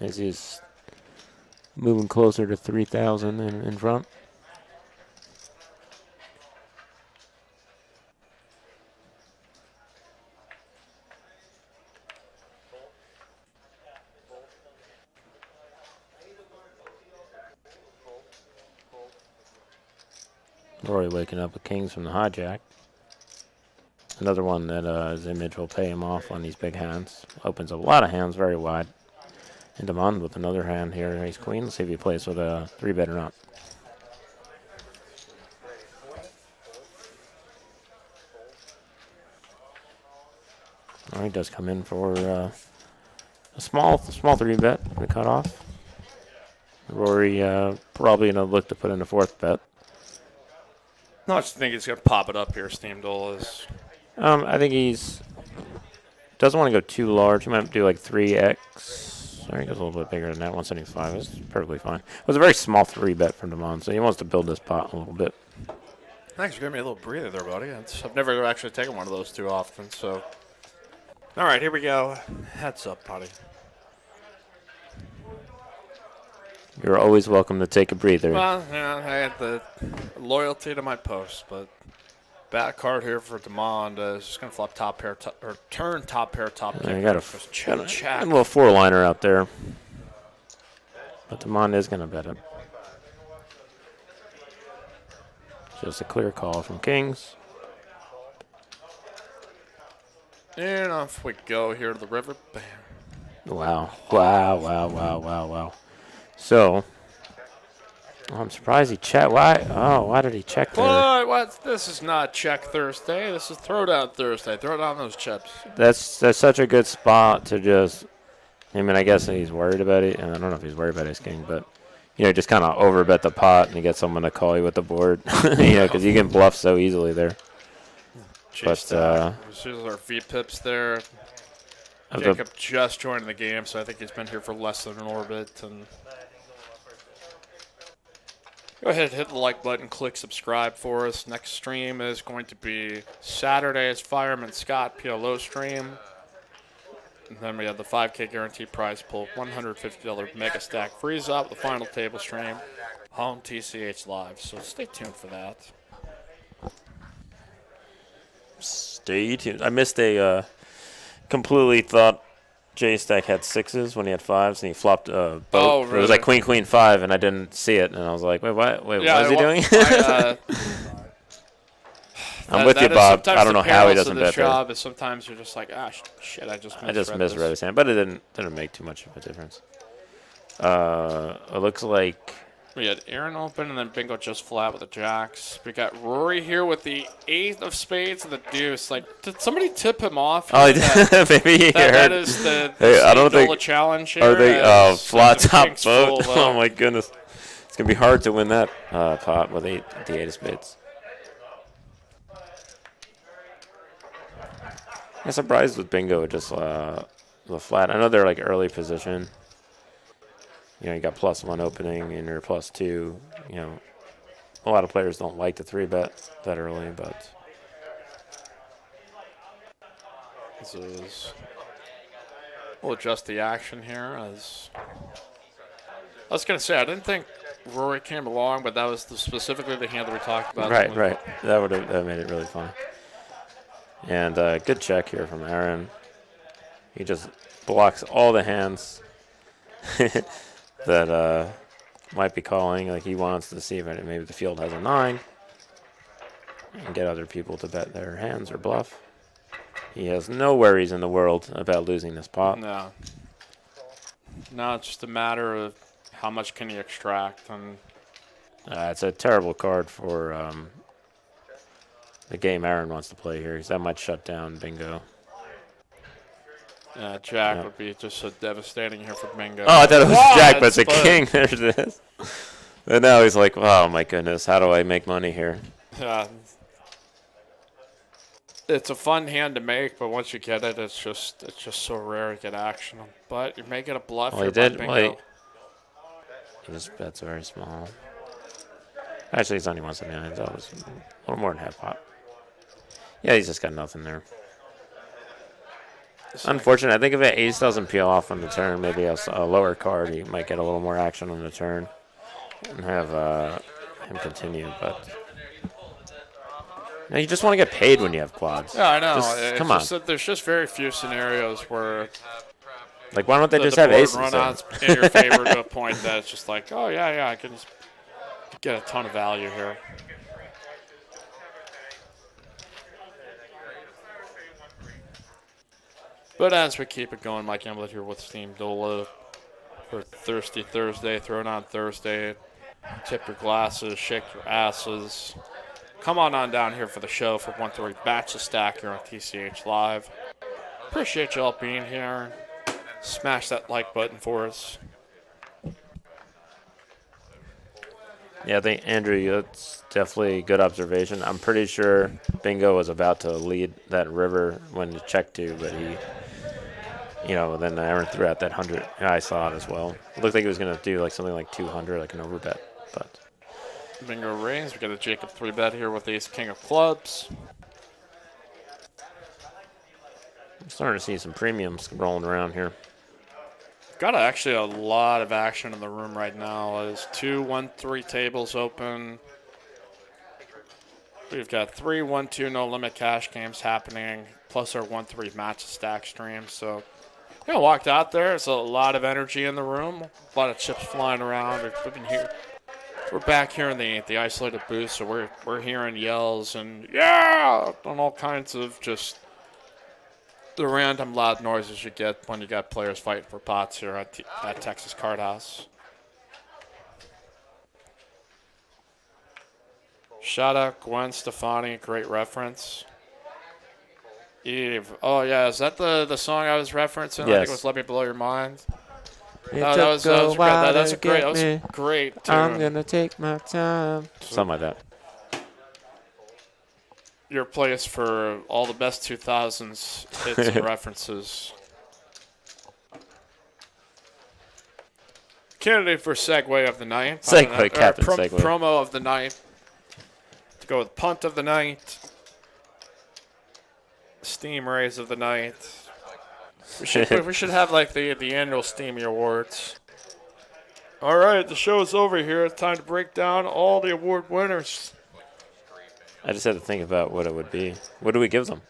as he's moving closer to 3,000 in front. Rory waking up with kings from the hijack. Another one that his image will pay him off on these big hands. Opens up a lot of hands very wide. And Demond with another hand here, ace queen. Let's see if he plays with a 3-bet or not. Oh, he does come in for a small 3-bet. We cut off. Rory probably gonna look to put in a 4th bet. No, I just think he's going to pop it up here, Steamdoll is. I think he's doesn't want to go too large. He might do like 3x. Or he goes a little bit bigger than that, 175. It's perfectly fine. It was a very small 3-bet from Demond, so he wants to build this pot a little bit. Thanks for giving me a little breather there, buddy. I've never actually taken one of those too often, so. All right, here we go. Heads up, buddy. You're always welcome to take a breather. Well, yeah, I had the loyalty to my post, but bad card here for Demond. Is just going to flop top pair, or turn top pair, top Yeah, kick. you got a little 4-liner out there. But Demond is going to bet it. Just a clear call from kings. And off we go here to the river. Bam. Wow. Wow, wow, wow, wow, wow. So, I'm surprised he checked. Why did he check there? What? This is not check Thursday. This is throwdown Thursday. Throw down those chips. That's such a good spot to just. I mean, I guess he's worried about it, and I don't know if he's worried about his king, but just kind of overbet the pot, and you get someone to call you with the board, because you can bluff so easily there. Jeez, But this is our V pips there. Jacob just joined the game, so I think he's been here for less than an orbit. And go ahead, hit the like button, click subscribe for us. Next stream is going to be Saturday's Fireman Scott PLO stream. And then we have the 5K guaranteed prize pool, $150 mega stack freeze up, the final table stream, home TCH live. So stay tuned for that. Stay tuned. I missed completely thought J-Stack had 6s when he had 5s, and he flopped a boat. Oh, really? It was like queen, queen, 5, and I didn't see it, and I was like, wait, what? Wait, Yeah, what is he doing? I'm with you, is Bob. I sometimes don't know the how he perils of doesn't this bet there. job is sometimes you're just like, shit, I just misread his hand, but it didn't make too much of a difference. It looks like we had Aaron open and then Bingo just flat with the jacks. We got Rory here with the 8 of spades and the deuce. Like, did somebody tip him off? Oh, maybe he heard. That is the I don't think challenge here. Are they flat top boat? Full, oh my goodness, it's gonna be hard to win that pot with the 8 of spades. I'm surprised with Bingo just the flat. I know they're like early position. You got +1 opening and you're +2. A lot of players don't like to 3-bet that early, but we'll adjust the action here as I was going to say, I didn't think Rory came along, but that was specifically the hand that we talked about. Right. That made it really funny. And good check here from Aaron. He just blocks all the hands that might be calling. Like he wants to see if maybe the field has a 9 and get other people to bet their hands or bluff. He has no worries in the world about losing this pot. No. No, it's just a matter of how much can he extract. And it's a terrible card for the game Aaron wants to play here. That might shut down Bingo. Jack would be just so devastating here for Bingo. Oh, I thought it was Jack, but it's a king. There it is. And now he's like, oh, my goodness, how do I make money here? Yeah. It's a fun hand to make, but once you get it, it's just so rare to get action. But you're making a bluff. Well, he did. Wait. He just bets very small. Actually, he's only wants a 9. That was a little more than half pot. Yeah, he's just got nothing there. Unfortunate. I think if an ace doesn't peel off on the turn, maybe a lower card, he might get a little more action on the turn and have him continue. But you just want to get paid when you have quads. Yeah, I know. Come on. There's just very few scenarios where, like, why don't they just have aces? Run odds in your favor to a point that it's just like, oh yeah, I can just get a ton of value here. But as we keep it going, Mike Emblett here with Steam Dola for Thirsty Thursday, Throwing on Thursday. Tip your glasses, shake your asses. Come on down here for the show for 1-3 Batch of Stack here on TCH Live. Appreciate you all being here. Smash that like button for us. Yeah, I think, Andrew, that's definitely a good observation. I'm pretty sure Bingo was about to lead that river when he checked to, but he, then Aaron threw out that 100. Yeah, I saw it as well. It looked like he was going to do like something like 200, like an overbet. But Bingo rains. We got a Jacob 3-bet here with Ace King of Clubs. I'm starting to see some premiums rolling around here. Got actually a lot of action in the room right now. There's 2 1-3 tables open. We've got 3 1-2 no limit cash games happening, plus our 1-3 match of stack stream. So, walked out there. There's a lot of energy in the room. A lot of chips flying around. We've been here. We're back here in the isolated booth, so we're hearing yells and yeah, and all kinds of just the random loud noises you get when you got players fighting for pots here at Texas Card House. Shout out Gwen Stefani, great reference. Eve, oh yeah, is that the song I was referencing? Yes. I think it was "Let Me Blow Your Mind." That was a great tune. I'm gonna take my time. Something like that. Your place for all the best 2000s hits and references. Candidate for segue of the night. Segue, Captain Segue. Promo of the night. To go with punt of the night. Steam raise of the night. We should have like the annual Steamy Awards. All right, the show is over here. It's time to break down all the award winners. I just had to think about what it would be. What do we give them?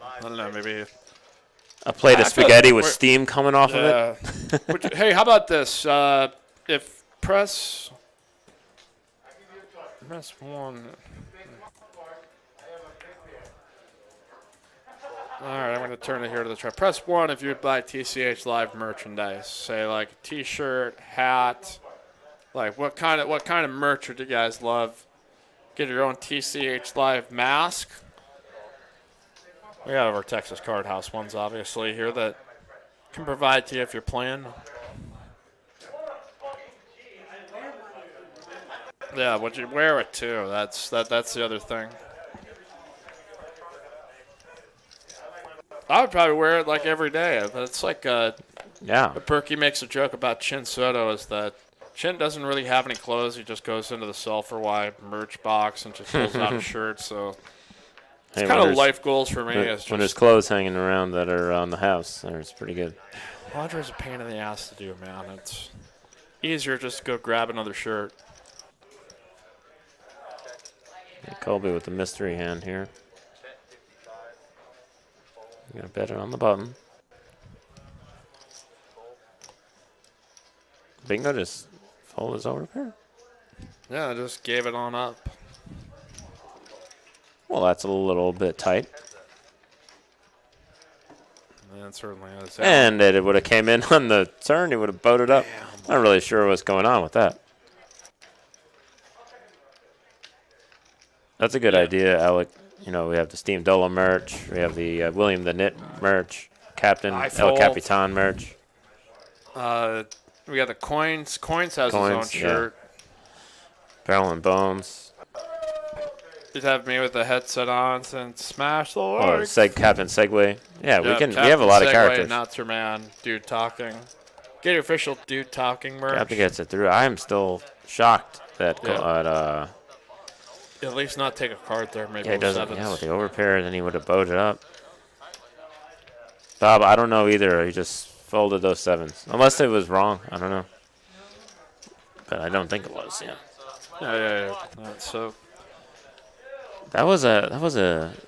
I don't know, maybe a plate of spaghetti with steam coming off of it? Hey, how about this? If press 1. All right, I'm going to turn it here to the trap. Press 1 if you would buy TCH Live merchandise. Say like a T-shirt, hat. Like what kind of merch would you guys love? Get your own TCH Live mask. We have our Texas Card House ones, obviously, here that can provide to you if you're playing. Yeah, would you wear it too? That's the other thing. I would probably wear it like every day. It's like Berkey makes a joke about Chin Soto is that Chin doesn't really have any clothes. He just goes into the Sulphur Y merch box and just pulls out a shirt. So it's kind of life goals for me. When there's clothes hanging around that are on the house, it's pretty good. Laundry's a pain in the ass to do, man. Easier just to go grab another shirt. Colby with the mystery hand here. You're going to bet it on the button. Bingo just fold his overpair. Yeah, just gave it on up. Well, that's a little bit tight. And it certainly is. And it would have came in on the turn. He would have boated up. Damn. Not really sure what's going on with that. That's a good idea, Alec. You know, we have the Steam Dolo merch. We have the William the Knit merch. Captain El Capitan merch. We got the Coins. Coins has his own shirt. Barrel and Bones. You'd have me with the headset on and smash the Or legs. Captain Segway. Yeah, we have a lot of characters. Announcer man, dude talking. Get your official dude talking merch. Captain gets it through. I am still shocked that at least not take a card there. Maybe he doesn't. sevens. Yeah, with the overpair, then he would have bowed it up. Bob, I don't know either. He just folded those sevens, unless it was wrong. I don't know, but I don't think it was. Yeah. Yeah. So that was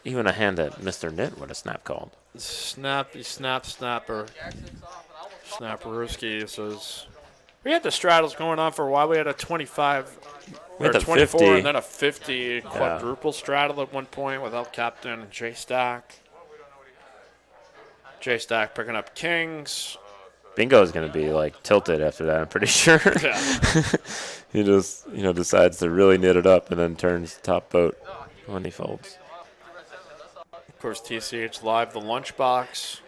even a hand that Mr. Knit would have snap called. Snappy snapper. Snapperooski says we had the straddles going on for a while. We had a 25 or 24 50. and then a 50 quadruple straddle at one point with El Captain and J Stack. J Stack picking up kings. Bingo is going to be like tilted after that, I'm pretty sure. Yeah. He just decides to really knit it up and then turns top boat when he folds. Of course, TCH live the lunchbox.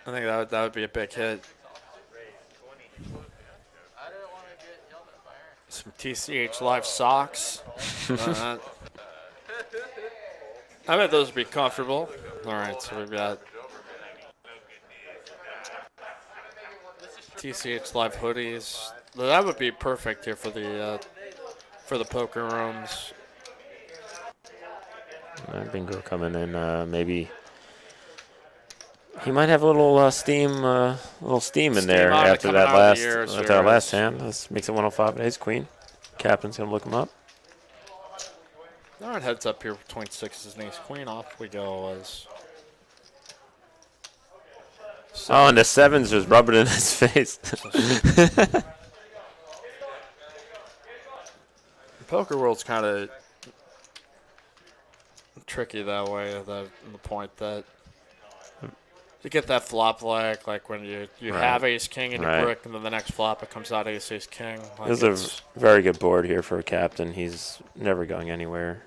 I think that would be a big hit. Some TCH live socks. I bet those would be comfortable. All right, so we've got TCH live hoodies. That would be perfect here for the poker rooms. Bingo coming in. Maybe he might have a little steam in there after that last hand. This makes it 105. Ace Queen. Captain's gonna look him up. All right, heads up here between sixes and ace queen. Off we go. And the sevens just rubbing in his face. Poker world's kind of tricky that way. The point that you get that flop like when you have ace king and you brick, and then the next flop it comes out ace king. Like this is a very good board here for a captain. He's never going anywhere.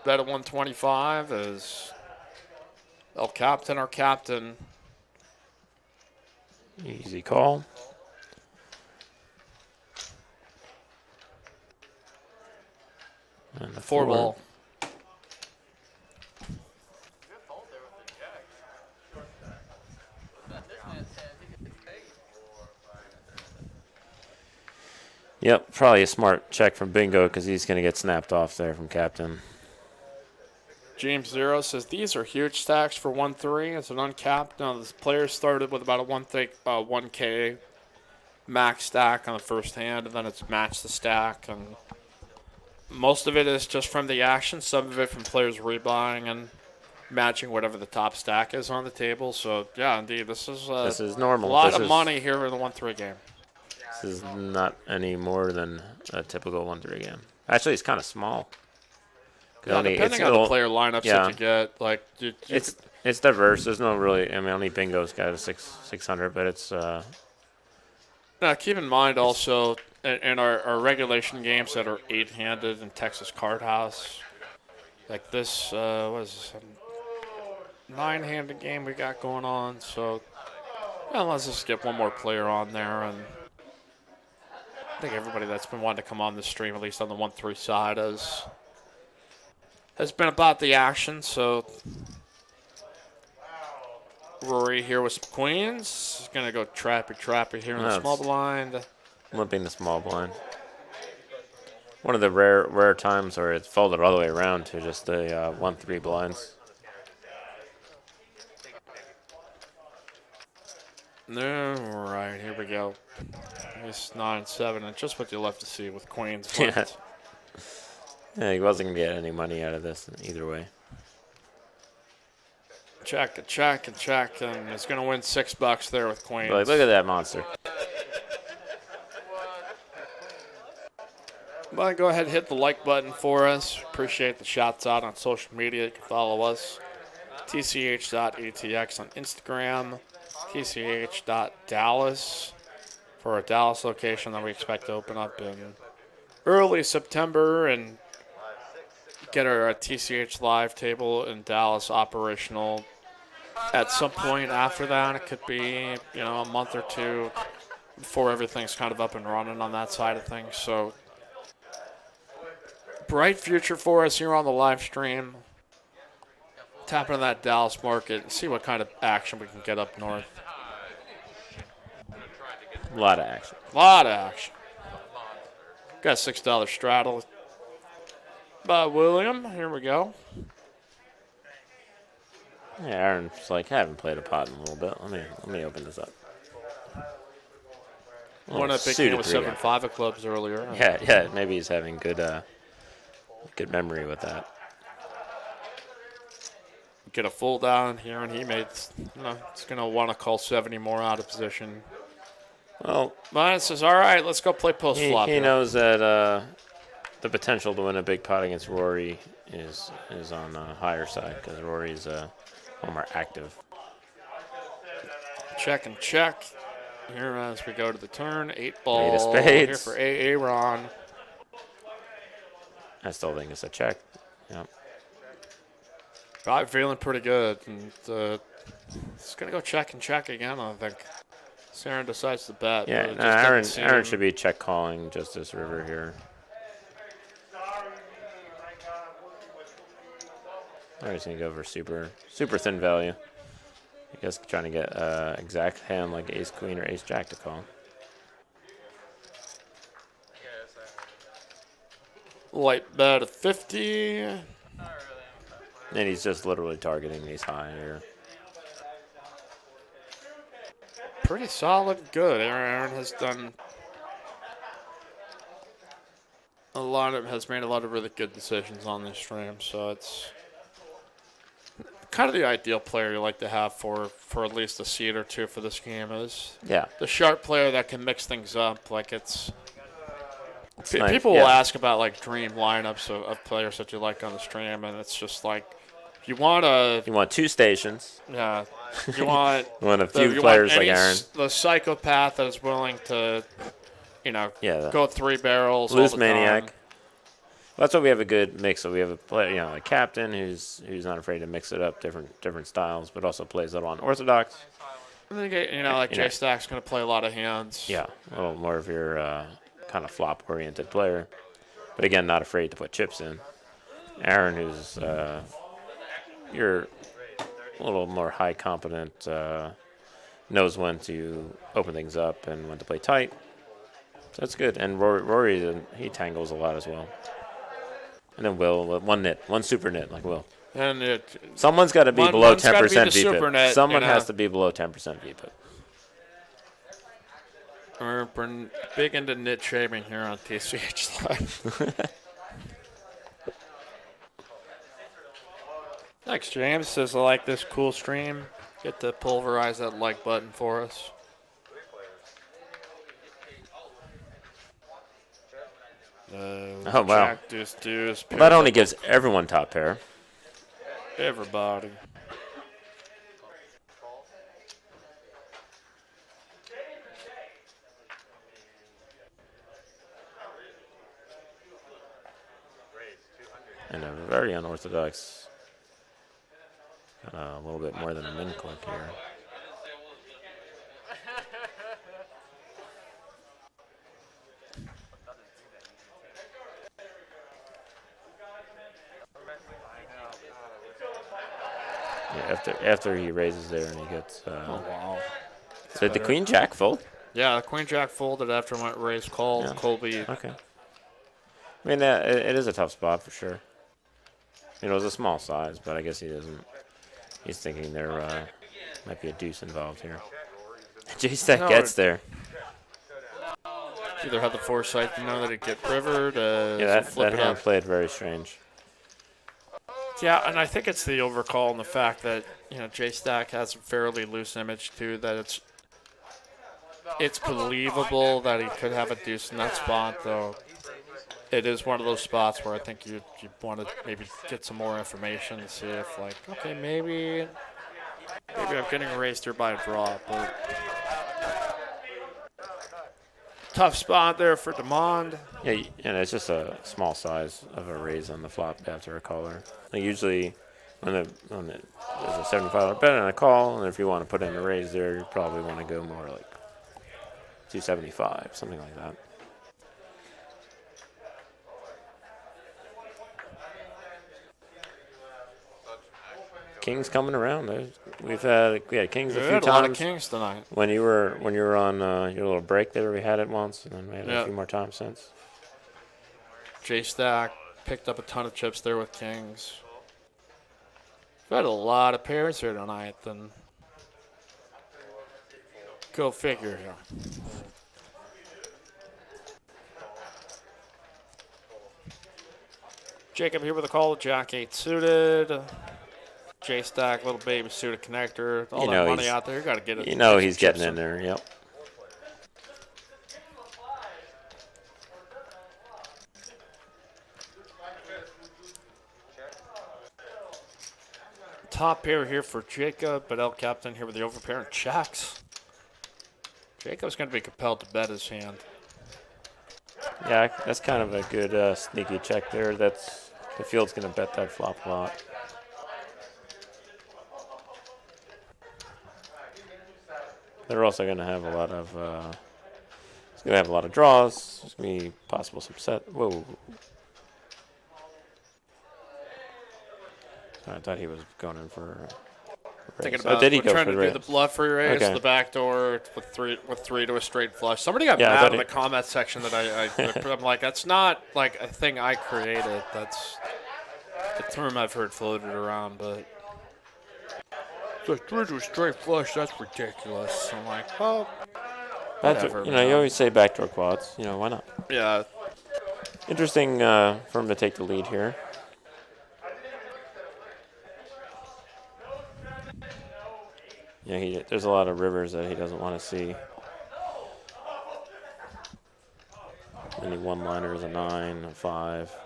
Bet at 125 is El Captain or Captain. Easy call. And the four ball. Yep, probably a smart check from Bingo because he's going to get snapped off there from Captain. James Zero says these are huge stacks for 1-3. It's an uncapped. Now the players started with about a 1K max stack on the first hand, and then it's matched the stack. And most of it is just from the action. Some of it from players rebuying and matching whatever the top stack is on the table. So yeah, indeed, this is normal. A lot of money here in the 1-3 game. This is not any more than a typical 1-3 game. Actually, it's kind of small. Yeah, depending on the player lineups that you get, like it's diverse. There's no really. I mean, only Bingo's got a 600, but it's. Now, keep in mind also in our regulation games that are 8-handed in Texas Card House, like this was a 9-handed game we got going on. So let's just get one more player on there, and I think everybody that's been wanting to come on the stream, at least on the 1-3 side, has been about the action. So Rory here with some queens. He's going to go trappy here in the small blind. Limping the small blind. One of the rare times where it's folded all the way around to just the 1-3 blinds. All right, here we go. It's 9-7, and just what you love to see with queens Yeah. flipped. Yeah, he wasn't going to get any money out of this either way. Check, and check, and check, and it's going to win $6 there with queens. Like, look at that monster. Well, go ahead and hit the like button for us. Appreciate the shots out on social media. You can follow us. TCH.ATX on Instagram. TCH.Dallas for a Dallas location that we expect to open up in early September and get our TCH live table in Dallas operational at some point after that. It could be, a month or two before everything's kind of up and running on that side of things. So bright future for us here on the live stream. Tap into that Dallas market and see what kind of action we can get up north. A lot of action. A lot of action. Got a $6 straddle by William. Here we go. Yeah, Aaron's like, I haven't played a pot in a little bit. Let me open this up. Won a big game with 7-5 of clubs earlier. Yeah. Maybe he's having good memory with that. Get a full down here, and he made, it's going to want to call 70 more out of position. Well, Mine says, all right, let's go play post flop. He knows that the potential to win a big pot against Rory is on the higher side because Rory's a little more active. Check and check. Here as we go to the turn. 8-ball. 8 of spades. Here for Aaron. I still think it's a check. Yeah. I'm feeling pretty good. And it's going to go check and check again, I think. Aaron decides to bet. Yeah, no, Aaron should be check calling just this river here. I'm just going to go for super thin value. I guess trying to get exact hand like ace queen or ace jack to call. Light bet of 50. And he's just literally targeting these high here. Pretty solid, good. Aaron has done has made a lot of really good decisions on this stream, so it's kind of the ideal player you like to have for at least a seed or two for this game is the sharp player that can mix things up. Like it's nice. People will ask about like dream lineups of players that you like on the stream, and it's just like you want 2 stations. Yeah. You want a few players like Aaron. The psychopath that is willing to, go 3 barrels. Loose maniac. Well, that's why we have a good mix. So we have a player, a captain who's not afraid to mix it up, different styles, but also plays a little unorthodox. I think J Stack's going to play a lot of hands. Yeah, a little more of your kind of flop-oriented player, but again, not afraid to put chips in. Aaron, who's you're a little more high competent, knows when to open things up and when to play tight. So that's good. And Rory he tangles a lot as well. And then Will, one super nit like Will. And someone's got to be below 10% VPIP. Someone has to be below 10% VPIP. We're big into nit shaming here on TCH Live. Thanks, James. Says I like this cool stream. Get to pulverize that like button for us. Oh, wow. Jack, deuce. That only gives everyone top pair. Everybody. And a very unorthodox, a little bit more than a min click here. Yeah, after he raises there and he gets. Oh wow! So the queen jack fold. Yeah, the queen jack folded after went raise call. Yeah. Colby. Okay. I mean, it is a tough spot for sure. It was a small size, but I guess he doesn't. He's thinking there might be a deuce involved here. J-Stack No, gets there. either had the foresight to know that it'd get rivered, Yeah, flip that it hand up. played very strange. Yeah, and I think it's the overcall and the fact that J-Stack has a fairly loose image too. That it's believable that he could have a deuce in that spot, though. It is one of those spots where I think you want to maybe get some more information to see if, like, okay, maybe I'm getting erased here by a draw, but tough spot there for Demond. Yeah, and it's just a small size of a raise on the flop after a caller. Like usually, there's a $75 bet and a call, and if you want to put in a raise there, you probably want to go more like 275, something like that. Kings coming around. We had kings a few times. A lot of kings tonight. When you were on your little break there, we had it once, and then we had it a few more times since. J-Stack picked up a ton of chips there with kings. We've had a lot of pairs here tonight. Then go figure here. Jacob here with a call. Jack 8 suited. J-Stack, little baby suited connector. All that money out there, you got to get it. He's getting in there. Yep. Top pair here for Jacob, but El Captain here with the overpair and checks. Jacob's going to be compelled to bet his hand. Yeah, that's kind of a good sneaky check there. The field's going to bet that flop a lot. They're also going to have a lot of. It's going to have a lot of draws. There's going to be possible some set. Whoa. I thought he was going in for. Thinking about trying to do the bluff for your raise, okay. The back door with three to a straight flush. Somebody got mad in the comment section that I'm like, that's not like a thing I created. That's a term I've heard floated around, but it's like three to a straight flush. That's ridiculous. I'm like, well, whatever. You always say backdoor quads. Why not? Yeah. Interesting for him to take the lead here. Yeah, there's a lot of rivers that he doesn't want to see. Any one-liners, a 9, a 5.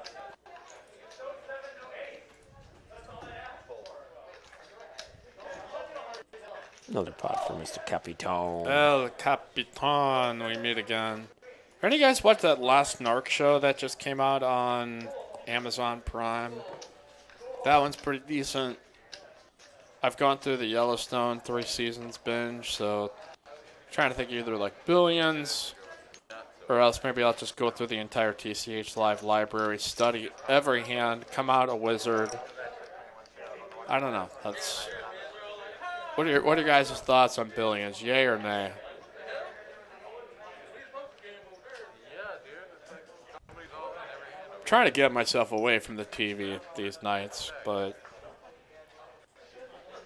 Another pot for Mr. Capitan. El Capitan, we meet again. Are any of you guys watch that last Narc show that just came out on Amazon Prime? That one's pretty decent. I've gone through the Yellowstone 3 seasons binge, so I'm trying to think either like Billions, or else maybe I'll just go through the entire TCH Live library, study every hand, come out a wizard. I don't know. What are your guys' thoughts on Billions? Yay or nay? I'm trying to get myself away from the TV these nights, but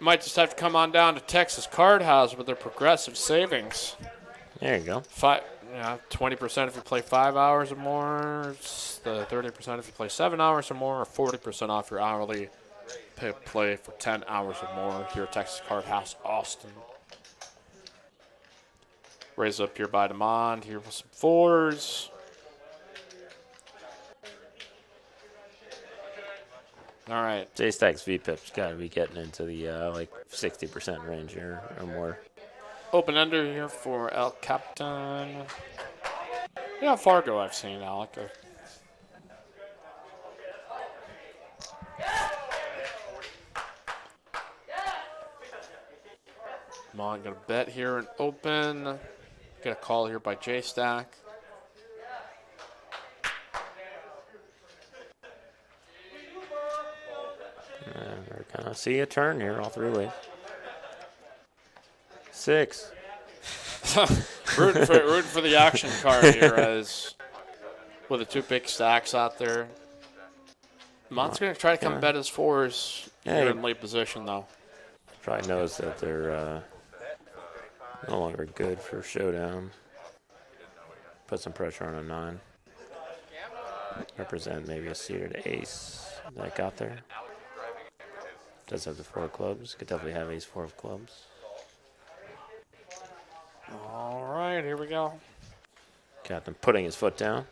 might just have to come on down to Texas Card House with their progressive savings. There you go. 20% if you play 5 hours or more. It's the 30% if you play 7 hours or more, or 40% off your hourly play for 10 hours or more here at Texas Card House, Austin. Raise up here by Demond, here with some 4s. All right. J-Stack's VPIP's got to be getting into the 60% range here or more. Open under here for El Captain. Yeah, Fargo I've seen, Alec. Come on, gonna bet here and open. Get a call here by J-Stack. We're gonna see a turn here all 3 ways. 6. rooting for the action card here as with the 2 big stacks out there. Mont's going to try to come bet his 4s here in late position, though. Probably knows that they're No longer good for showdown. Put some pressure on a 9. Represent maybe a suited ace that got there. Does have the 4 of clubs. Could definitely have ace 4 of clubs. All right, here we go. Captain putting his foot down.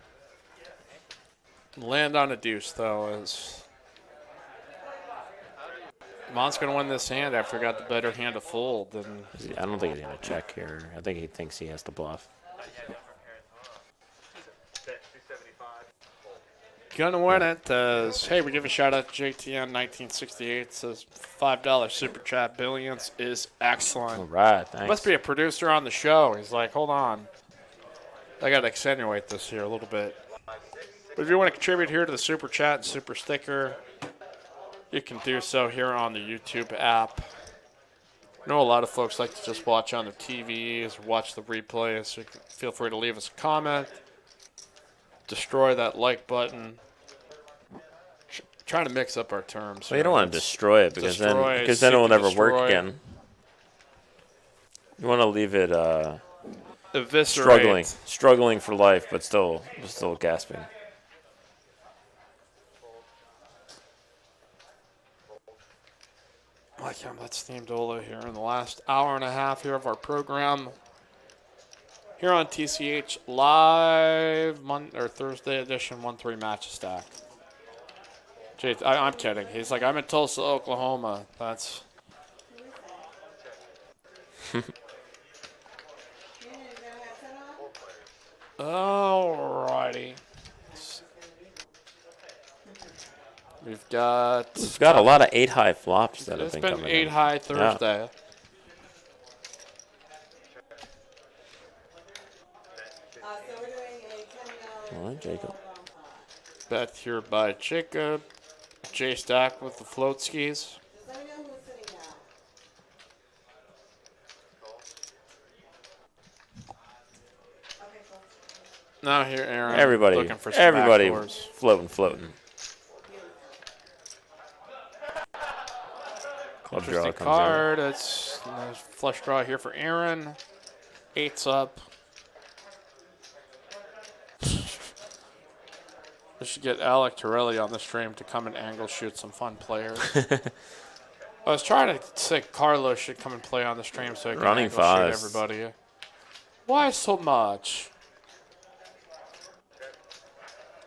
Land on a deuce, though, is Mon's going to win this hand after he got the better hand to fold. And I don't think he's going to check here. I think he thinks he has to bluff. gonna win it. Hey, we give a shout out to JTN 1968. Says $5 super chat. Billions is excellent. All right, thanks. Must be a producer on the show. He's like, hold on, I gotta accentuate this here a little bit. But if you want to contribute here to the super chat and super sticker, you can do so here on the YouTube app. I know a lot of folks like to just watch on their TVs or watch the replays, so you can feel free to leave us a comment. Destroy that like button. Trying to mix up our terms. Well, you don't want to destroy it because then it will never work again. You want to leave it struggling for life, but still gasping. That's Steamdola here in the last hour and a half here of our program. Here on TCH live Thursday edition 1-3 match stack. Jay, I'm kidding. He's like, I'm in Tulsa, Oklahoma. That's. Alrighty. We've got a lot of 8-high flops that have been coming in. It's been 8-high Thursday. Yeah. All right, Jacob. Bet here by Jacob. J Stack with the float skis. Now here, Aaron. Everybody floating. Club draw comes card. It's a flush draw here for Aaron. 8's up. We should get Alec Torelli on the stream to come and angle shoot some fun players. I was trying to say Carlos should come and play on the stream so he can angle shoot everybody. Why so much?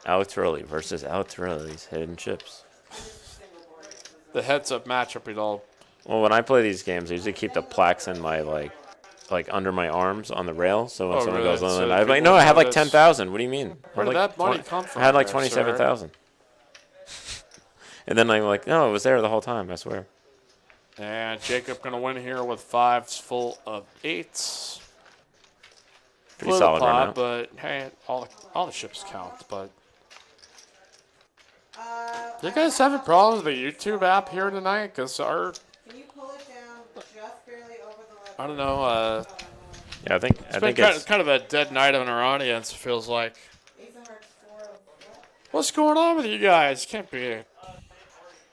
Alec Torelli versus Alec Torelli's hidden chips. The heads-up matchup we'd all. Well, when I play these games, I usually keep the plaques in my like under my arms on the rail. So when someone goes on, I'm like, no, I have like 10,000. What do you mean? Where did that money come from? I had like 27,000. And then I'm like, no, it was there the whole time. I swear. And Jacob gonna win here with 5s full of 8s. Pretty solid right now. But hey, all the ships count. But you guys having problems with the YouTube app here tonight? Because our I don't know. Yeah, I think it's kind of a dead night on our audience. It feels like. What's going on with you guys? Can't be. I feel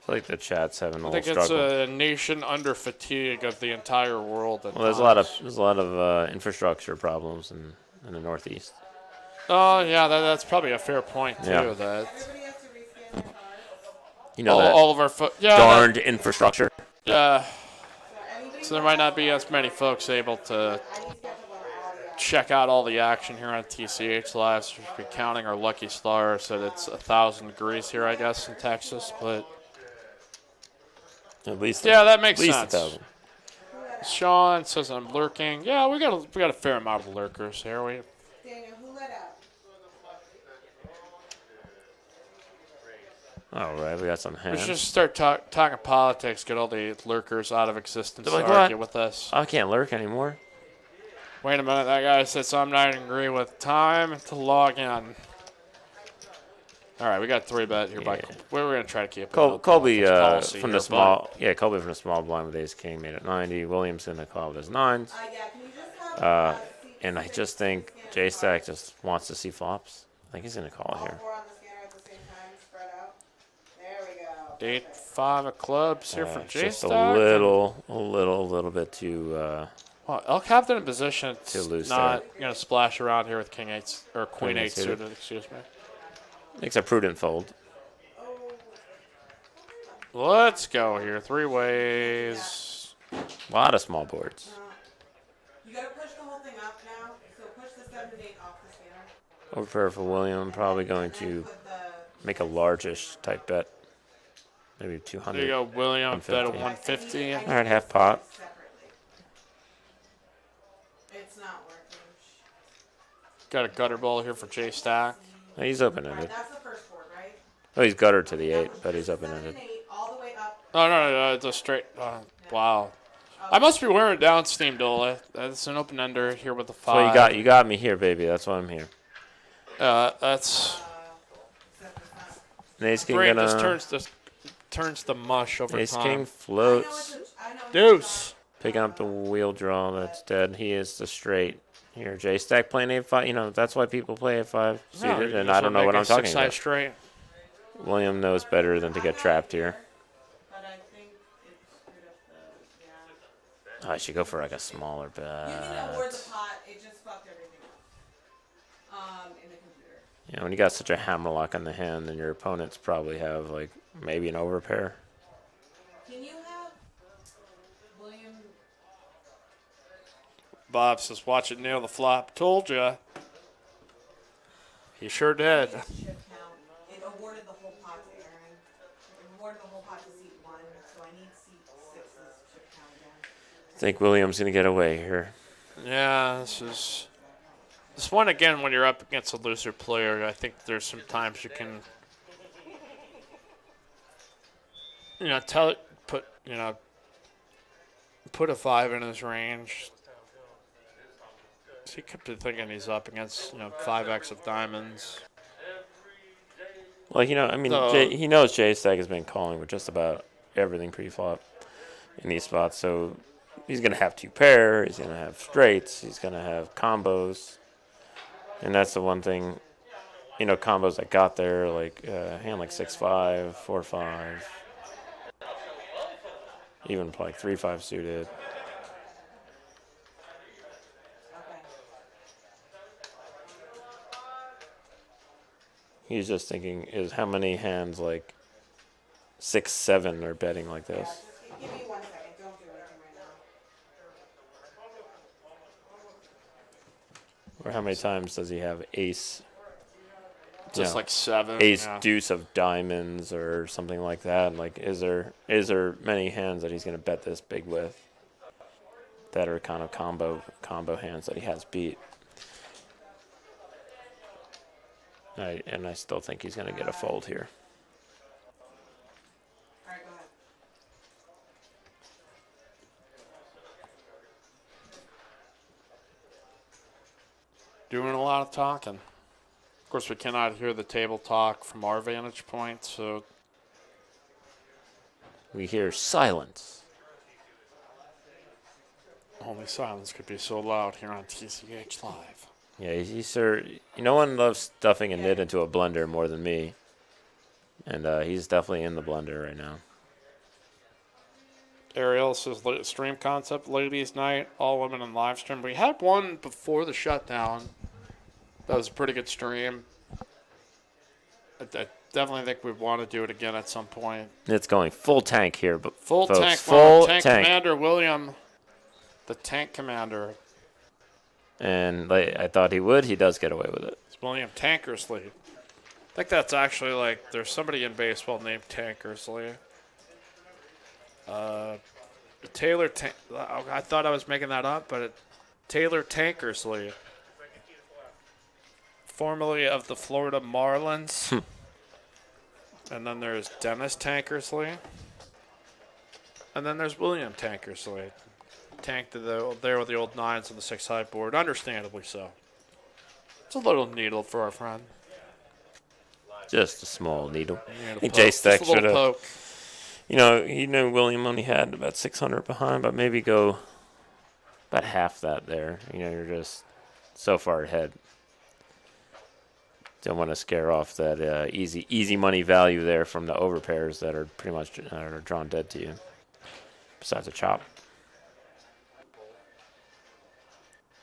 like the chat's having a little struggle. I think it's a nation under fatigue of the entire world. Well, there's a lot of infrastructure problems in the Northeast. Oh yeah, that's probably a fair point too. Yeah. That. You know that all of our darned infrastructure. Yeah. So there might not be as many folks able to check out all the action here on TCH Live. So we'll be counting our lucky stars that it's 1,000 degrees here, I guess, in Texas. But at least that makes sense. 1,000. Sean says I'm lurking. Yeah, we got a fair amount of lurkers here. All right, we got some hands. We should just start talking politics, get all the lurkers out of existence to argue with us. I can't lurk anymore. Wait a minute, that guy said something I didn't agree with. Time to log in. All right, we got 3-bet here. By we're going to try to keep it. Colby from the small, Colby from the small blind with ace king made it 90. Williamson to call with his 9s. And I just think J Stack just wants to see flops. I think he's going to call here. 8-5 of clubs here for J Just Stack. a little bit too Well, El Captain in position. To lose Not going to splash around here with King 8 or Queen Queen 8 eight suited. suited. Excuse me. Makes a prudent fold. Let's go here. 3 ways. A lot of small boards. You gotta push the whole thing up now. So push the 7 and 8 off the scanner. Overpair for William. Probably going to Put the make a largish type bet. Maybe There 200. you go, William. Bet a 150. 150. All right, half pot. separately. It's not working. Got a gutter ball here for J Stack. He's open-ended. That's the first board, right? Oh, he's gutter to the 8, but he's 7 open-ended. and 8 all the way up. No, it's a straight. Wow. I must be wearing down Steam Dole. That's an open ender here with the 5. So you got me here, baby. That's why I'm here. That's And Ace King great. gonna This turns the mush over Ace time. King floats, I know. Deuce. picking up the wheel draw. That's dead. He is the straight here. J Stack playing A5. You know that's why people play A5 suited, and I don't know what I'm talking about. Straight. William knows better than to get trapped here. But I think it screwed up the. Oh, I should go for like a smaller You can award the bet. pot. It just fucked everything up. In the computer. You know, when you got such a hammerlock on the hand, then your opponents probably have like maybe an overpair. Can you have William? Bob says, "Watch it nail the flop." Told ya. He sure did. Chip count. It awarded the whole pot to Aaron. It awarded the whole pot to seat 1, so I need seat 6's chip count again. I think William's gonna get away here. Yeah, this one again. When you're up against a looser player, I think there's some times you can, put a 5 in his range. He kept thinking he's up against 5x of diamonds. Well, I mean, So- he knows J Stack has been calling with just about everything pre-flop in these spots, so he's gonna have 2 pair. He's gonna have straights. He's gonna have combos, and that's the one thing, combos that got there, like hand like 6-5, 4-5, even like 3-5 suited. Okay. He's just thinking is how many hands like 6-7 are betting like Yeah, this. just give me 1 second. Don't do anything right now. Or how many times does he have ace? Just like 7. Ace yeah. deuce of diamonds or something like that. Like, is there many hands that he's going to bet this big with that are kind of combo hands that he has beat? And I still think he's going to get a fold here. All right, go ahead. Doing a lot of talking. Of course, we cannot hear the table talk from our vantage point, so We hear silence. only silence could be so loud here on TCH Live. Yeah, no one loves stuffing a nit into a blender more than me. And he's definitely in the blender right now. Ariel says stream concept ladies night, all women in live stream. We had one before the shutdown. That was a pretty good stream. I definitely think we want to do it again at some point. It's going full tank here, but Full folks, tank, full tank tank. commander William, the tank commander. And I thought he would. He does get away with it. It's William Tankersley. I think that's actually like there's somebody in baseball named Tankersley. Taylor. I thought I was making that up, but Taylor Tankersley, formerly of the Florida Marlins. And then there's Dennis Tankersley. And then there's William Tankersley. Tanked there with the old 9s on the 6-high board. Understandably so. It's a little needle for our friend. Just a small needle. Yeah, I think poke. J Stack Just a should little have. poke. He knew William only had about 600 behind, but maybe go about half that there. You're just so far ahead. Don't want to scare off that easy money value there from the overpairs that are pretty much are drawn dead to you. Besides a chop.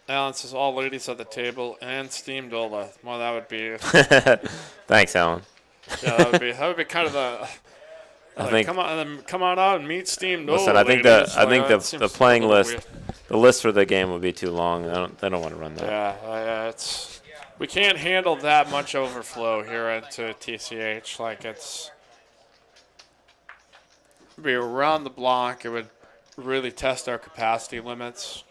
Alan says all ladies at the table and steamed Ola. Well, that would be Thanks, Alan. yeah, that would be kind of the I like think. come on out and meet steamed Listen, Ola. I think ladies. the That seems playing a little list, weird. the list for the game would be too long. They don't want to run that. Yeah, it's we can't handle that much overflow here at TCH. Like it's be around the block. It would really test our capacity limits.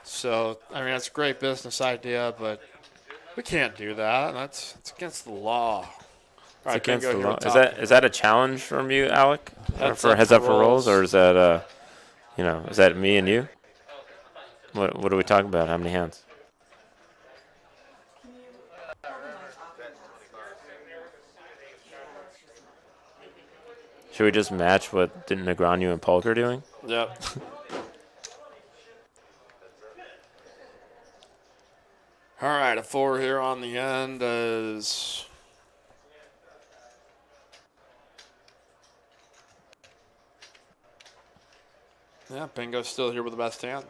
So I mean, it's a great business idea, but we can't do that. It's against the law. It's against the law. Is that a challenge from you, Alec? For heads up for rolls, or is that is that me and you? What are we talking about? How many hands? Can you organize off the Should we just match what Negreanu and Polk are doing? Yep. All right, a 4 here on the end is. Yeah, Bingo's still here with the best hand.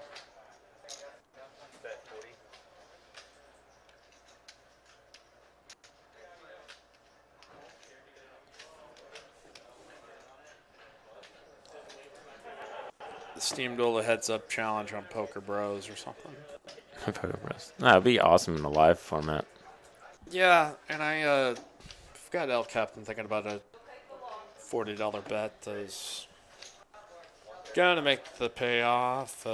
The Steam Dola heads up challenge on Poker Bros or something. That'd be awesome in a live format. Yeah, and I've got El Captain thinking about a $40 bet is gonna make the payoff.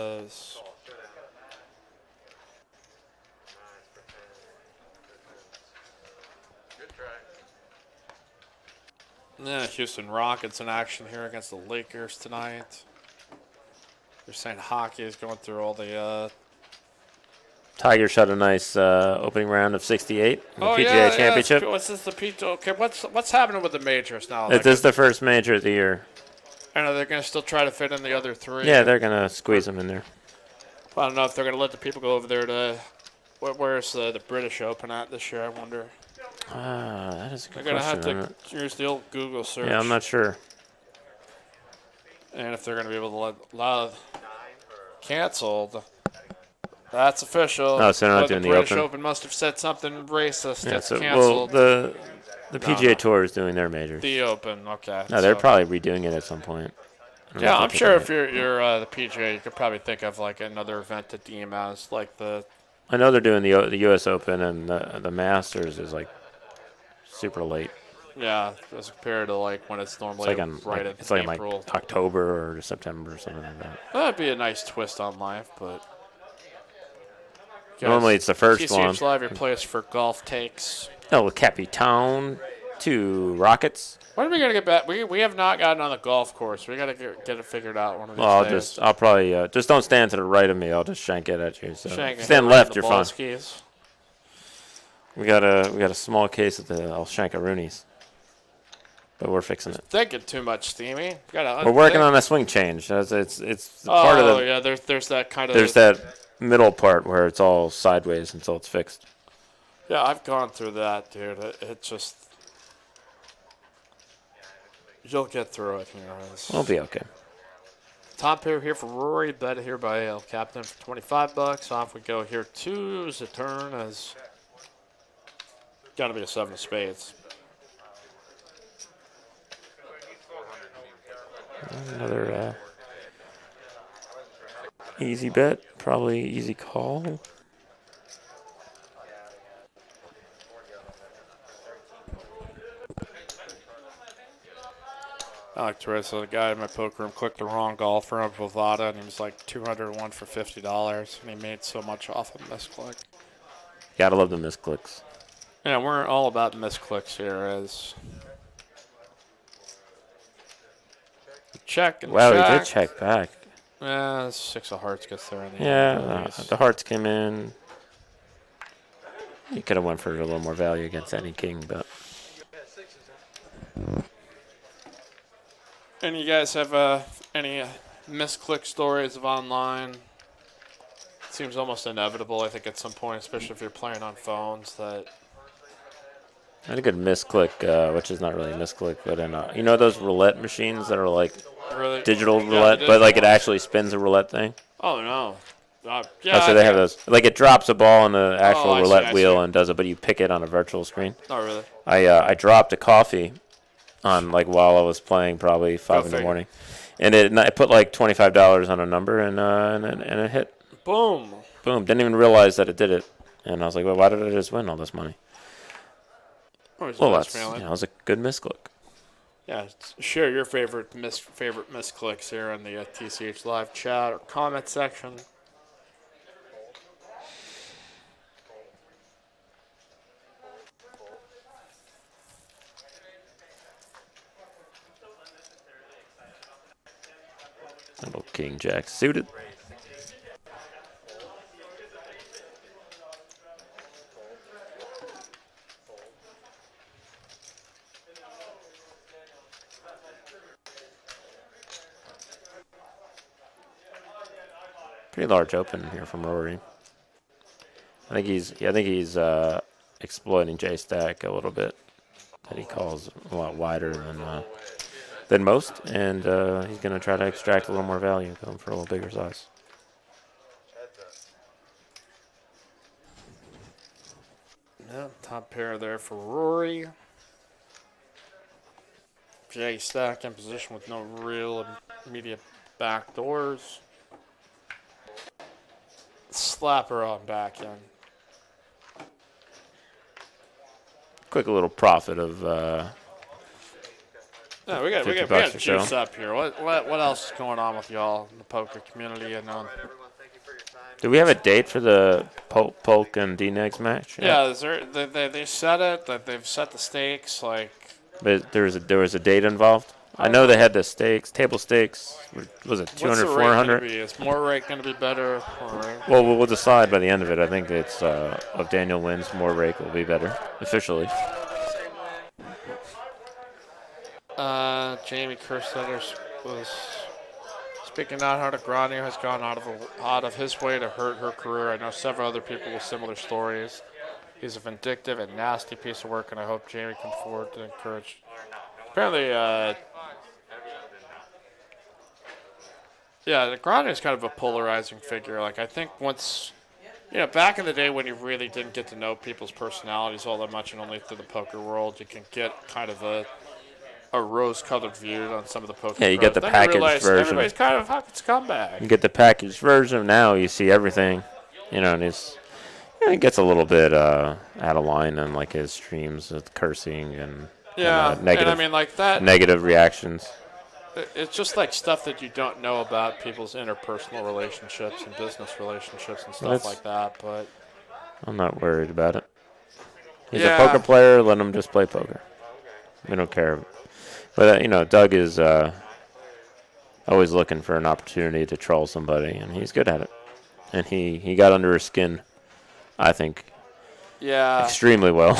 Yeah, Houston Rockets in action here against the Lakers tonight. They're saying hockey is going through all the. Tiger shot a nice opening round of 68 in the PGA Championship. What's this? The PGA? Okay, what's happening with the majors now? This is the first major of the year. And are they going to still try to fit in the other 3? Yeah, they're going to squeeze them in there. I don't know if they're going to let the people go over there to. Where's the British Open at this year? I wonder. That is a good They're going question. to have to use the old Google search. Yeah, I'm not sure. And if they're going to be able to let canceled. That's official. No, so they're not doing the the British Open. Open must have said something racist. Yeah, It's so, canceled. well, the PGA Tour is doing their majors. The Open, okay. No, they're probably redoing it at some point. Yeah, I'm sure if you're the PGA, you could probably think of like another event to deem as like the. I know they're doing the U.S. Open, and the Masters is like super late. Yeah, as compared to like when it's normally It's like in right it's in like in April. like October or September or something like that. That'd be a nice twist on life, but. Normally it's the first TCH one. Live, your place for golf takes. El Capitan to Rockets. When are we gonna get back? We have not gotten on the golf course. We gotta get it figured out one of these Well, days. I'll probably just don't stand to the right of me. I'll just shank it at you. So Shank it stand right left, in the you're ball fine. skis. We got a small case of the El Shankaroonies, but we're fixing it. Thinking too much, Steamy. We're working on a swing change. It's part of the. Yeah, there's that kind of. There's that middle part where it's all sideways until it's fixed. Yeah, I've gone through that, dude. It just. You'll get through it. We'll be okay. Top pair here for Rory. Bet here by El Captain for $25. Off we go here. 2 is a turn as. Got to be a 7 of spades. Another easy bet, probably easy call. I like Teresa, the guy in my poker room clicked the wrong golfer of Bovada, and he was like 201 for $50, and he made so much off of misclick. Gotta love the misclicks. Yeah, we're all about misclicks here as check and Wow, check. he did check back. Yeah, 6 of hearts gets there in the Yeah, end. the hearts came in. He could have went for a little more value against any king, but And you guys have any misclick stories of online? Seems almost inevitable, I think, at some point, especially if you're playing on phones. That I had a good misclick, which is not really a misclick, but in those roulette machines that are like really digital Yeah, roulette, the but like it digital actually spins a roulette thing. Oh no! Yeah. So they have those. Like it drops a ball on the actual I see, roulette I wheel see. and does it, but you pick it on a virtual screen. Not really. I dropped a coffee on like while I was playing, probably 5 in the figure. morning, and it put like $25 on a number and it hit. Boom. Boom. Didn't even realize that it did it, and I was like, well, why did I just win all this money? Always Well, best that's feeling. it was a good misclick. Yeah, share your favorite misclicks here in the TCH live chat or comment section. Little King Jack suited. Pretty large open here from Rory. I think he's exploiting J Stack a little bit. That he calls a lot wider than most, and he's going to try to extract a little more value, going for a little bigger size. Yeah, top pair there for Rory. J Stack in position with no real immediate back doors. Slapper on back in. Quick little profit of Yeah, we got $50 or juice so. up here. What else is going on with y'all in the poker community? And Do we have a date for the Polk and D-Negs match? yeah, they set it. That they've set the stakes. Like, But there was a date involved. I know they had the stakes, table stakes. Was it what's 200, the rate going to 400? be? Is more rate going to be better? Or, Well, we'll decide by the end of it. I think it's if Daniel wins, more rake will be better officially. Jamie Kerstetter was speaking out how Grania has gone out of his way to hurt her career. I know several other people with similar stories. He's a vindictive and nasty piece of work, and I hope Jamie can forward to encourage. Apparently, yeah, Grania is kind of a polarizing figure. Like, I think once, back in the day when you really didn't get to know people's personalities all that much and only through the poker world, you can get kind of a rose-colored view on some of the poker. Yeah, you get the then packaged realize version. Everybody's kind of a fucking scumbag. You get the packaged version. Now you see everything, and it gets a little bit out of line on like his streams with cursing and negative. And I mean, like that. Negative reactions. It's just like stuff that you don't know about people's interpersonal relationships and business relationships and stuff like that. But I'm not worried about it. He's a poker player. Let him just play poker. We don't care. But Doug is always looking for an opportunity to troll somebody, and he's good at it. And he got under his skin, I think. Yeah. Extremely well.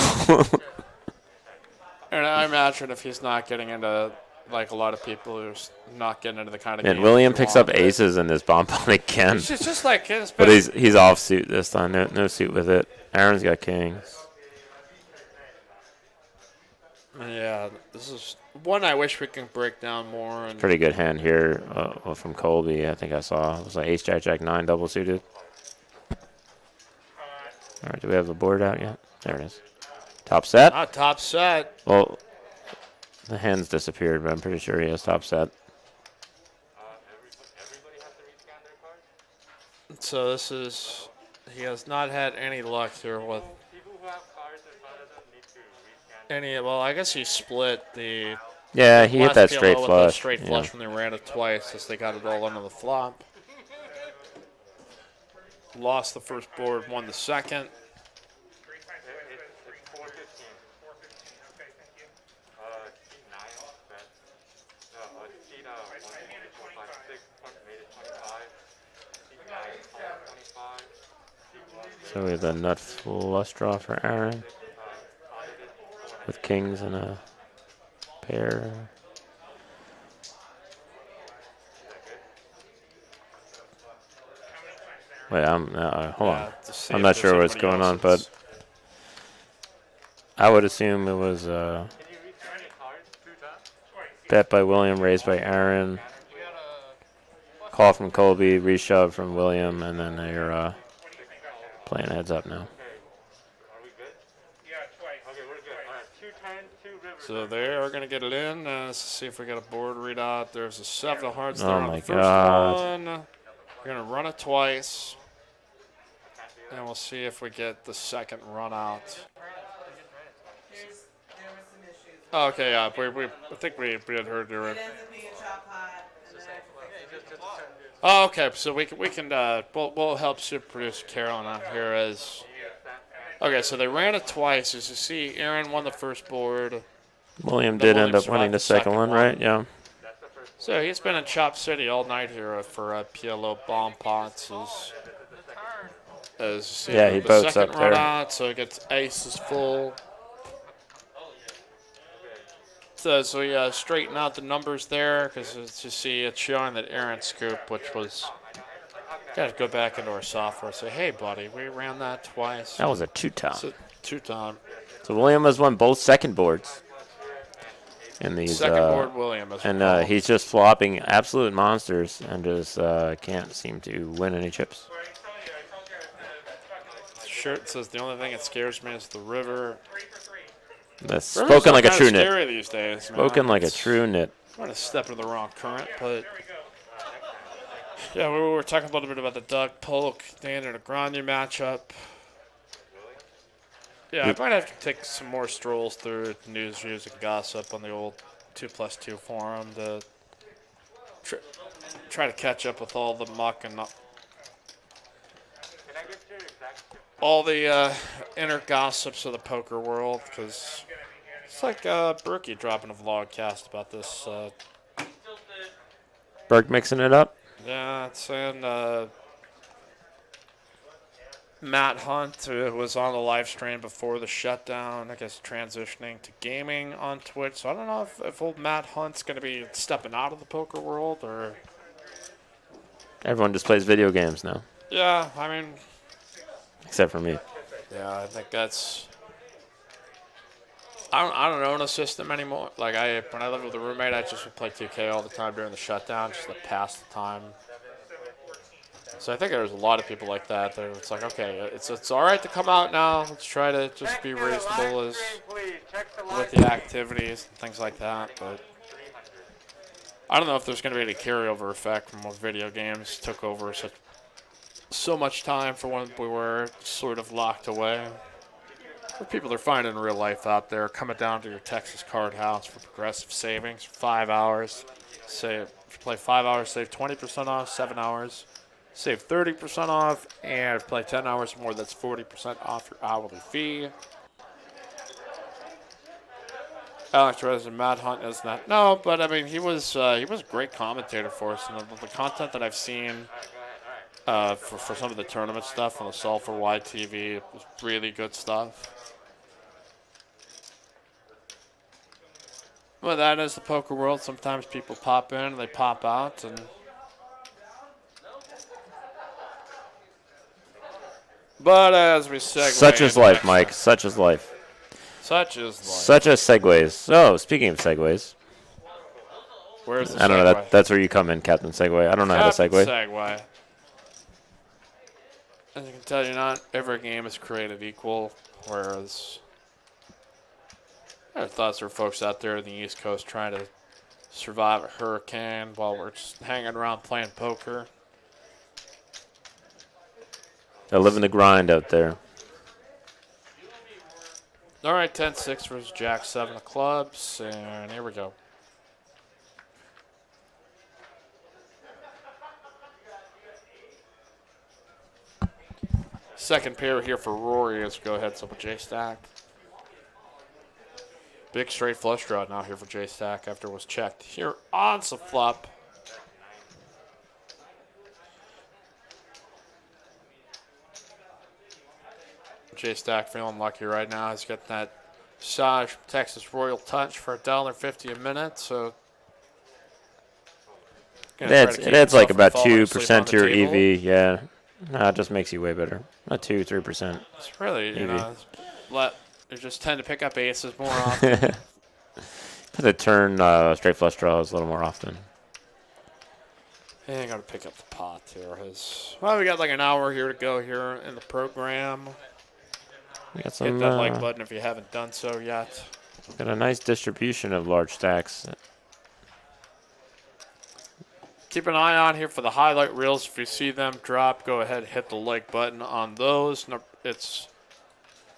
And I imagine if he's not getting into, like, a lot of people who's not getting into the kind of. And William picks up aces in his bonbon again. It's just like his. But he's off suit this time. No suit with it. Aaron's got kings. Yeah, this is one I wish we could break down more. And Pretty good hand here from Colby. I think I saw it was like ace jack 9 double suited. All right, do we have the board out yet? There it is. Top set. Top set. Well, the hand's disappeared, but I'm pretty sure he has top set. So he has not had any luck here with any. Well, I guess he split the. Yeah, he hit that straight with flush. Straight flush when they ran it twice, as they got it all under the flop. Lost the first board, won the second. So we have the nut flush draw for Aaron with kings and a pair. Wait, hold on. I'm not sure what's going on, but I would assume it was bet by William, raised by Aaron. Call from Colby, reshove from William, and then they're playing heads up now. So they are going to get it in. Let's see if we got a board readout. There's a 7 of hearts Oh there on my the first God. one. We're going to run it twice. And we'll see if we get the second run out. There was some issues. Oh, okay, yeah. I think we had heard you. It ends up being a chop pot, and then I have to fix it. Oh, okay. So we can we'll help super producer Carolyn out here as. Okay, so they ran it twice. As you see, Aaron won the first board. William Then did William end up survived winning the the second second one, one. right? Yeah. So he's been in Chop City all night here for PLO bomb pots. As you see, Yeah, he the boats second up run there. out, so he gets aces full. So we straighten out the numbers there because as you see, it's showing that Aaron scoop, which was. Got to go back into our software and say, hey, buddy, we ran that twice. That was a two-time. It's a 2-time. So William has won both second boards. In these, Second board, William. and he's just flopping absolute monsters and just can't seem to win any chips. Shirt says the only thing that scares me is the river. That's Rivers spoken are like a kinda true nit. scary these days, man. Spoken like a It's- true nit. I'm going to step into the wrong current, but yeah, we were talking a little bit about the Doug Polk, Daniel Grande matchup. Yeah, I might have to take some more strolls through news, views, and gossip on the old 2+2 forum to try to catch up with all the muck and all the inner gossips of the poker world, because it's like Berkey dropping a vlog cast about this. Berg mixing it up. Yeah, it's in Matt Hunt, who was on the live stream before the shutdown, I guess transitioning to gaming on Twitch. So I don't know if old Matt Hunt's going to be stepping out of the poker world or. Everyone just plays video games now, Yeah, I mean, except for me. yeah, I think that's. I don't own a system anymore. Like when I lived with a roommate, I just would play 2K all the time during the shutdown, just to pass the time. So I think there's a lot of people like that. That it's like, okay, it's all right to come out now. Let's try to just be reasonable as with the activities and things like that. But I don't know if there's going to be any carryover effect from when video games took over so much time for when we were sort of locked away. What people are finding in real life out there, coming down to your Texas card house for progressive savings for 5 hours. Say if you play 5 hours, save 20% off. 7 hours, save 30% off. And if you play 10 hours more, that's 40% off your hourly fee. Alex Reyes and Matt Hunt isn't that? No, but I mean he was a great commentator for us, and the content that I've seen for some of the tournament stuff on the Sulphur Wide TV was really good stuff. Well, that is the poker world. Sometimes people pop in and they pop out, and but as we segue, Such is into life, next Mike. time- Such is life. Such is life. Such as segues. So, speaking of segues, Where's the I don't know. segue? That's where you come in, Captain Segway. I don't know how to Captain segue. Segue. As you can tell, not every game is created equal, whereas I thought there were folks out there in the East Coast trying to survive a hurricane while we're just hanging around playing poker. They're living the grind out there. All right, 10-6 versus Jack 7 of clubs, and here we go. Second pair here for Rory as we go ahead, so with J-Stack. Big straight flush draw now here for J-Stack after it was checked. Here on the flop. J-Stack feeling lucky right now. He's got that massage from Texas Royal Touch for $1.50 a minute, so It adds like about 2% to your EV. Yeah. No, it just makes you way better. Not 2-3%. It's really, you EV. know, you just tend to pick up aces more often. Have to turn straight flush draws a little more often. I gotta pick up the pot here. Well, we got like an hour here to go here in the program. We got Hit some. that like button if you haven't done so yet. Got a nice distribution of large stacks. Keep an eye on here for the highlight reels. If you see them drop, go ahead and hit the like button on those. It's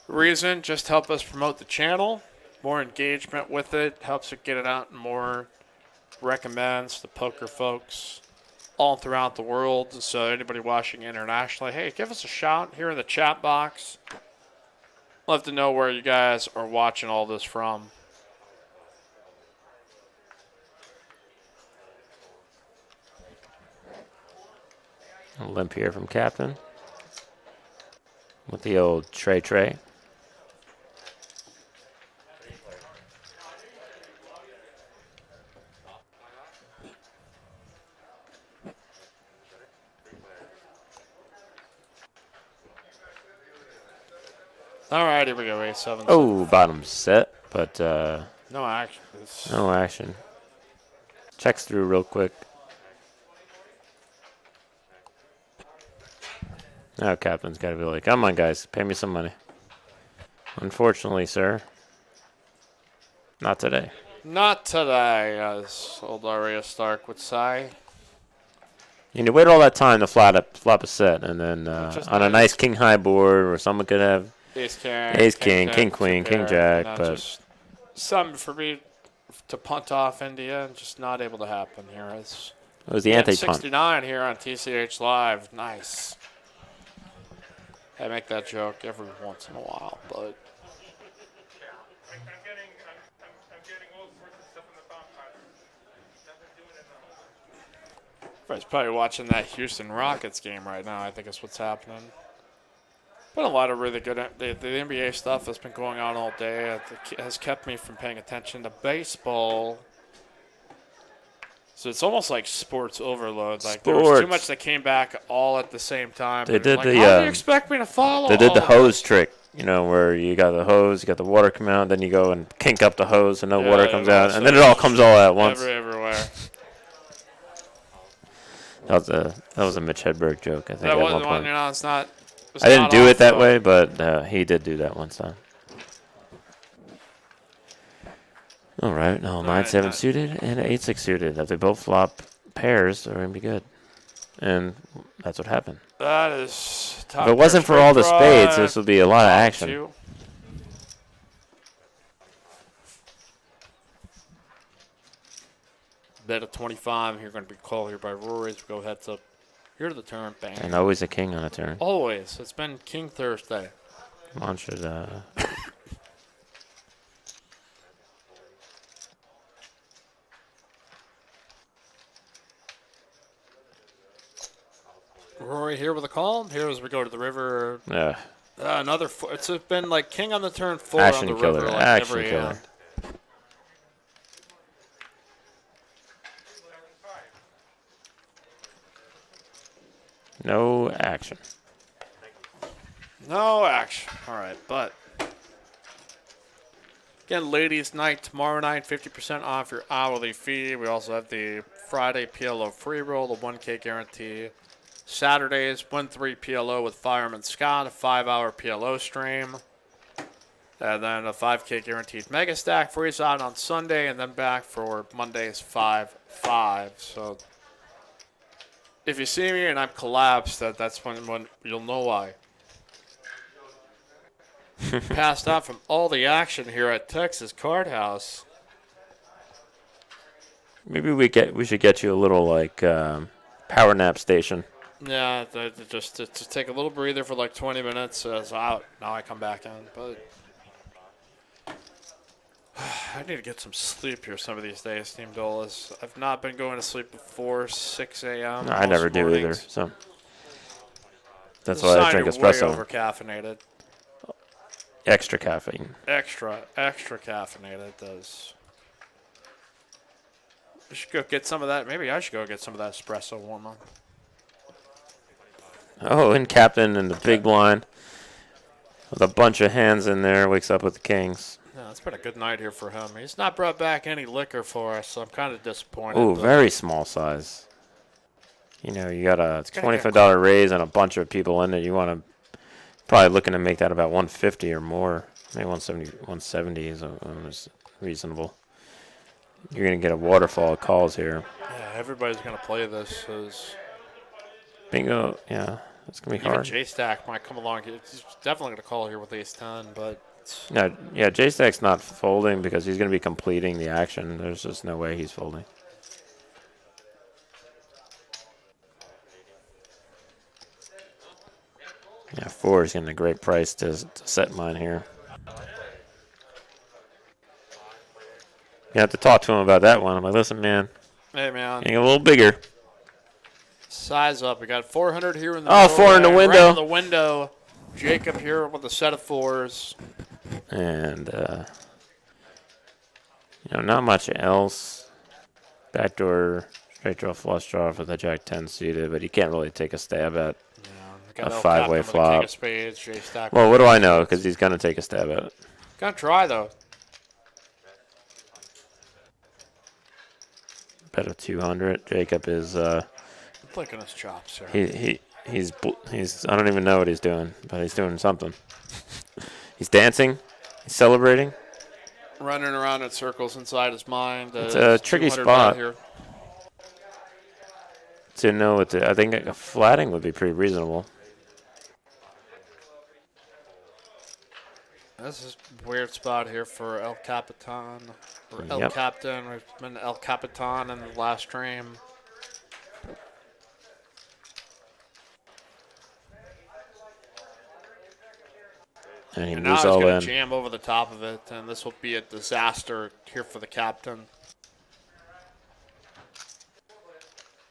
reason just help us promote the channel. More engagement with it helps it get it out and more recommends the poker folks all throughout the world. So anybody watching internationally, hey, give us a shout here in the chat box. Love to know where you guys are watching all this from. A limp here from Captain. With the old tray. All right, here we go. 8-7. Oh, bottom set, but No action. no action. Checks through real quick. Now Captain's got to be like, come on, guys, pay me some money. Unfortunately, sir, not today. Not today, as old Arya Stark would say. You wait all that time to flop a set, and then Just on a nice king high board where someone could have Ace king, king queen, king jack, but just something for me to punt off India, and just not able to happen here. It's it was the anti-punt. 69 here on TCH Live. Nice. I make that joke every once in a while, but I'm getting all sorts of stuff in the bomb pile. Nothing doing it in the home. everybody's probably watching that Houston Rockets game right now. I think is what's happening. Been a lot of really good the NBA stuff that's been going on all day. It has kept me from paying attention to baseball. So it's almost like sports overload. Like there was too much that came back all at the same time. They did like, the, how do you expect me to follow? They did all the of hose this? trick, where you got the hose, you got the water coming out, then you go and kink up the hose and no water comes out, and then it all comes all at once. Everywhere. That was a Mitch Hedberg joke, I think. That at wasn't one one. point. It's not. I didn't do it that way, but he did do that one time. All right, now 9-7 suited and 8-6 suited. If they both flop pairs, they're going to be good. And that's what happened. That is top If it wasn't for all the spades, this would be a lot of action. Two. Bet of 25. You're going to be called here by Rory's. Go heads up. Here to the turn. Bang. And always a king on a turn. Always. It's been King Thursday. Mon should Rory here with a call. Here as we go to the river. yeah. Another. It's been like King on the turn, 4 Action on the killer. river. Like Action every killer. hand. No action. No action. All right, but again, ladies' night tomorrow night, 50% off your hourly fee. We also have the Friday PLO free roll, the 1K guarantee. Saturdays, 1-3 PLO with Fireman Scott, a 5-hour PLO stream. And then a 5K guaranteed mega stack freeze out on Sunday, and then back for Monday's 5-5. So if you see me and I'm collapsed, that's when you'll know why. Passed out from all the action here at Texas Card House. Maybe we should get you a little power nap station. Yeah, just to take a little breather for like 20 minutes. I was out. Now I come back in, but I need to get some sleep here some of these days, Team Dolas. I've not been going to sleep before 6 a.m. No, I never do either. mornings. So that's It's a why I sign drink you're espresso. Way over caffeinated. Extra caffeine. Extra caffeinated does. I should go get some of that. Maybe I should go get some of that espresso warm up. Oh, and captain in the big blind with a bunch of hands in there. Wakes up with the kings. Yeah, it's been a good night here for him. He's not brought back any liquor for us, so I'm kind of disappointed. Ooh, but very small size. You know, you got a gonna get $25 raise and a bunch of people in it. You want to probably looking to make that about 150 or more. Maybe 170 is reasonable. You're going to get a waterfall of calls here. Yeah, everybody's gonna play this. Bingo. Yeah, it's going to be Even hard. J-Stack might come along. He's definitely gonna call here with ace-10, but No, yeah, J-Stack's not folding because he's going to be completing the action. There's just no way he's folding. Yeah, 4 is getting a great price to set mine here. You have to talk to him about that one. I'm like, listen, man, hey, man, getting a little bigger. size up. We got 400 here in the Oh, middle 4 in the there, window. Right in the window. Jacob here with a set of 4s. And, not much else. Backdoor, straight draw, flush draw for the Jack-10 suited, but you can't really take a stab at. Got A El five-way Captain with a flop. King of spades, J-Stack. Well, what do I know? Because he's going to take a stab at it. Gonna try, though. Bet of 200. Jacob is, Flicking his chops here. he's, I don't even know what he's doing, but he's doing something. He's dancing. He's celebrating. Running around in circles inside his mind. It's a tricky 200 spot. bet here. To know what I think a flatting would be pretty reasonable. This is a weird spot here for El Capitan. Or El Yep. Captain. We've been El Capitan in the last stream. And he And now moves he's all going in. to jam over the top of it, and this will be a disaster here for the captain.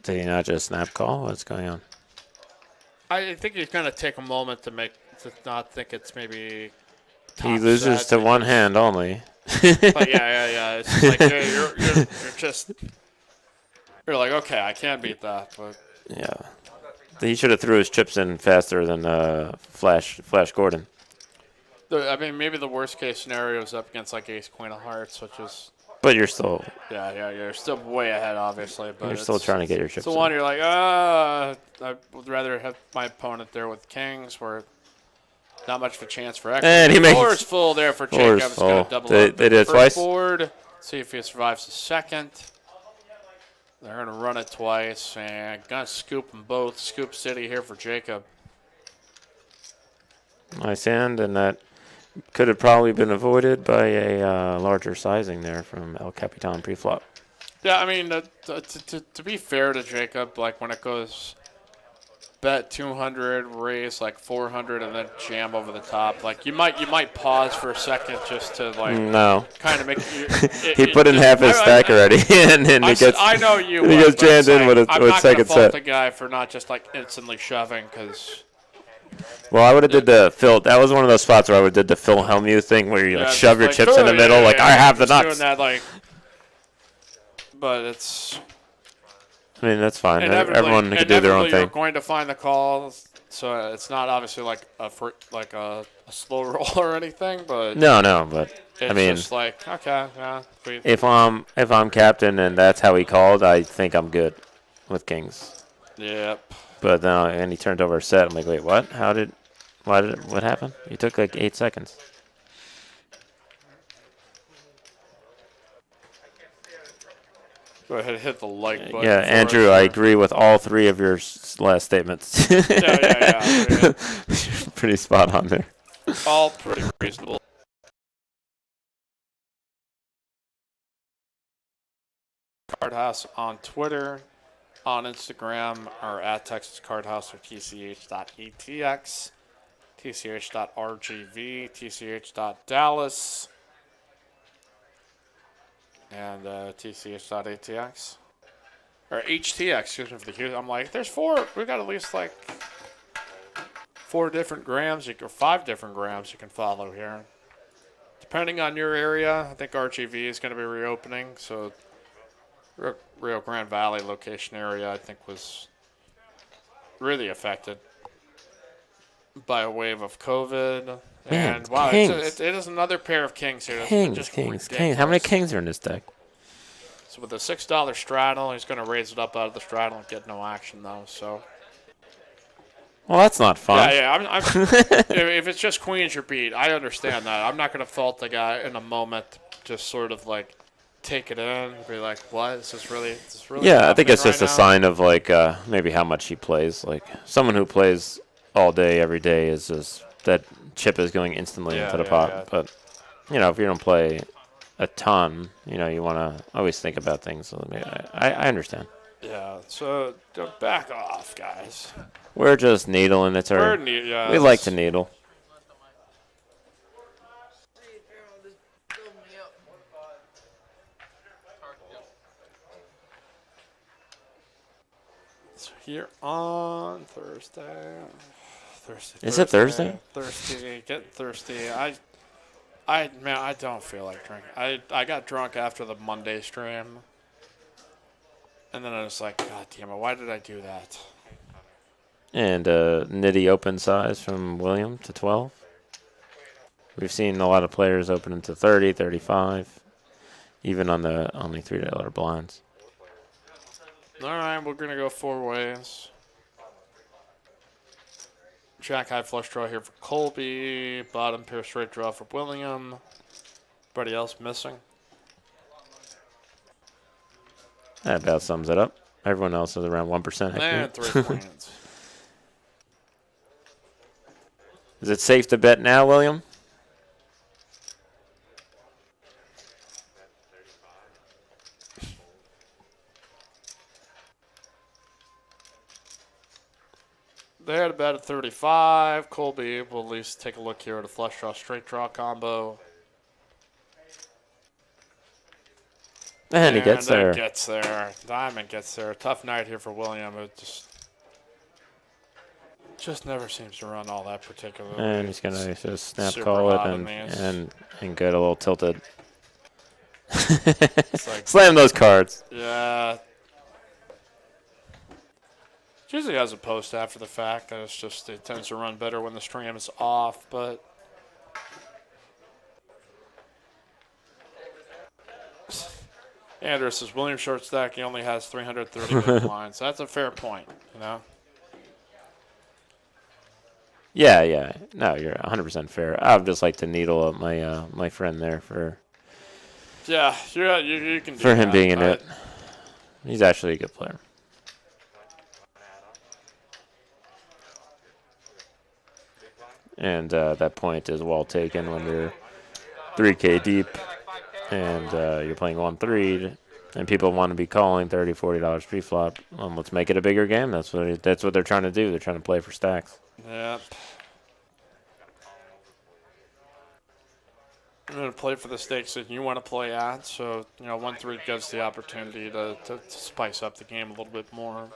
Did he not just snap call? What's going on? I think he's going to take a moment to not think it's maybe top He loses set, to and one just- hand only. But yeah. It's just like you're just you're like, okay, I can beat that, but Yeah. He should have threw his chips in faster than Flash Gordon. I mean, maybe the worst case scenario is up against like Ace Queen of Hearts, which is But you're still you're still way ahead, obviously. But you're still trying to get your chips It's the in. one you're like, I would rather have my opponent there with kings, where not much of a chance for equity. And he makes- Floor is full there for Floor is Jacob. It's going full. to double They up did the it first twice? board. See if he survives the second. They're going to run it twice and going to scoop them both. Scoop City here for Jacob. Nice hand, and that could have probably been avoided by a larger sizing there from El Capitan preflop. Yeah, I mean, to be fair to Jacob, like when it goes bet 200, raise like 400, and then jam over the top, like you might pause for a second just to like No. kind of make. He put in half his stack already, and then he gets. I know you. and he would, gets but it's jammed in like, with I'm a not second gonna fault set. the guy for not just like instantly shoving because. Well, I would have did the Phil. That was one of those spots where I would have did the Phil Hellmuth thing where you like Yeah, shove just your like, chips in the "Oh, middle, yeah, like yeah, I have the just nuts. Doing that, like, but it's I mean, that's fine. inevitably, Everyone can do their own you're thing. going to find the calls, so it's not obviously like a slow roll or anything, but No, but it's I mean, just like okay, yeah. if I'm captain and that's how he called, I think I'm good with kings. Yep. But then and he turned over a set. I'm like, wait, what? What happened? You took like 8 seconds. Go ahead and hit the like button. Yeah, for Andrew, us I here. agree with all 3 of your last statements. Yeah. I mean, Pretty spot on there. all pretty reasonable. Card House on Twitter, on Instagram, or at Texas Card House or tch.etx, tch.rgv, tch.dallas, and tch.atx. Or HTX, excuse me for the Q. I'm like, there's 4. We got at least like 4 different grams, or 5 different grams you can follow here. Depending on your area, I think RGV is going to be reopening, so Rio Grande Valley location area, I think, was really affected by a wave of COVID. Man, And wow, kings. it is another pair of kings here. That's Kings, just kings, ridiculous. kings. How many kings are in this deck? So with a $6 straddle, he's going to raise it up out of the straddle and get no action, though. So Well, that's not fun. yeah. If it's just queens, you're beat. I understand that. I'm not going to fault the guy in a moment. Just sort of like take it in, be like, "What? Is this really?" Yeah, I think it's happening just right a now? sign of like maybe how much he plays. Like someone who plays all day, every day is just that chip is going instantly into the pot. Yeah. But you know, if you don't play a ton, you know, you want to always think about things. So I understand. Yeah. So back off, guys. We're just needling. It's our. We like to needle. Here on Thursday. Is it Thursday? Thirsty. Getting thirsty. Man, I don't feel like drinking. I got drunk after the Monday stream. And then I was like, God damn it, why did I do that? And nitty open size from William to 12. We've seen a lot of players open into 30, 35, even on the only $3 blinds. All right, we're going to go 4 ways. Jack high flush draw here for Colby. Bottom pair straight draw for William. Everybody else missing. That about sums it up. Everyone else is around 1%. And 3 points. Is it safe to bet now, William? They had a bet at 35. Colby will at least take a look here at a flush draw, straight draw combo. And he gets there. Gets there. Diamond gets there. Tough night here for William. It just never seems to run all that particularly. And he's going to just snap super call it hot and get a little tilted. It's like, slam those cards. yeah. Usually has a post after the fact, and it's just it tends to run better when the stream is off, but Andrew says William short stack, he only has 330 big blinds. That's a fair point, you know? Yeah. No, you're 100% fair. I would just like to needle up my my friend there for Yeah, you can do for him that. being in it. He's actually a good player. And that point is well taken when you're 3K deep and you're playing 1-3, and people want to be calling $30, $40 pre-flop. Let's make it a bigger game. That's what they're trying to do. They're trying to play for stacks. Yep. I'm going to play for the stakes that you want to play at, so, 1-3 gives the opportunity to spice up the game a little bit more.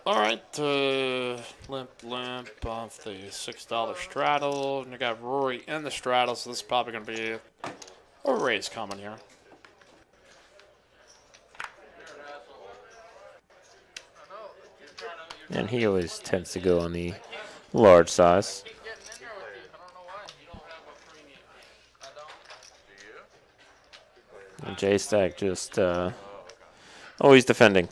All right, limp off the $6 straddle. And you got Rory in the straddle, so this is probably going to be a raise coming here. And he always tends to go on the large size. And J-Stack just always defending.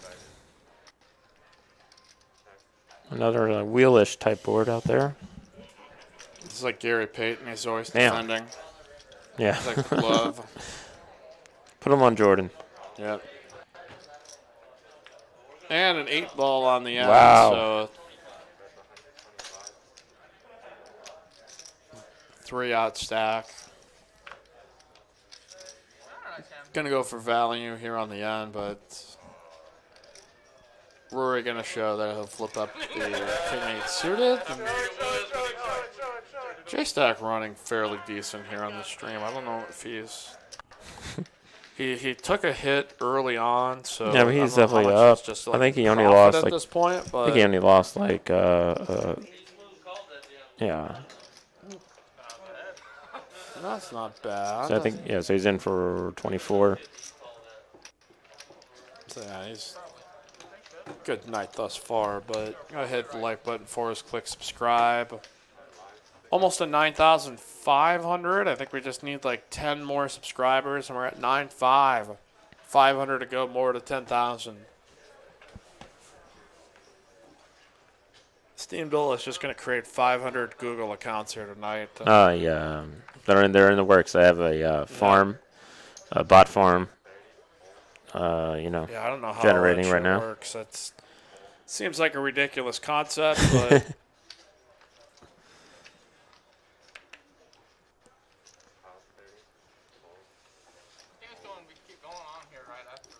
Another wheelish type board out there. This is like Gary Payton. He's always Damn. defending. Yeah. He's like glove. Put him on Jordan. Yep. And an 8-ball on the end. Wow. So 3 out stack. Gonna go for value here on the end, but Rory gonna show that he'll flip up the king-8 suited. J-Stack running fairly decent here on the stream. I don't know if he's he took a hit early on, so Yeah, but he's I don't know how definitely much up. he's just, I think he only profit lost at like this point, I but think he only lost like yeah. that's not bad. So I think so he's in for 24. So, yeah, he's good night thus far, but go ahead, hit the like button for us, click subscribe. Almost at 9,500. I think we just need like 10 more subscribers, and we're at 9.5. 500 to go more to 10,000. Steamdoll is just going to create 500 Google accounts here tonight. Yeah, they're in the works. I have a farm, a bot farm. Yeah, I don't know how generating that right now. works. It seems like a ridiculous concept, but We keep going on here right after.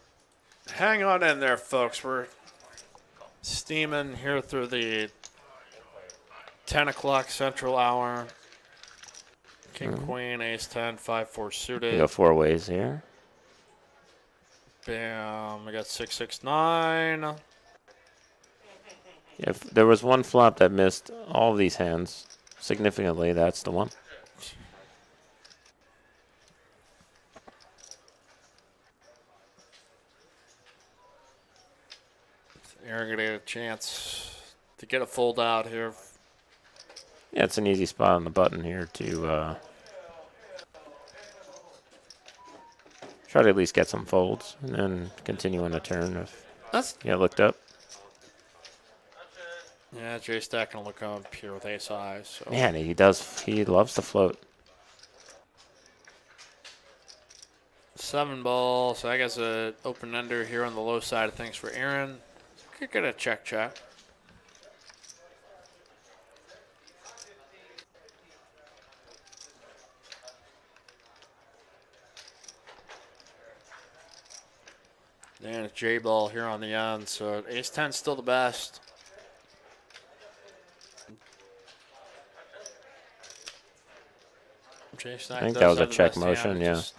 hang on in there, folks. We're steaming here through the 10 o'clock central hour. King, queen, ace 10, 5-4 We suited. go 4 ways here. Bam. We got 6-6-9. If there was one flop that missed all these hands significantly, that's the one. Aaron gonna get a chance to get a fold out here. Yeah, it's an easy spot on the button here to try to at least get some folds and then continue on a turn if you get looked up. Yeah, J Stack gonna look up here with ace high. So Man, he loves to float. 7 ball. So I guess a open ender here on the low side of things for Aaron. Could get a check. And a J ball here on the end. So ace 10 still the best. J Stack I think does that was a have the check best motion, hand. yeah. Just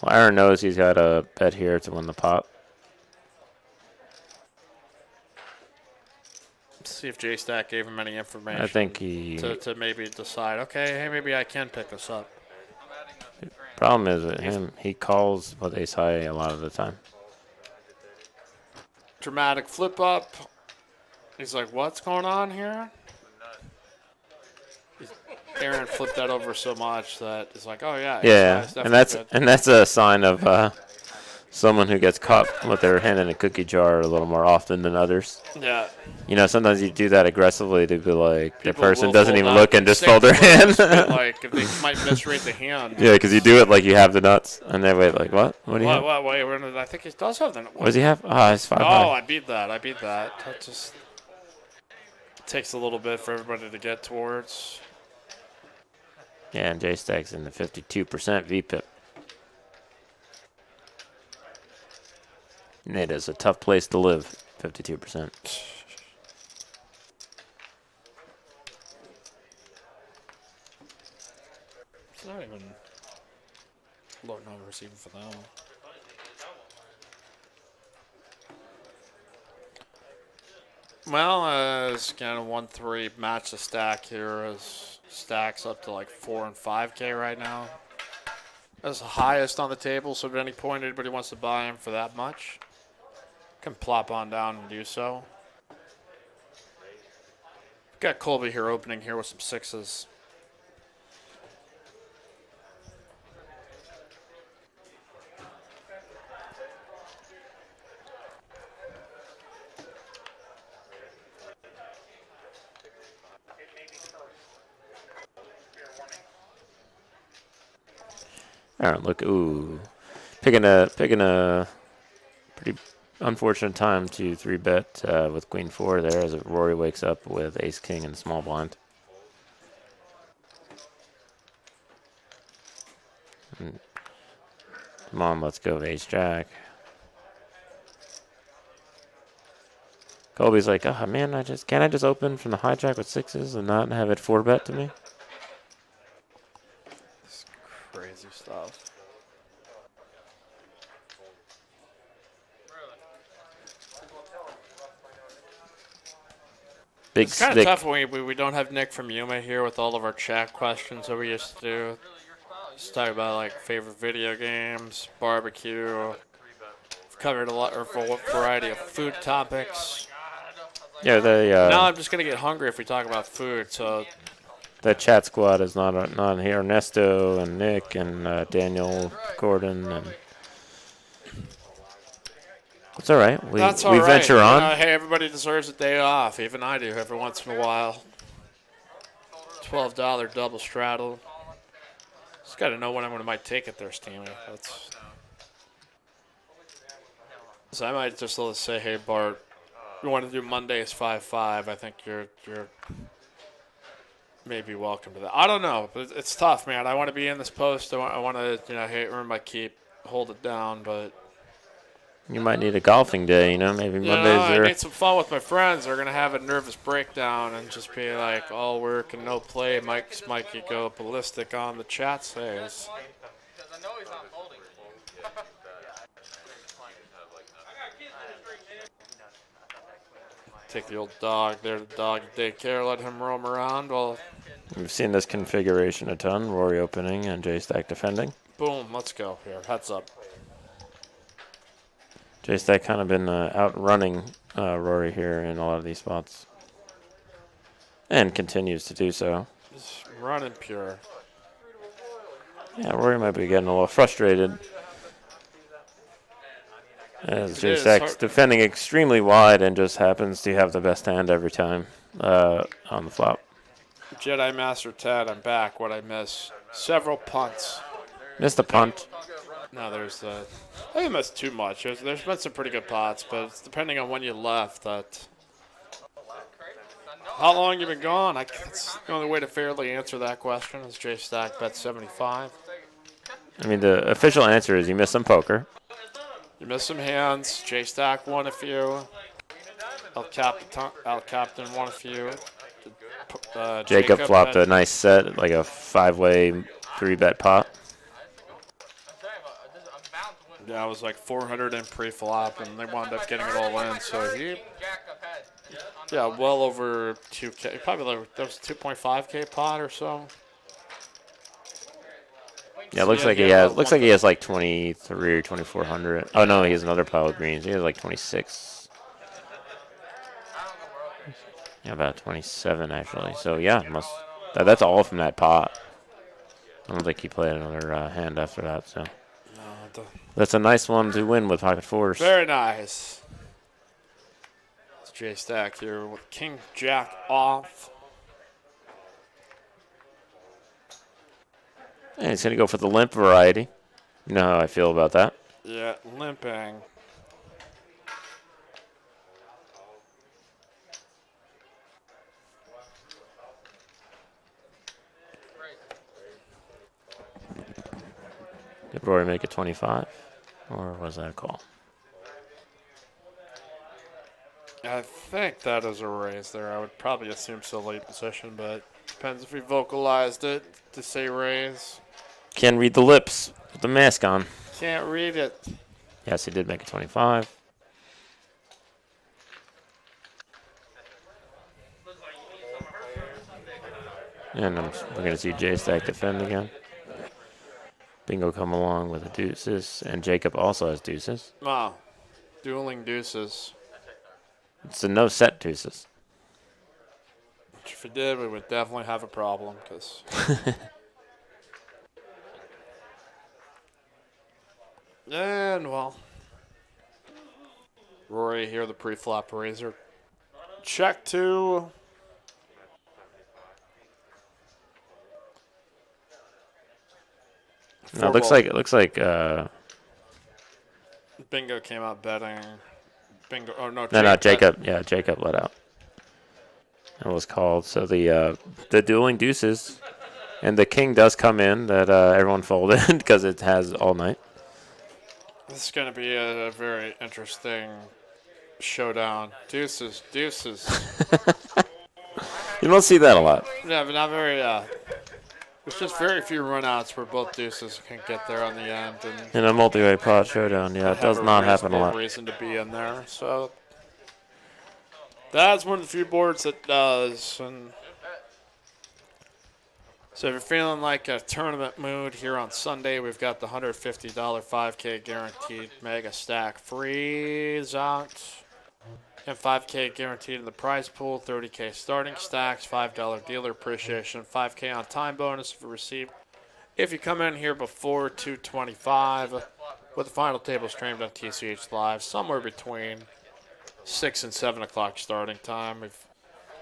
Well, Aaron knows he's got a bet here to win the pot. see if J Stack gave him any information. I think he. to maybe decide. Okay, hey, maybe I can pick this up. I'm adding a grand. Problem is with him, he calls with ace high a lot of the time. Dramatic flip up. He's like, what's going on here? Aaron flipped that over so much that it's like, oh yeah. Yeah, it's and definitely good. that's a sign of someone who gets caught with their hand in a cookie jar a little more often than others. Yeah. You know, sometimes you do that aggressively to be like, the People person will doesn't fold even out look and just six fold their hand. bullets, like if they might misrate the hand. Yeah, because you do it like you have the nuts, and they wait like, what? What do you have? Wait, I think he does have the. What does he have? Ah, it's 5 Oh, high. I beat that. That just takes a little bit for everybody to get towards. Yeah, and J-Stack's in the 52% VPIP. And it is a tough place to live, 52%. It's not even low numbers even for them. Well, it's kind of 1-3 match the stack here as stacks up to like 4 and 5K right now. That's the highest on the table, so at any point anybody wants to buy him for that much, can plop on down and do so. Got Colby here opening here with some sixes. All right, look, ooh. Picking a pretty unfortunate time to 3-bet with Queen 4 there as Rory wakes up with Ace King and small blind. And come on, let's go Ace Jack. Colby's like, oh man, can't I just open from the hijack with sixes and not have it 4-bet to me? Crazy stuff. Big It's kind of stick. tough when we don't have Nick from Yuma here with all of our chat questions that we used to do. Just talk about like favorite video games, barbecue. Of covered a lot or for a variety of food topics. Yeah, Now I'm just gonna get hungry if we talk about food. So the chat squad is not here. Ernesto and Nick and Daniel Gordon and it's all right. that's all we right. venture on. Hey, everybody deserves a day off. Even I do every once in a while. $12 double straddle. Just got to know when I might take it there, Steamy. That's. So I might just say, hey Bart, you want to do Mondays 5-5? I think you're maybe welcome to that. I don't know, but it's tough, man. I want to be in this post. I want to earn my keep, hold it down, but. You might need a golfing day, maybe Mondays I are. need some fun with my friends. They're gonna have a nervous breakdown and just be like, all work and no play. Mikey go ballistic on the chat says. Take the old dog there to dog daycare, let him roam around. Well, We've seen this configuration a ton. Rory opening and J-Stack defending. Boom, let's go here. Heads up. J-Stack kind of been outrunning Rory here in a lot of these spots. And continues to do so. Just running pure. Yeah, Rory might be getting a little frustrated. As J-Stack's defending extremely wide and just happens to have the best hand every time on the flop. Jedi Master Ted, I'm back. What'd I miss? Several punts. Missed a punt. No, there's I didn't miss too much. There's been some pretty good pots, but it's depending on when you left. How long you been gone? It's the only way to fairly answer that question is J-Stack bet 75. I mean, the official answer is you missed some poker. You missed some hands. J-Stack won a few. El Captain won a few. Jacob flopped a nice set, like a 5-way 3-bet pot. Yeah, it was like 400 in pre-flop, and they wound up getting it all in. So well over 2K. Probably that was a 2.5K pot or so. Yeah, it looks like he has like 23 or 2,400. Oh no, he has another pile of greens. He has like 26. Yeah, about 27 actually. So yeah, that's all from that pot. I don't think he played another hand after that. So that's a nice one to win with pocket fours. Very nice. It's J-Stack here with King Jack off. And he's going to go for the limp variety. You know how I feel about that. Yeah, limping. Did Rory make it 25? Or was that a call? I think that is a raise there. I would probably assume so late position, but depends if we vocalized it to say raise. Can't read the lips with the mask on. Can't read it. Yes, he did make it 25. And we're going to see J-Stack defend again. Bingo come along with the deuces, and Jacob also has deuces. Wow. Dueling deuces. It's a no-set deuces. Which if we did, we would definitely have a problem, because... And, well, Rory here, the pre-flop raiser. Check two. No, it looks like Bingo came out betting. Bingo. Oh no. No, Jacob. Yeah, Jacob let out. It was called. So the dueling deuces, and the king does come in. That everyone folded because it has all night. This is going to be a very interesting showdown. Deuces. You don't see that a lot. Yeah, but not very. There's just very few runouts where both deuces can get there on the end. And in a multi-way pot showdown, yeah, it does not happen a lot. Reason to be in there, so that's one of the few boards that does. And So if you're feeling like a tournament mood here on Sunday, we've got the $150 5K guaranteed mega stack freeze out. And 5K guaranteed in the prize pool, 30K starting stacks, $5 dealer appreciation, 5K on time bonus if you receive. If you come in here before 225, with the final table streamed on TCH Live, somewhere between 6 and 7 o'clock starting time. We've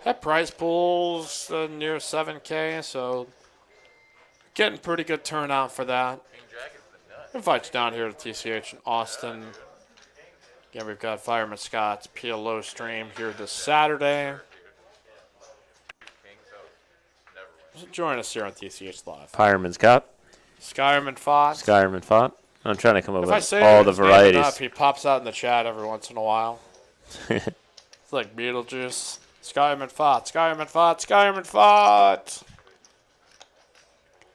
had prize pools near 7K, so getting pretty good turnout for that. Invite you down here to TCH in Austin. Again, we've got Fireman Scott's PLO stream here this Saturday. So join us here on TCH Live. Fireman's Cup. Skyrim Fox. Skyrim fought. I'm trying to come up If I with say all the his name varieties. enough, he pops out in the chat every once in a while. It's like Beetlejuice. Skyrim Fought. Skyrim Fought. Skyrim Fought.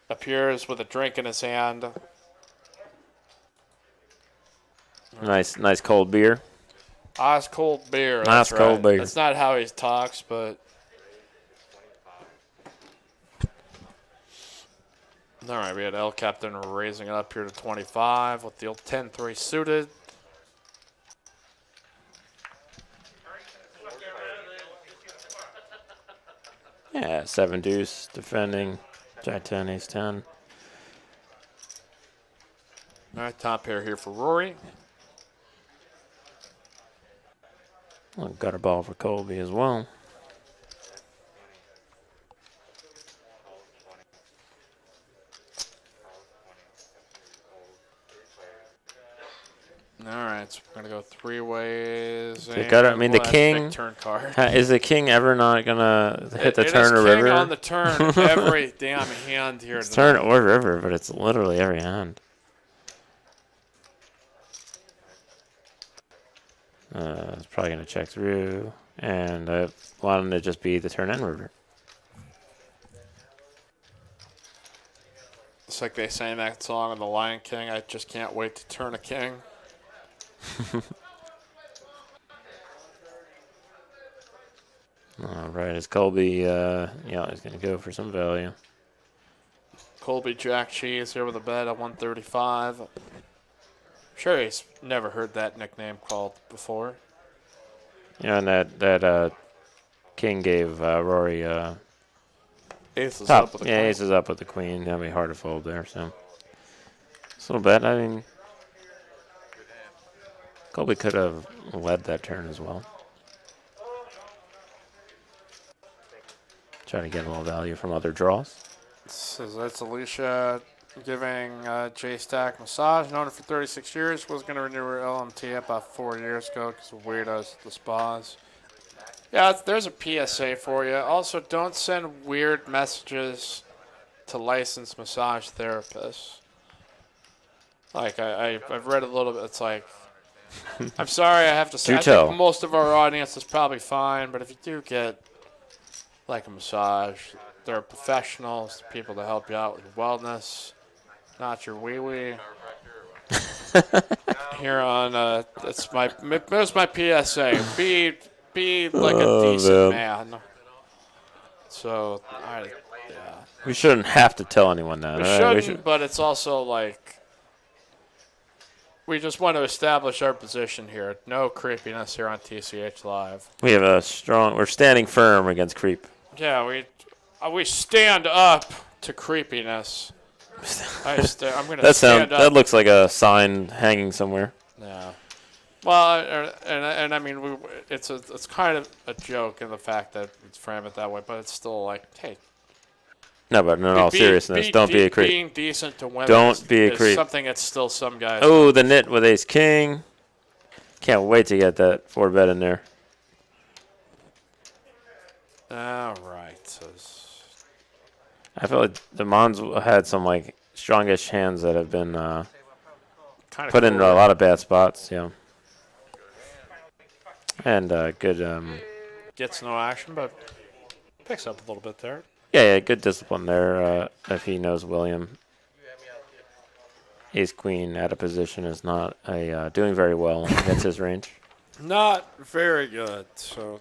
Appears with a drink in his hand. Nice cold beer. Ice cold beer. Nice That's cold right. beer. That's not how he talks, but. All right, we had El Captain raising it up here to 25 with the old 10-3 suited. Yeah, 7 deuce defending. Jack 10, ace 10. All right, top pair here for Rory. Well, got a ball for Colby as well. All right, so we're going to go 3 ways. They got it. I mean, the Well, that's king. big turn card. Is the king ever not going to hit the It turn is or king river? on the turn every damn hand here. It's tonight. turn or river, but it's literally every hand. It's probably going to check through. And I want him to just be the turn and river. It's like they say in that song on The Lion King, I just can't wait to turn a king. All right, is Colby, yeah, he's going to go for some value. Colby Jack Cheese here with a bet at 135. Sure, he's never heard that nickname called before. Yeah, and that king gave Rory Ace is top. up with a Yeah, queen. ace is up with the queen. That'd be hard to fold there, so. This little bet, I mean, Colby could have led that turn as well. Try to get a little value from other draws. So that's Alicia giving J-Stack massage. Known her for 36 years. Was going to renew her LMT about 4 years ago because of weirdos at the spas. Yeah, there's a PSA for you. Also, don't send weird messages to licensed massage therapists. Like, I've read a little bit. It's like, I'm sorry I have to say, Do I tell. think most of our audience is probably fine, but if you do get, like, a massage, there are professionals, people to help you out with wellness, not your wee-wee. Here on, that's my PSA. Be like a decent man. So, yeah. We shouldn't have to tell anyone that. We all right? shouldn't, but it's also like we just want to establish our position here. No creepiness here on TCH Live. We have a strong. We're standing firm against creep. Yeah, we stand up to creepiness. I'm going to stand up. That looks like a sign hanging somewhere. Yeah. Well, and I mean, it's kind of a joke in the fact that it's framed it that way, but it's still like, hey. No, but in all seriousness, don't be a creep. Being decent to women Don't be a is creep. something that's still some guys. Oh, the nit with ace king. Can't wait to get that 4-bet in there. All right. So I feel like the Mons had some like strongish hands that have been kind of put in a lot of bad spots. Yeah. And good. Gets no action, but picks up a little bit there. Yeah, good discipline there. If he knows William, ace queen out of position is not doing very well against his range. Not very good. So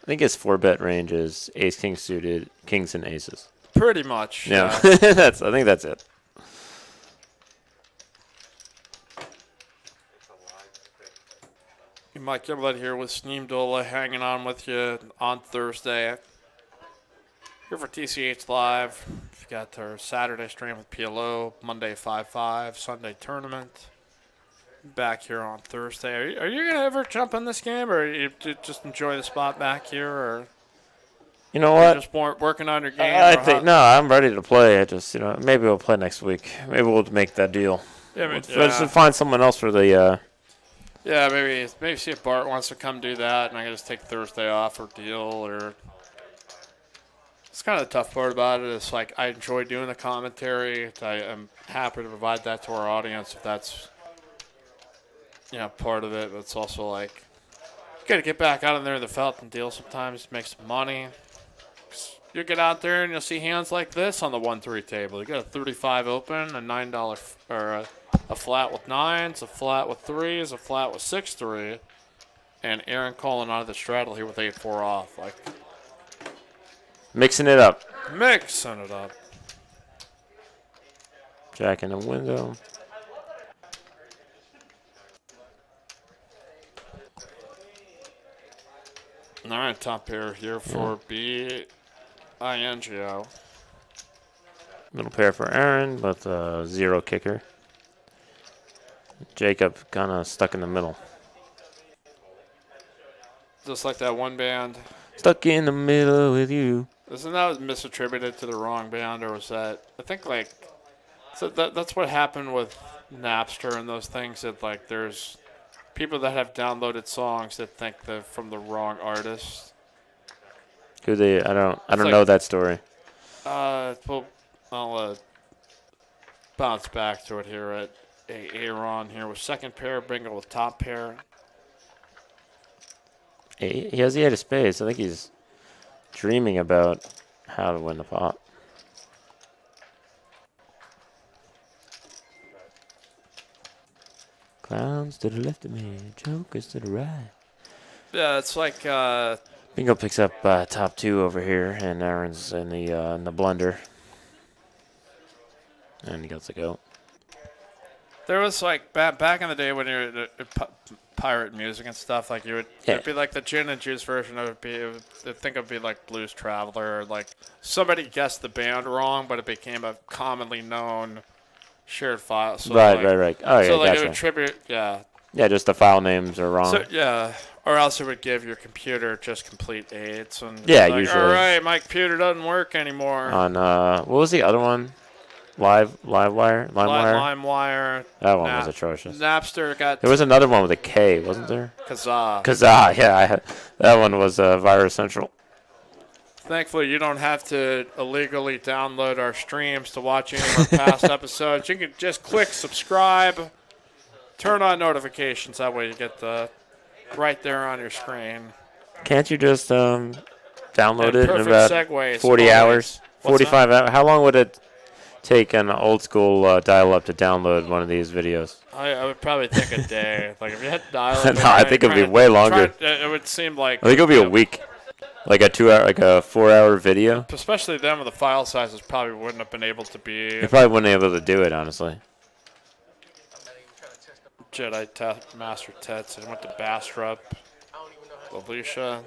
think his 4-bet range is ace, king suited, kings, and aces. Pretty much. Yeah, I think that's it. Mike Gimlet here with Sneamdola hanging on with you on Thursday. Here for TCH Live. We've got our Saturday stream with PLO, Monday 5-5, Sunday tournament. Back here on Thursday. Are you going to ever jump in this game, or you just enjoy the spot back here, or You know are you what? just working on your game? I or think no. I'm ready to play. I just maybe we'll play next week. Maybe we'll make that deal. Yeah, Let's just find someone else for the. Yeah, maybe see if Bart wants to come do that, and I can just take Thursday off or deal. Or it's kind of the tough part about it. It's like I enjoy doing the commentary. I am happy to provide that to our audience if that's part of it. But it's also like you got to get back out in there in the felt and deal sometimes, make some money. You get out there and you'll see hands like this on the 1-3 table. You got a 35 open, a $9 or a flat with nines, a flat with threes, a flat with 6-3, and Aaron calling out of the straddle here with 8-4 off. Like Mixing it up. mixing it up. Jack in the window. All right, top pair here for B-I-N-G-O. Middle pair for Aaron, but zero kicker. Jacob kind of stuck in the middle. Just like that one band. Stuck in the middle with you. Isn't that misattributed to the wrong band, or was that? I think so that's what happened with Napster and those things. That like there's people that have downloaded songs that think they're from the wrong artist. Who they? I don't like- know that story. Well, I'll bounce back to it here at Aaron here with second pair, bingo with top pair. He has the 8 of spades. I think he's dreaming about how to win the pot. Clowns to the left of me, jokers to the right. Yeah, it's like Bingo picks up top 2 over here, and Aaron's in the blender. And he gets to go. there was like back in the day when you were pirate music and stuff. Like it'd be like the gin and juice version of it. I think it'd be like Blues Traveler. Or like somebody guessed the band wrong, but it became a commonly known shared file. So Right. Oh, yeah, so like gotcha. it would tribute, yeah. Yeah, just the file names are wrong. So yeah, or else it would give your computer just complete aids. And Yeah, like, usually. all right, my computer doesn't work anymore. On what was the other one? LimeWire. LimeWire. That one was atrocious. Napster got There was another one with a K, wasn't there? Kazaa. Kazaa, yeah. That one was Virus Central. Thankfully, you don't have to illegally download our streams to watch any of our past episodes. You can just click subscribe, turn on notifications. That way you get the right there on your screen. Can't you just download And it in perfect about segues 40 always. hours? What's 45 hours? How long would it take an old school dial-up to download one of these videos? I would probably take a day. Like if you had dial-up. No, I think it would be way longer. It would seem like. I think it'll be a week. Like a 2 hour, like a 4 hour video. Especially then, with the file sizes, probably wouldn't have been able to be. They probably wouldn't be able to do it, honestly. Jedi Master Tets and went to Bastrop, Alicia.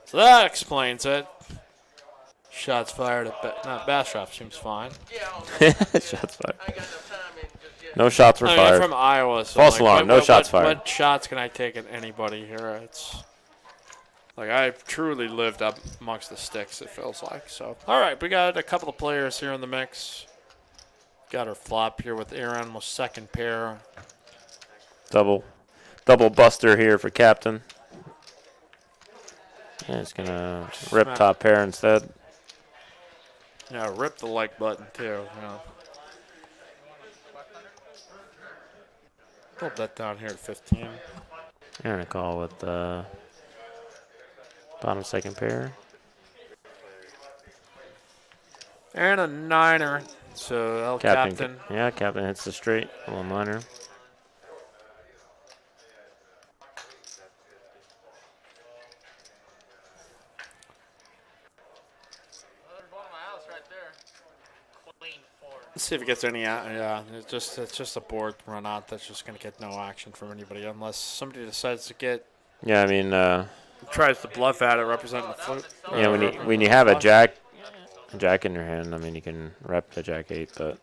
So that explains it. Shots fired at Bastrop seems fine. Shots fired. No shots were I mean, fired. I'm from Iowa, so False alarm, no shots what, fired. What shots can I take at anybody here? It's like I've truly lived up amongst the sticks, it feels like. So, all right, we got a couple of players here in the mix. Got our flop here with Aaron with second pair. Double buster here for captain. Yeah, he's gonna rip Smack. top pair instead. Yeah, rip the like button too. Yeah. Pull that down here at 15. Aaron a call with bottom second pair. And a niner. So El Captain. Yeah, captain hits the straight one liner. Let's see if it gets any. Yeah, it's just a board run out that's just gonna get no action from anybody unless somebody decides to get Yeah, I mean, tries to bluff at it, representing the flip. yeah, when you have a jack in your hand, I mean, you can rep the jack 8, but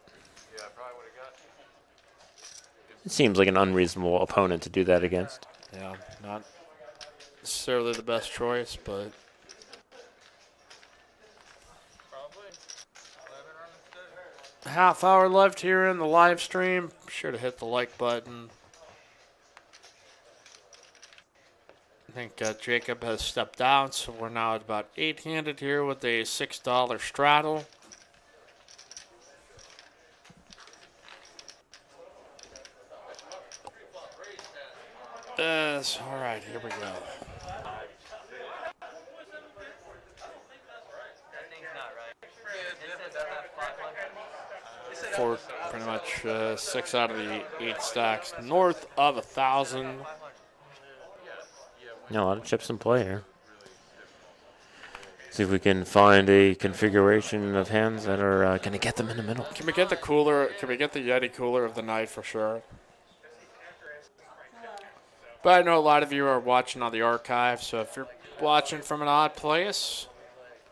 it seems like an unreasonable opponent to do that against. Yeah, not necessarily the best choice, but half hour left here in the live stream. Be sure to hit the like button. I think Jacob has stepped down, so we're now at about 8-handed here with a $6 straddle. All right, here we go. For pretty much 6 out of the 8 stacks north of 1,000. Yeah, a lot of chips in play here. See if we can find a configuration of hands that are going to get them in the middle. Can we get the cooler? Can we get the Yeti cooler of the night for sure? But I know a lot of you are watching on the archive, so if you're watching from an odd place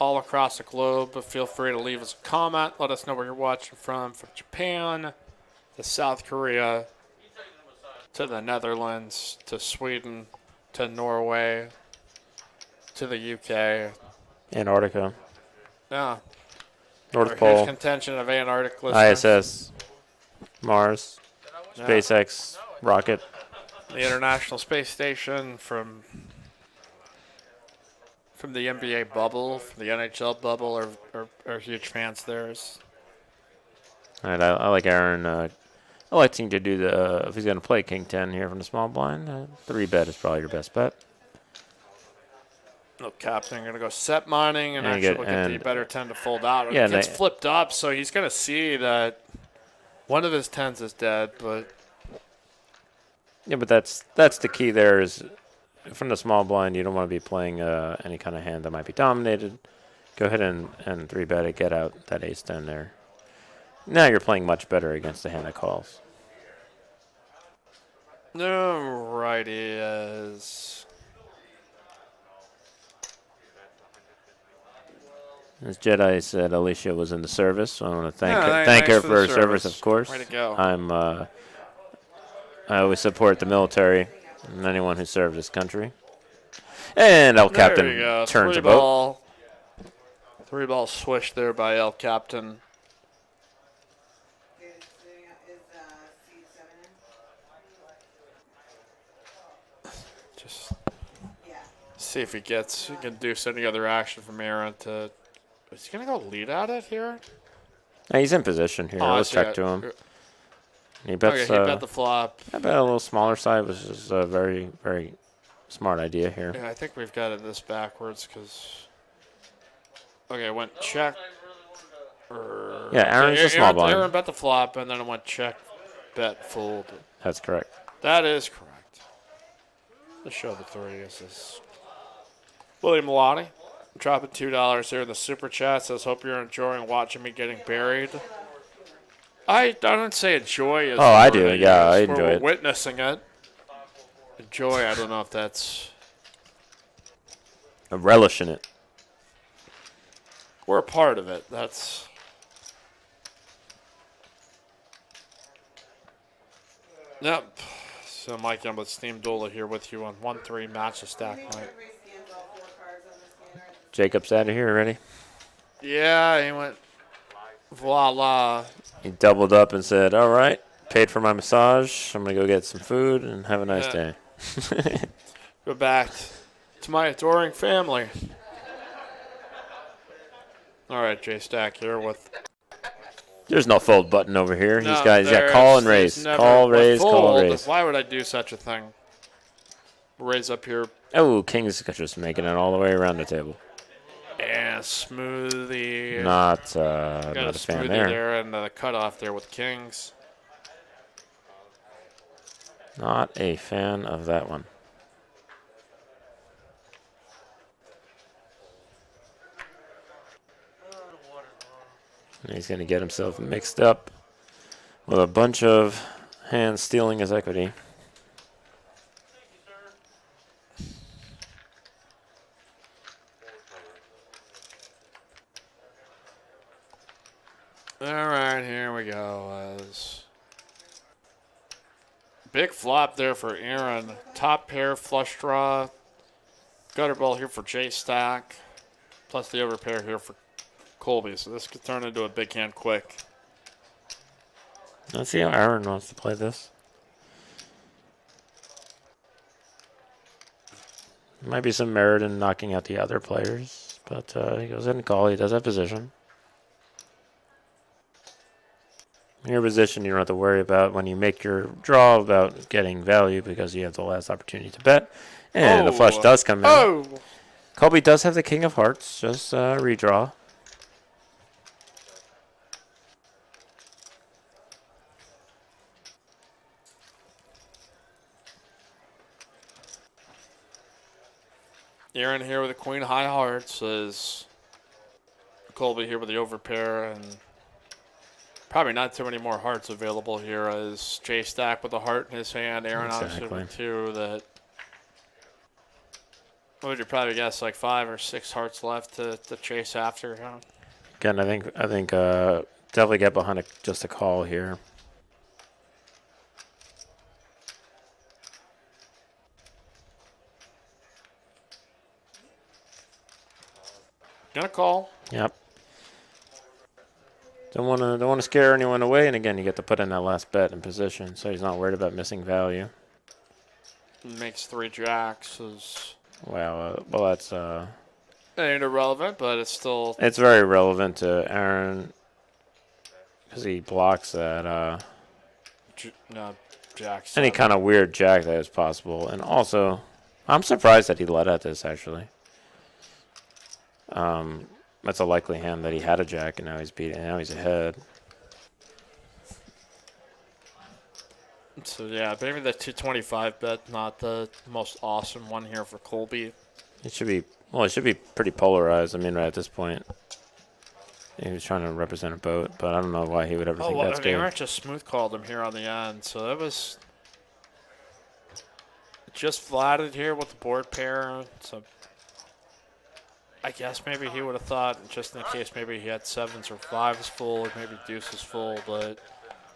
all across the globe, feel free to leave us a comment. Let us know where you're watching from Japan to South Korea to the Netherlands to Sweden to Norway to the UK. Antarctica. Yeah. North Our Pole. huge contention of Antarctic listeners. ISS. Mars. Yeah. SpaceX. Rocket. The International Space Station from the NBA bubble, from the NHL bubble, are huge fans theirs. All right, I like Aaron electing to do the, if he's going to play King 10 here from the small blind, 3-bet is probably your best bet. No captain, going to go set mining and And actually get- look at the and- better 10 to fold out. Yeah, It gets and flipped up, so he's going to see that one of his 10s is dead, but Yeah, but that's the key there is from the small blind, you don't want to be playing any kind of hand that might be dominated. Go ahead and 3-bet it, get out that ace-10 there. Now you're playing much better against the hand that calls. right is. As Jedi said, Alicia was in the service, so I want to thank Yeah, her, thank thanks her for for the her service, service. of course. Way to go. I always support the military and anyone who served this country. And El There you Captain go. turns Three a vote. ball. 3-ball swish there by El Captain. Is seed 7 in? Just Yeah. see if he can do any other action from Aaron to. Is he going to go lead at it here? Hey, he's in position here. I Let's see check it. to him. He Okay, bets, he bet the flop. I bet a little smaller side, which is a very, very smart idea here. Yeah, I think we've got it this backwards because. Okay, it went check. Yeah, Aaron's the small blind. Aaron bet the flop, and then it went check, bet, fold. That's correct. That is correct. Let's show the 3. This is William Malani. Dropping $2 here in the super chat. Says, hope you're enjoying watching me getting buried. I don't say enjoy. As Oh, I the do. word Yeah, I use. enjoy We're it. witnessing it. Enjoy, I don't know if that's. A relish in it. We're a part of it. That's. Yep. So Mike Young with Steam Dola here with you on 1-3 match of stack Make night. sure everybody scans all 4 cards on the scanner. Jacob's out of here already. Yeah, he went voila. He doubled up and said, all right, paid for my massage. I'm going to go get some food and have a nice Yeah. day. Go back to my adoring family. All right, Jay Stack here with There's no fold button over here. No, He's got there's- call and there's raise. never- Call, with raise, call, fold, raise. Why would I do such a thing? Raise up here Oh, King's just making it all the way around the table. and smoothie. Not Got a a fan smoothie there. there and the cutoff there with kings. Not a fan of that one. And he's going to get himself mixed up with a bunch of hands stealing his equity. All right, here we go. Big flop there for Aaron. Top pair, flush draw. Gutter ball here for J Stack. Plus the overpair here for Colby. So this could turn into a big hand quick. Let's see how Aaron wants to play this. Might be some merit in knocking out the other players, but he goes ahead and call. He does have position. In your position, you don't have to worry about when you make your draw about getting value because you have the last opportunity to bet. And the flush does come in. Oh! Colby does have the king of hearts. Just redraw. Aaron here with a queen high hearts is Colby here with the overpair, and probably not too many more hearts available here as J Stack with a heart in his hand. Aaron obviously with two. That what would you probably guess, like 5 or 6 hearts left to chase after? Huh? Again, I think definitely get behind just a call here. Gonna call. Yep. Don't want to scare anyone away, and again, you get to put in that last bet in position, so he's not worried about missing value. Makes 3 jacks. Is Wow. Well, that's ain't irrelevant, but it's still. it's very relevant to Aaron because he blocks that No, jacks. any kind of weird jack that is possible, and also I'm surprised that he led at this actually. That's a likely hand that he had a jack, and now he's beating. Now he's ahead. So yeah, maybe the 225 bet, not the most awesome one here for Colby. It should be pretty polarized. I mean, right at this point, he was trying to represent a boat, but I don't know why he would ever think that's good. Aaron just smooth called him here on the end, so that was just flatted here with the board pair. So I guess maybe he would have thought, just in case maybe he had 7s or 5s full, or maybe deuces full, but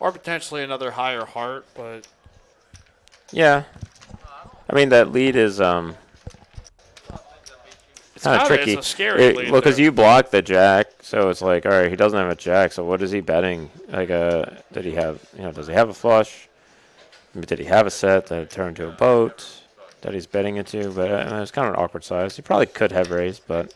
or potentially another higher heart, but Yeah, I mean that lead is it's kind of tricky. It's a scary lead. Well, because there. you block the jack, so it's like, all right, he doesn't have a jack, so what is he betting? Like, did he have, does he have a flush? Did he have a set that turned to a boat that he's betting into? But it's kind of an awkward size. He probably could have raised, but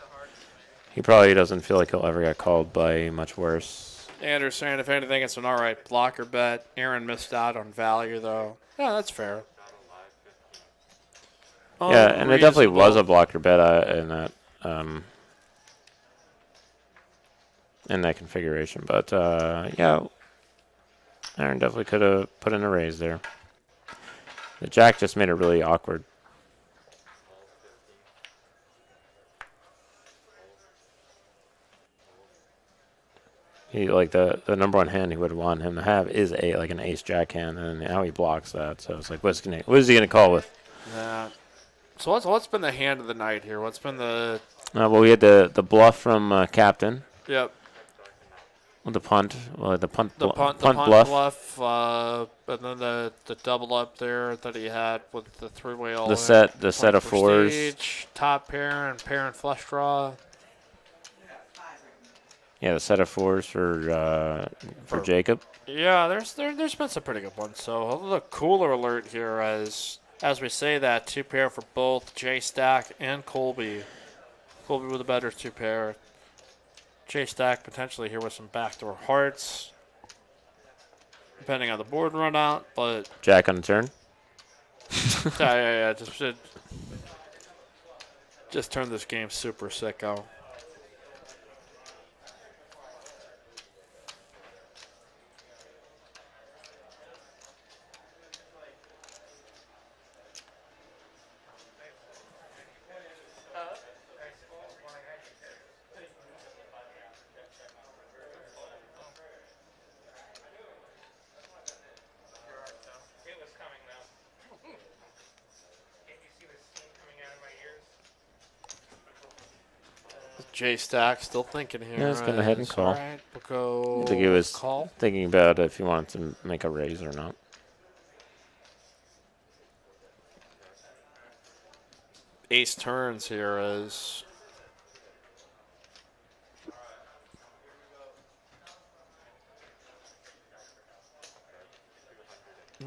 he probably doesn't feel like he'll ever get called by much worse. Andrew's saying, if anything, it's an all right blocker bet. Aaron missed out on value, though. Yeah, that's fair. Yeah, and it definitely was a blocker bet in that configuration. But, yeah, Aaron definitely could have put in a raise there. The jack just made it really awkward. He like the number one hand he would want him to have is an ace jack hand, and now he blocks that. So it's like, what is he gonna call with? Yeah. So what's been the hand of the night here? What's been the? Well, we had the bluff from Captain. Yep. The punt. Well, the punt bluff. And then the double up there that he had with the 3-way all. The set of fours. Prestige, top pair and flush draw. Yeah, the set of fours for Jacob. Yeah, there's been some pretty good ones. So a little cooler alert here as we say that 2 pair for both J Stack and Colby. Colby with a better 2 pair. J Stack potentially here with some backdoor hearts, depending on the board run out. But Jack on the turn. yeah. Just turn this game super sicko. J Stack still thinking here. Yeah, he's going ahead and call. All right, we'll go I think he was call. thinking about if he wanted to make a raise or not. Ace turns here is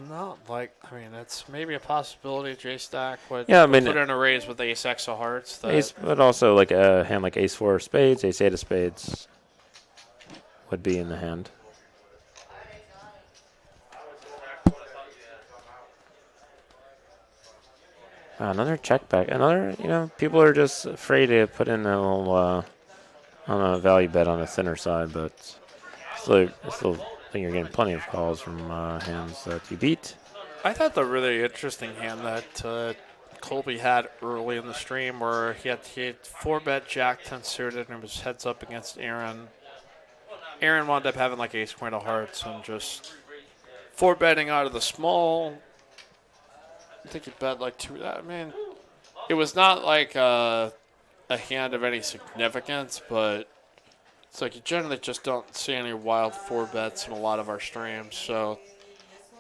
not like, I mean, it's maybe a possibility J Stack would Yeah, put in a raise with Ace X of Hearts. That Ace, but also like a hand like Ace 4 of Spades, Ace 8 of Spades would be in the hand. Another check back. Another, people are just afraid to put in a little on a value bet on the thinner side, but I still think you're getting plenty of calls from hands that you beat. I thought the really interesting hand that Colby had early in the stream where he had 4-bet Jack 10 suited and it was heads up against Aaron. Aaron wound up having like Ace Queen of Hearts and just 4-betting out of the small. I think he bet like 2. I mean, it was not like a hand of any significance, but it's like you generally just don't see any wild 4-bets in a lot of our streams. So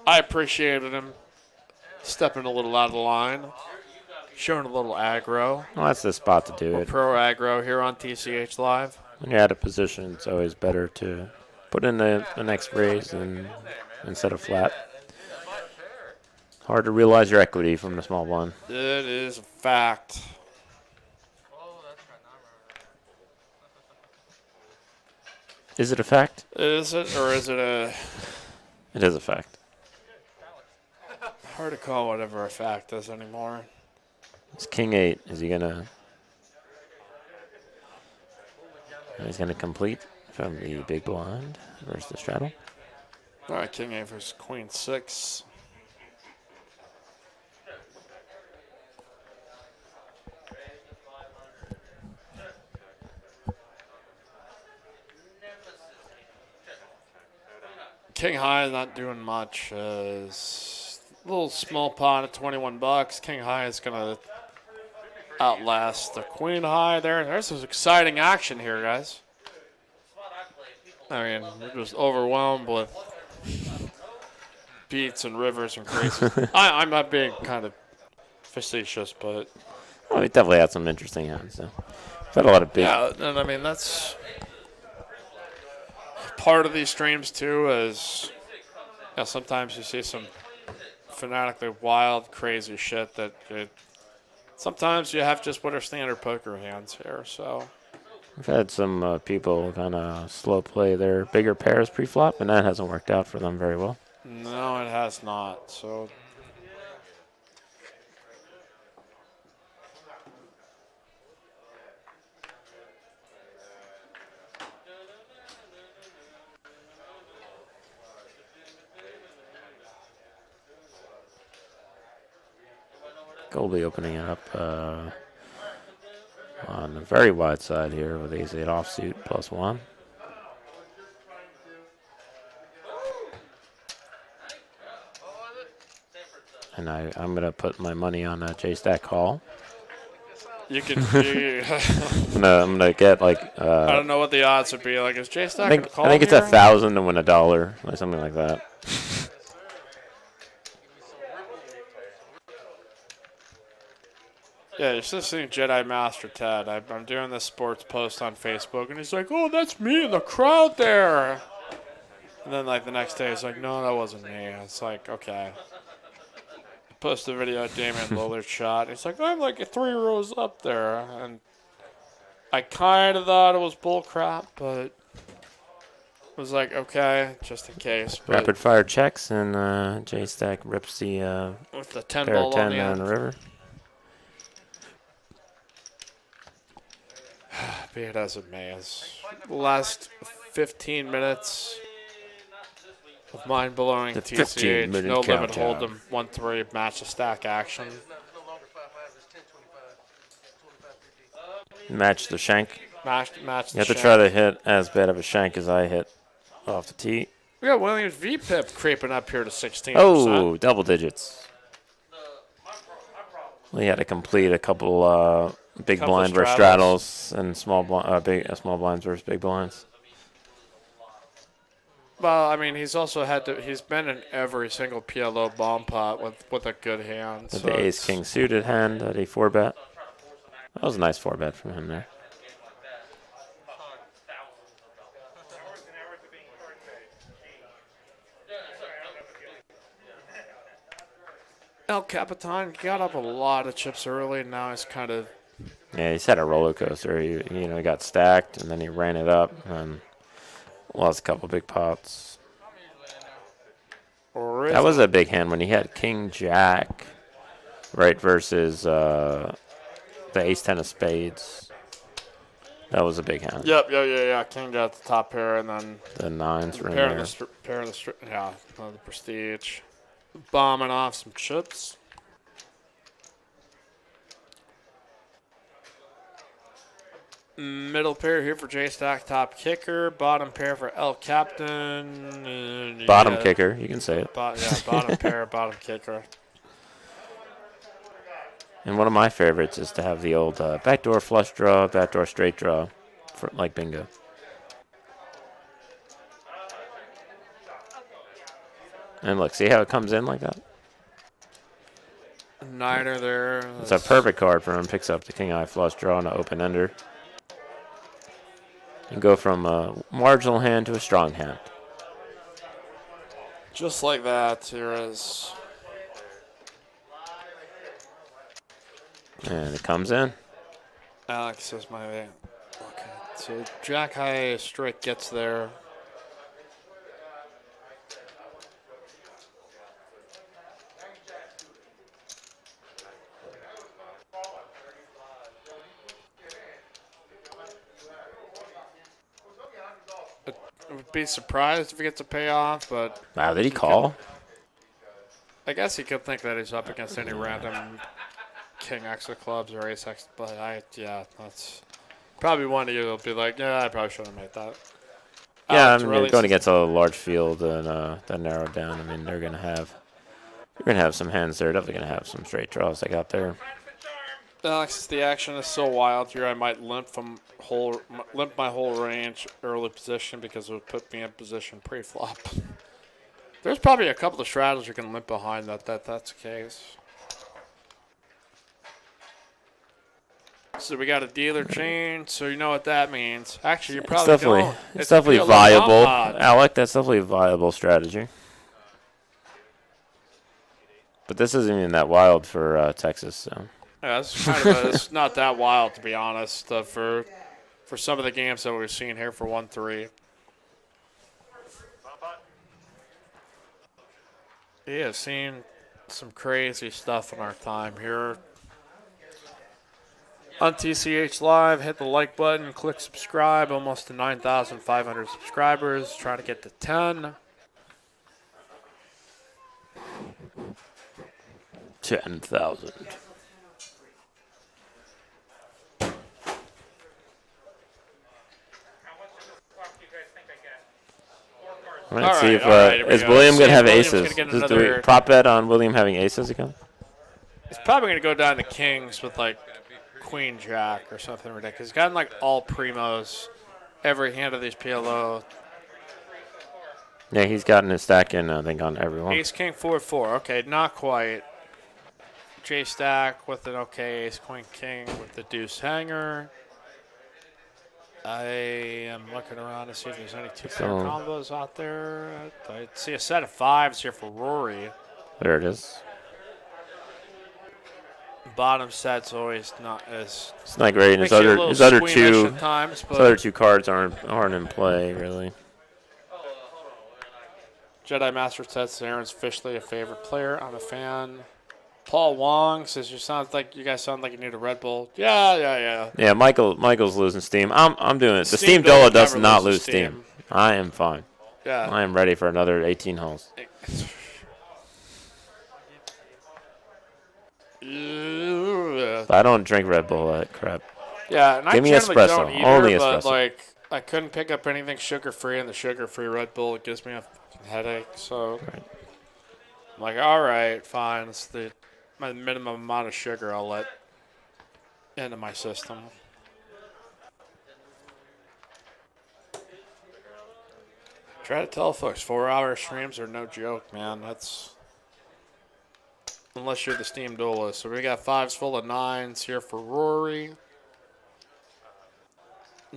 I appreciated him stepping a little out of the line, showing a little aggro. Well, that's the spot to do We're it. pro aggro here on TCH Live. When you're out of position, it's always better to put in the next raise instead of flat. Hard to realize your equity from the small blind. It is a fact. Is it a fact? Is it, or is it a... It is a fact. Hard to call whatever a fact is anymore. It's King 8. Is he gonna? He's gonna complete from the big blind versus the straddle. All right, King 8 versus Queen 6. King High is not doing much. It's a little small pot at $21. King High is going to outlast the Queen High there. There's some exciting action here, guys. I mean, we're just overwhelmed with beats and rivers and crazy. I'm not being kind of facetious, but... Oh, he definitely had some interesting hands. So. We've had a lot of big... Yeah, and I mean, that's... part of these streams too is sometimes you see some fanatically wild, crazy shit that sometimes you have just what are standard poker hands here. So We've had some people kind of slow play their bigger pairs pre-flop, and that hasn't worked out for them very well. no, it has not. So Colby opening it up on the very wide side here with ace 8 offsuit +1. And I'm going to put my money on a J-Stack call. you can. I'm gonna get like. I don't know what the odds would be. Like, is J Stack I gonna call think it's here? 1,000 to win $1, like something like that. Yeah, you're just seeing Jedi Master Ted. I'm doing this sports post on Facebook, and he's like, "Oh, that's me in the crowd there." And then, like, the next day, he's like, "No, that wasn't me." It's like, okay. Post a video of Damian Lillard's shot. He's like, "I'm like 3 rows up there," and I kind of thought it was bull crap, but was like, okay, just in case. But Rapid fire checks, and J-Stack rips the with the 10 pair of ball 10 on the down end. the river. Be it as it may. The last 15 minutes of mind-blowing The TCH, 15-minute no limit countdown. hold'em, 1-3 match the stack action. Match the shank. Match You the have to shank. try to hit as bad of a shank as I hit off the tee. We got Williams VPIP creeping up here to 16%. Oh, double digits. We had to complete a couple big Couple blind versus straddles. straddles and small blinds versus big blinds. Well, I mean, he's also he's been in every single PLO bomb pot with a good hand. With So the ace king suited hand at a 4-bet. That was a nice 4-bet from him there. Hours and hours of being card based. El Capitan got up a lot of chips early, and now he's kind of Yeah, he's had a roller coaster. He got stacked, and then he ran it up, and lost a couple big pots. That was a big hand when he had King Jack, right, versus the Ace 10 of Spades. That was a big hand. Yep, yeah. King got the top pair, and then The nines were in pair of there. the prestige, bombing off some chips. Middle pair here for J Stack, top kicker. Bottom pair for El Captain. Bottom kicker, you can say it. Bottom pair, bottom kicker. And one of my favorites is to have the old backdoor flush draw, backdoor straight draw, for like bingo. And look, see how it comes in like that? Niner there. It's a perfect card for him. Picks up the king eye flush draw and an open ender. You go from a marginal hand to a strong hand. Just like that, here is. And it comes in. Alex says my way. Okay, so Jack High straight gets there. I would be surprised if he gets a payoff, but Wow, did he call? I guess he could think that he's up against any random King X of clubs or Ace X, but that's probably one of you will be like, yeah, I probably shouldn't have made that. Yeah, Alex I mean, Torelli you're going says- against a large field and that narrowed down. I mean, you're gonna have some hands there. Definitely gonna have some straight draws like out there. Alex, the action is so wild here. I might limp my whole range early position because it would put me in position pre-flop. There's probably a couple of straddles you can limp behind that's the case. So we got a dealer chain, so you know what that means. Actually, you probably don't. It's definitely a PLO viable, bomb pod. Alec. That's definitely a viable strategy. But this isn't even that wild for Texas. So. Yeah, it's not that wild, to be honest, for some of the games that we've seen here for 1-3. We have seen some crazy stuff in our time here. On TCH Live, hit the like button, click subscribe. Almost to 9,500 subscribers. Trying to get to 10. 10,000. All right, see if here we is go. William See gonna if have William's aces? gonna get Do another- we prop bet on William having aces again? He's probably going to go down to kings with, like, queen jack or something ridiculous. He's gotten, like, all primos every hand of these PLO. Yeah, he's gotten his stack in, I think, on everyone. Ace king 4-4. Okay, not quite. J stack with an okay ace queen king with the deuce hanger. I am looking around to see if there's any two-pair combos out there. I see a set of fives here for Rory. There it is. Bottom set's always not as. It's not great. And Makes you a little his other squeamish two, at times, his but other two cards aren't in play really. Jedi Master says Aaron's officially a favorite player. I'm a fan. Paul Wong says you guys sound like you need a Red Bull. Yeah. Yeah, Michael's losing steam. I'm doing it. The Steam Steam Dola does never not loses lose steam. I am fine. Yeah. I am ready for another 18 holes. But I don't drink Red Bull. That crap. Yeah, and Give me I generally espresso. don't either, Only but espresso. like I couldn't pick up anything sugar-free, and the sugar-free Red Bull gives me a fucking headache. So I'm like, all right, fine. It's my minimum amount of sugar I'll let into my system. Try to tell folks, 4-hour streams are no joke, man. That's unless you're the Steam Duelist. So we got 5s full of 9s here for Rory.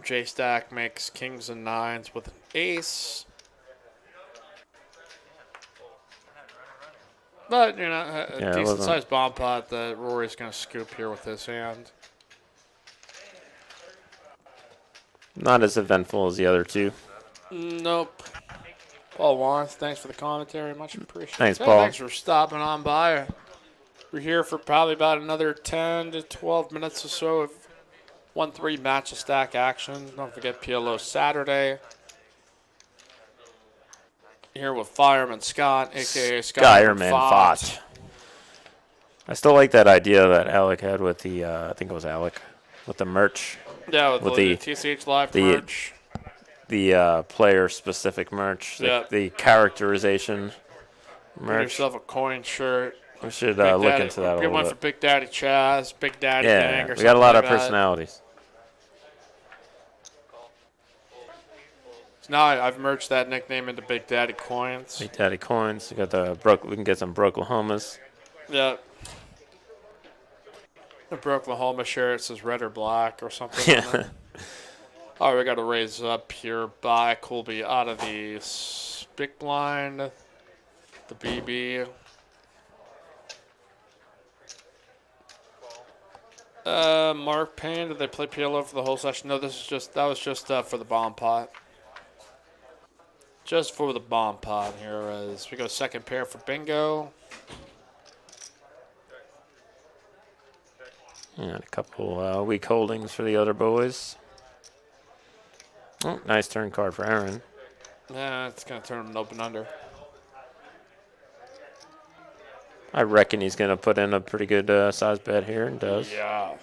J Stack makes kings and 9s with an ace. But, you know, a Yeah, it decent wasn't- sized bomb pot that Rory's going to scoop here with his hand. Not as eventful as the other two. Nope. Paul Lawrence, thanks for the commentary. Much appreciated. Thanks, Hey, Paul. thanks for stopping on by. We're here for probably about another 10 to 12 minutes or so of 1-3 match of stack action. Don't forget PLO Saturday. Here with Fireman Scott, a.k.a. Skyerman Fott. I still like that idea that Alec had with the, I think it was Alec, with the merch. Yeah, with the the TCH Live the- merch. The player-specific merch. Yeah. The characterization Get merch. yourself a coin shirt. We should Big look Daddy- into that a get one little for bit. Big Daddy Chaz, Big Daddy Yeah, Gang, or we something got a lot like of that. personalities. So now I've merged that nickname into Big Daddy Coins. Big Daddy coins. We got the we can get some Brooklahomas. Yeah. The Brooklahoma shirt says red or black or something. on Yeah. it. All right, we got to raise up here by Colby out of the big blind, the BB. Mark Payne, did they play PLO for the whole session? No, that was just for the bomb pot. Just for the bomb pot here as we go second pair for bingo. And a couple weak holdings for the other boys. Oh, nice turn card for Aaron. Yeah, it's going to turn him an open under. I reckon he's going to put in a pretty good size bet here, and does. Yeah.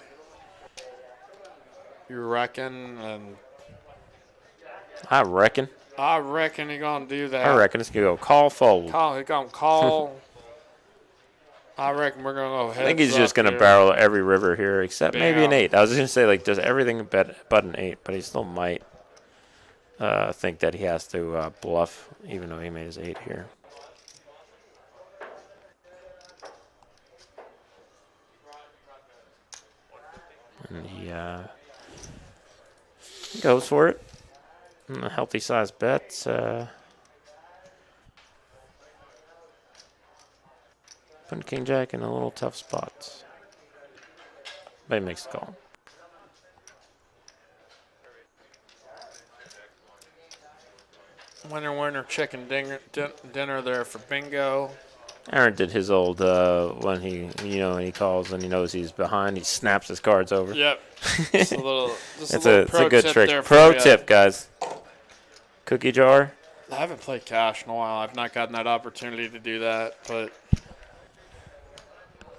You reckon? And I reckon. I reckon you're going to do that. I reckon it's going to go call fold. Call, he's going to call. I reckon we're going to go heads I think he's just up going to here. barrel every river here, except maybe an Bam. 8. I was just going to say, like, does everything but an 8, but he still might think that he has to bluff, even though he made his 8 here. And he goes for it. And a healthy size bet. Putting King Jack in a little tough spot. But he makes the call. Winner, chicken dinner there for bingo. Aaron did his old when he calls and he knows he's behind, he snaps his cards over. Yep. Just a little, It's little a pro good tip trick. there for Pro ya. tip, guys. Cookie jar. I haven't played cash in a while. I've not gotten that opportunity to do that, but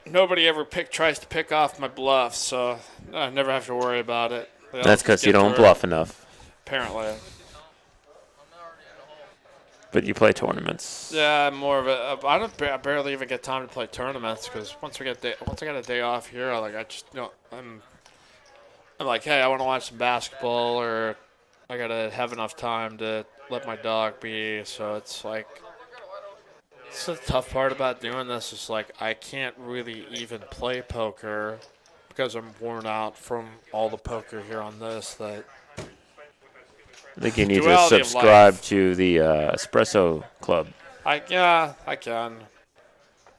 nobody ever tries to pick off my bluffs, so I never have to worry about it. They all That's because get you don't through it, bluff enough. Apparently. But you play tournaments. Yeah, I'm more of a. I barely even get time to play tournaments because once I get a day off here, I'm like, hey, I want to watch some basketball, or I gotta have enough time to let my dog be. So it's like, it's the tough part about doing this is like I can't really even play poker because I'm worn out from all the poker here on this. That I think you need to Duality of subscribe life. to the Espresso Club. I can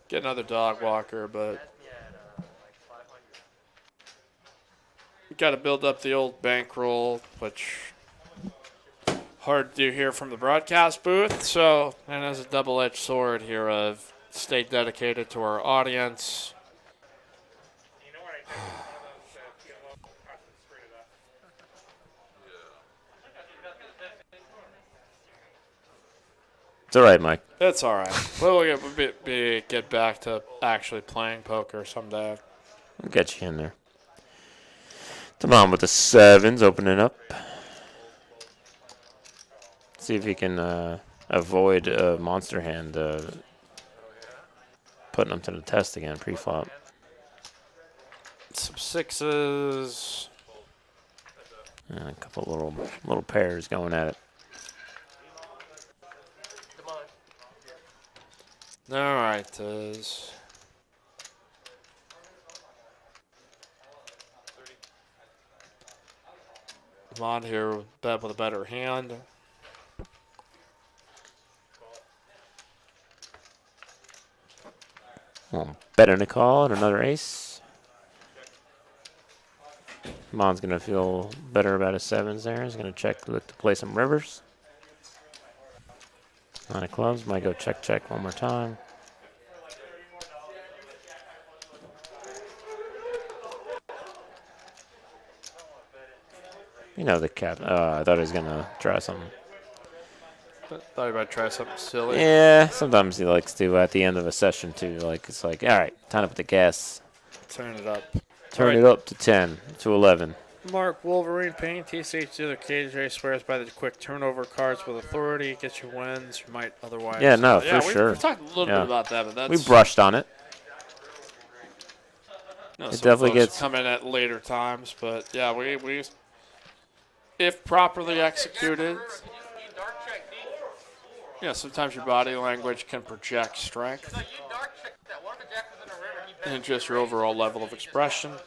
get another dog walker, but you got to build up the old bankroll, which hard to do here from the broadcast booth. So, and as a double-edged sword here of stay dedicated to our audience. You know what I did? PLO across the street of that. It's all right, Mike. It's all right. We'll get back to actually playing poker someday. We'll get you in there. Tamam with the 7s opening up. See if he can avoid a monster hand putting him to the test again pre-flop. Some sixes. And a couple little pairs going at it. All right. Mod here bet with a better hand. Well, better to call and another ace. Mon's going to feel better about his sevens there. He's going to check, look to play some rivers. 9 of clubs, might go check, check one more time. You know the cap. I thought he was going to try something. Thought you might try something silly. Yeah, sometimes he likes to at the end of a session too. Like it's like, all right, time to put the gas. Turn it up. Turn it up to 10, to 11. Mark Wolverine Pain, TCH the other KJ swears by the quick turnover cards with authority. Gets you wins. You might otherwise. Yeah, no, for sure. We talked a little bit about that, but that's. We brushed on it. It definitely gets come in at later times, but yeah, we if properly executed. Yeah, sometimes your body language can project strength and just your overall level of expression. I'm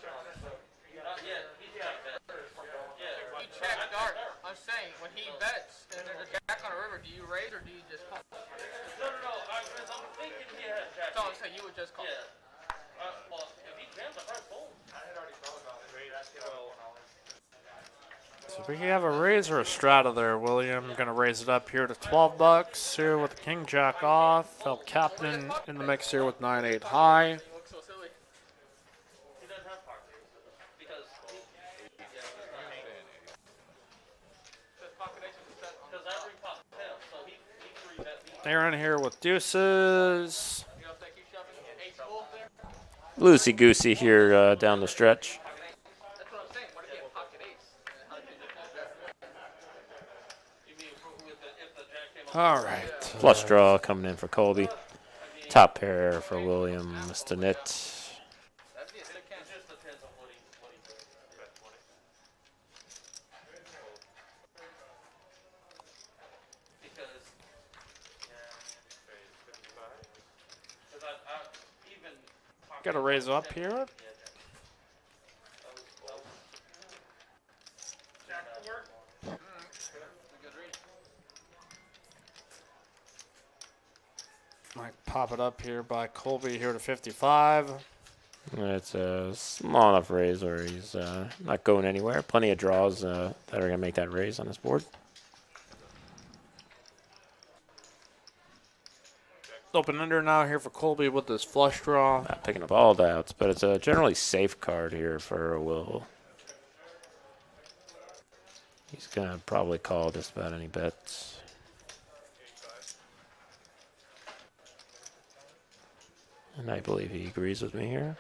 saying, when he bets and there's a jack on a river, do you raise or do you just call? No, I'm thinking he had jack. So I'm saying you would just call. Yeah. Well, if he jams, I probably fold. I had already thought about it. So we have a raise or a strata there, William. I'm going to raise it up here to $12 here with the king jack off. Felt captain in the mix here with 9-8 high. It looks so silly. He doesn't have pocket because Aaron here with deuces. Loosey goosey here down the stretch. That's what I'm saying. What if you have pocket ace? All right. Flush draw coming in for Colby. Top pair for William, Mr. Knit. Got to raise up here. Might pop it up here by Colby here to 55. It's a small enough raise where he's not going anywhere. Plenty of draws that are going to make that raise on his board. Open under now here for Colby with this flush draw. Not picking up all the outs, but it's a generally safe card here for Will. He's going to probably call just about any bets. And I believe he agrees with me here.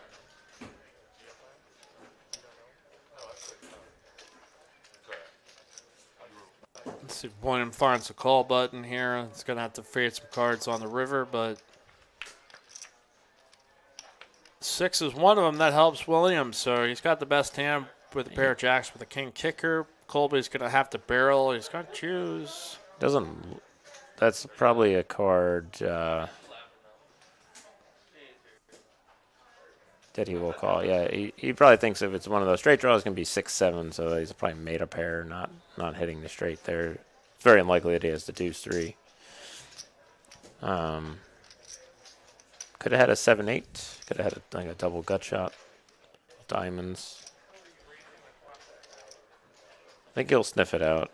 Let's see if William finds the call button here. It's going to have to fade some cards on the river, but 6 is one of them. That helps William, so he's got the best hand with a pair of jacks with a king kicker. Colby's going to have to barrel. He's going to choose. Doesn't. That's probably a card that he will call. Yeah, he probably thinks if it's one of those straight draws, it's going to be 6-7, so he's probably made a pair, not hitting the straight there. It's very unlikely that he has the deuce-3. Could have had a 7-8. Could have had like a double gut shot. Diamonds. I think he'll sniff it out.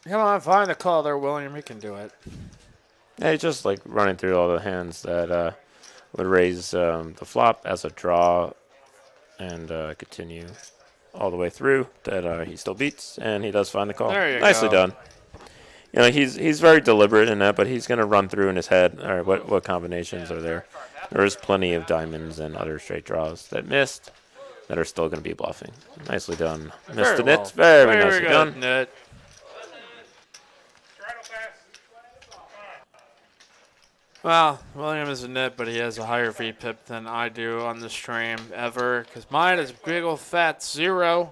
Come on, find the call there, William. He can do it. Yeah, he's just like running through all the hands that would raise the flop as a draw and continue all the way through that he still beats, and he does find the call. There you Nicely go. done. You know, he's very deliberate in that, but he's going to run through in his head, all right, what combinations are there. There is plenty of diamonds and other straight draws that missed that are still going to be bluffing. Nicely done. Missed Very the well. nit. Very Very nicely good, done. Nit. Straddle pass. Well, William is a nit, but he has a higher VPIP than I do on the stream ever, because mine is big old fat 0.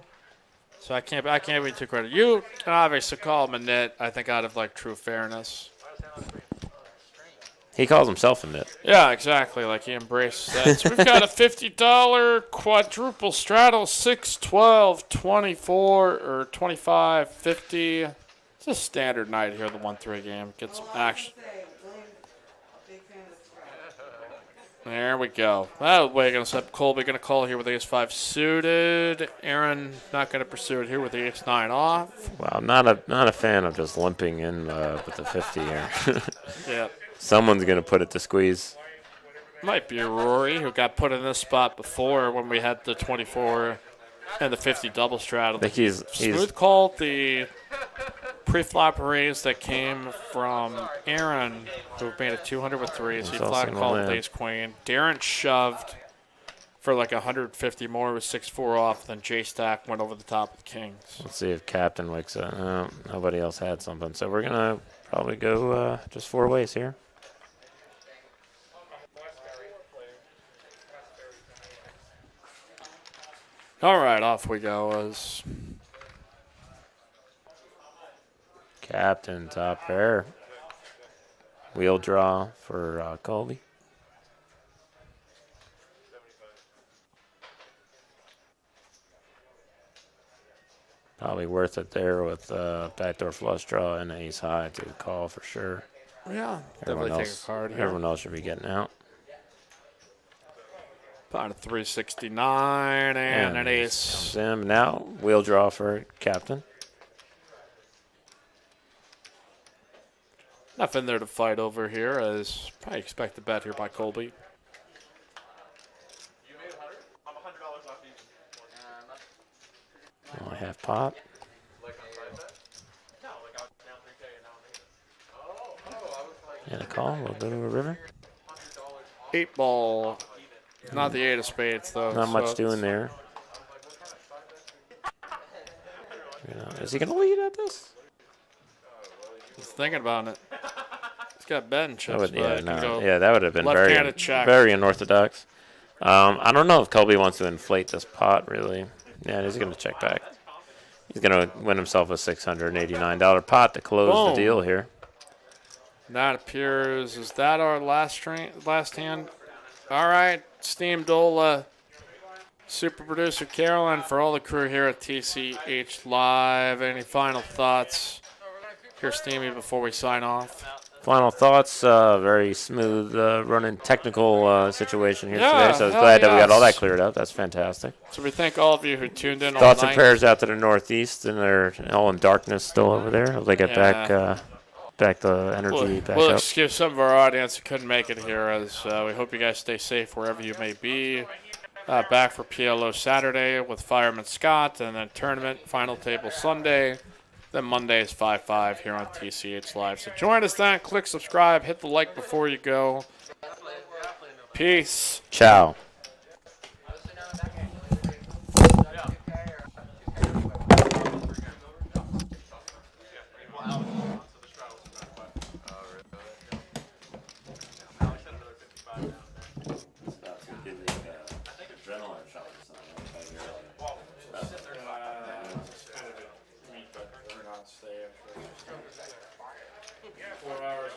So I can't be too credit. You can obviously call him a nit. I think out of like true fairness. He calls himself a nit. Yeah, exactly. Like he embraced that. So we've got a $50 quadruple straddle, 6, 12, 24, or 25, 50. It's a standard night here, the 1-3 game. Get some action. Big fan of Straddle. There we go. That way, going to set Colby going to call here with ace-5 suited. Aaron not going to pursue it here with the ace-9 off. Wow, not a fan of just limping in with the 50 here. Yeah. Someone's going to put it to squeeze. Might be Rory, who got put in this spot before when we had the 24 and the 50 double straddle. I think he's Smooth called the pre-flop raise that came from Aaron, who made it 200 with threes. He That's all flat single called with man. ace queen. Darren shoved for like 150 more with 6-4 off. Then J Stack went over the top with kings. Let's see if Captain wakes up. No, nobody else had something. So we're going to probably go just 4 ways here. All right, off we go. As Captain, top pair. Wheel draw for Colby. Probably worth it there with backdoor flush draw and ace high to call for sure. yeah, Everyone definitely take else, a card here. everyone else should be getting out. Pot of 369 and an ace. Comes in. Now wheel draw for Captain. Nothing there to fight over here, as probably expect a bet here by Colby. Only half pot. And a call. We'll go to a river. 8 ball. Not the 8 of spades, though. Not so much it's- doing there. Is he going to lead at this? He's thinking about it. He's got betting That chips, would, but yeah, it can no, go yeah, that would have been left-handed check. very unorthodox. I don't know if Colby wants to inflate this pot, really. Yeah, he's going to check back. He's going to win himself a $689 pot to close Boom. the deal here. That appears. Is that our last hand? All right, Steam Dola, super producer Carolyn, for all the crew here at TCH Live. Any final thoughts here, Steamy, before we sign off? Final thoughts, very smooth running technical situation here Yeah, today. So I was hell glad that we got all that yes. cleared up. That's fantastic. So we thank all of you who tuned in all Thoughts night. and prayers out to the northeast, and they're all in darkness still over there. Hope they get Yeah. back the energy back We'll up. excuse some of our audience who couldn't make it here, as we hope you guys stay safe wherever you may be. Back for PLO Saturday with Fireman Scott, and then tournament final table Sunday. Then Monday is 5-5 here on TCH Live. So join us then. Click subscribe. Hit the like before you go. Peace. Ciao. Stay 4 hours.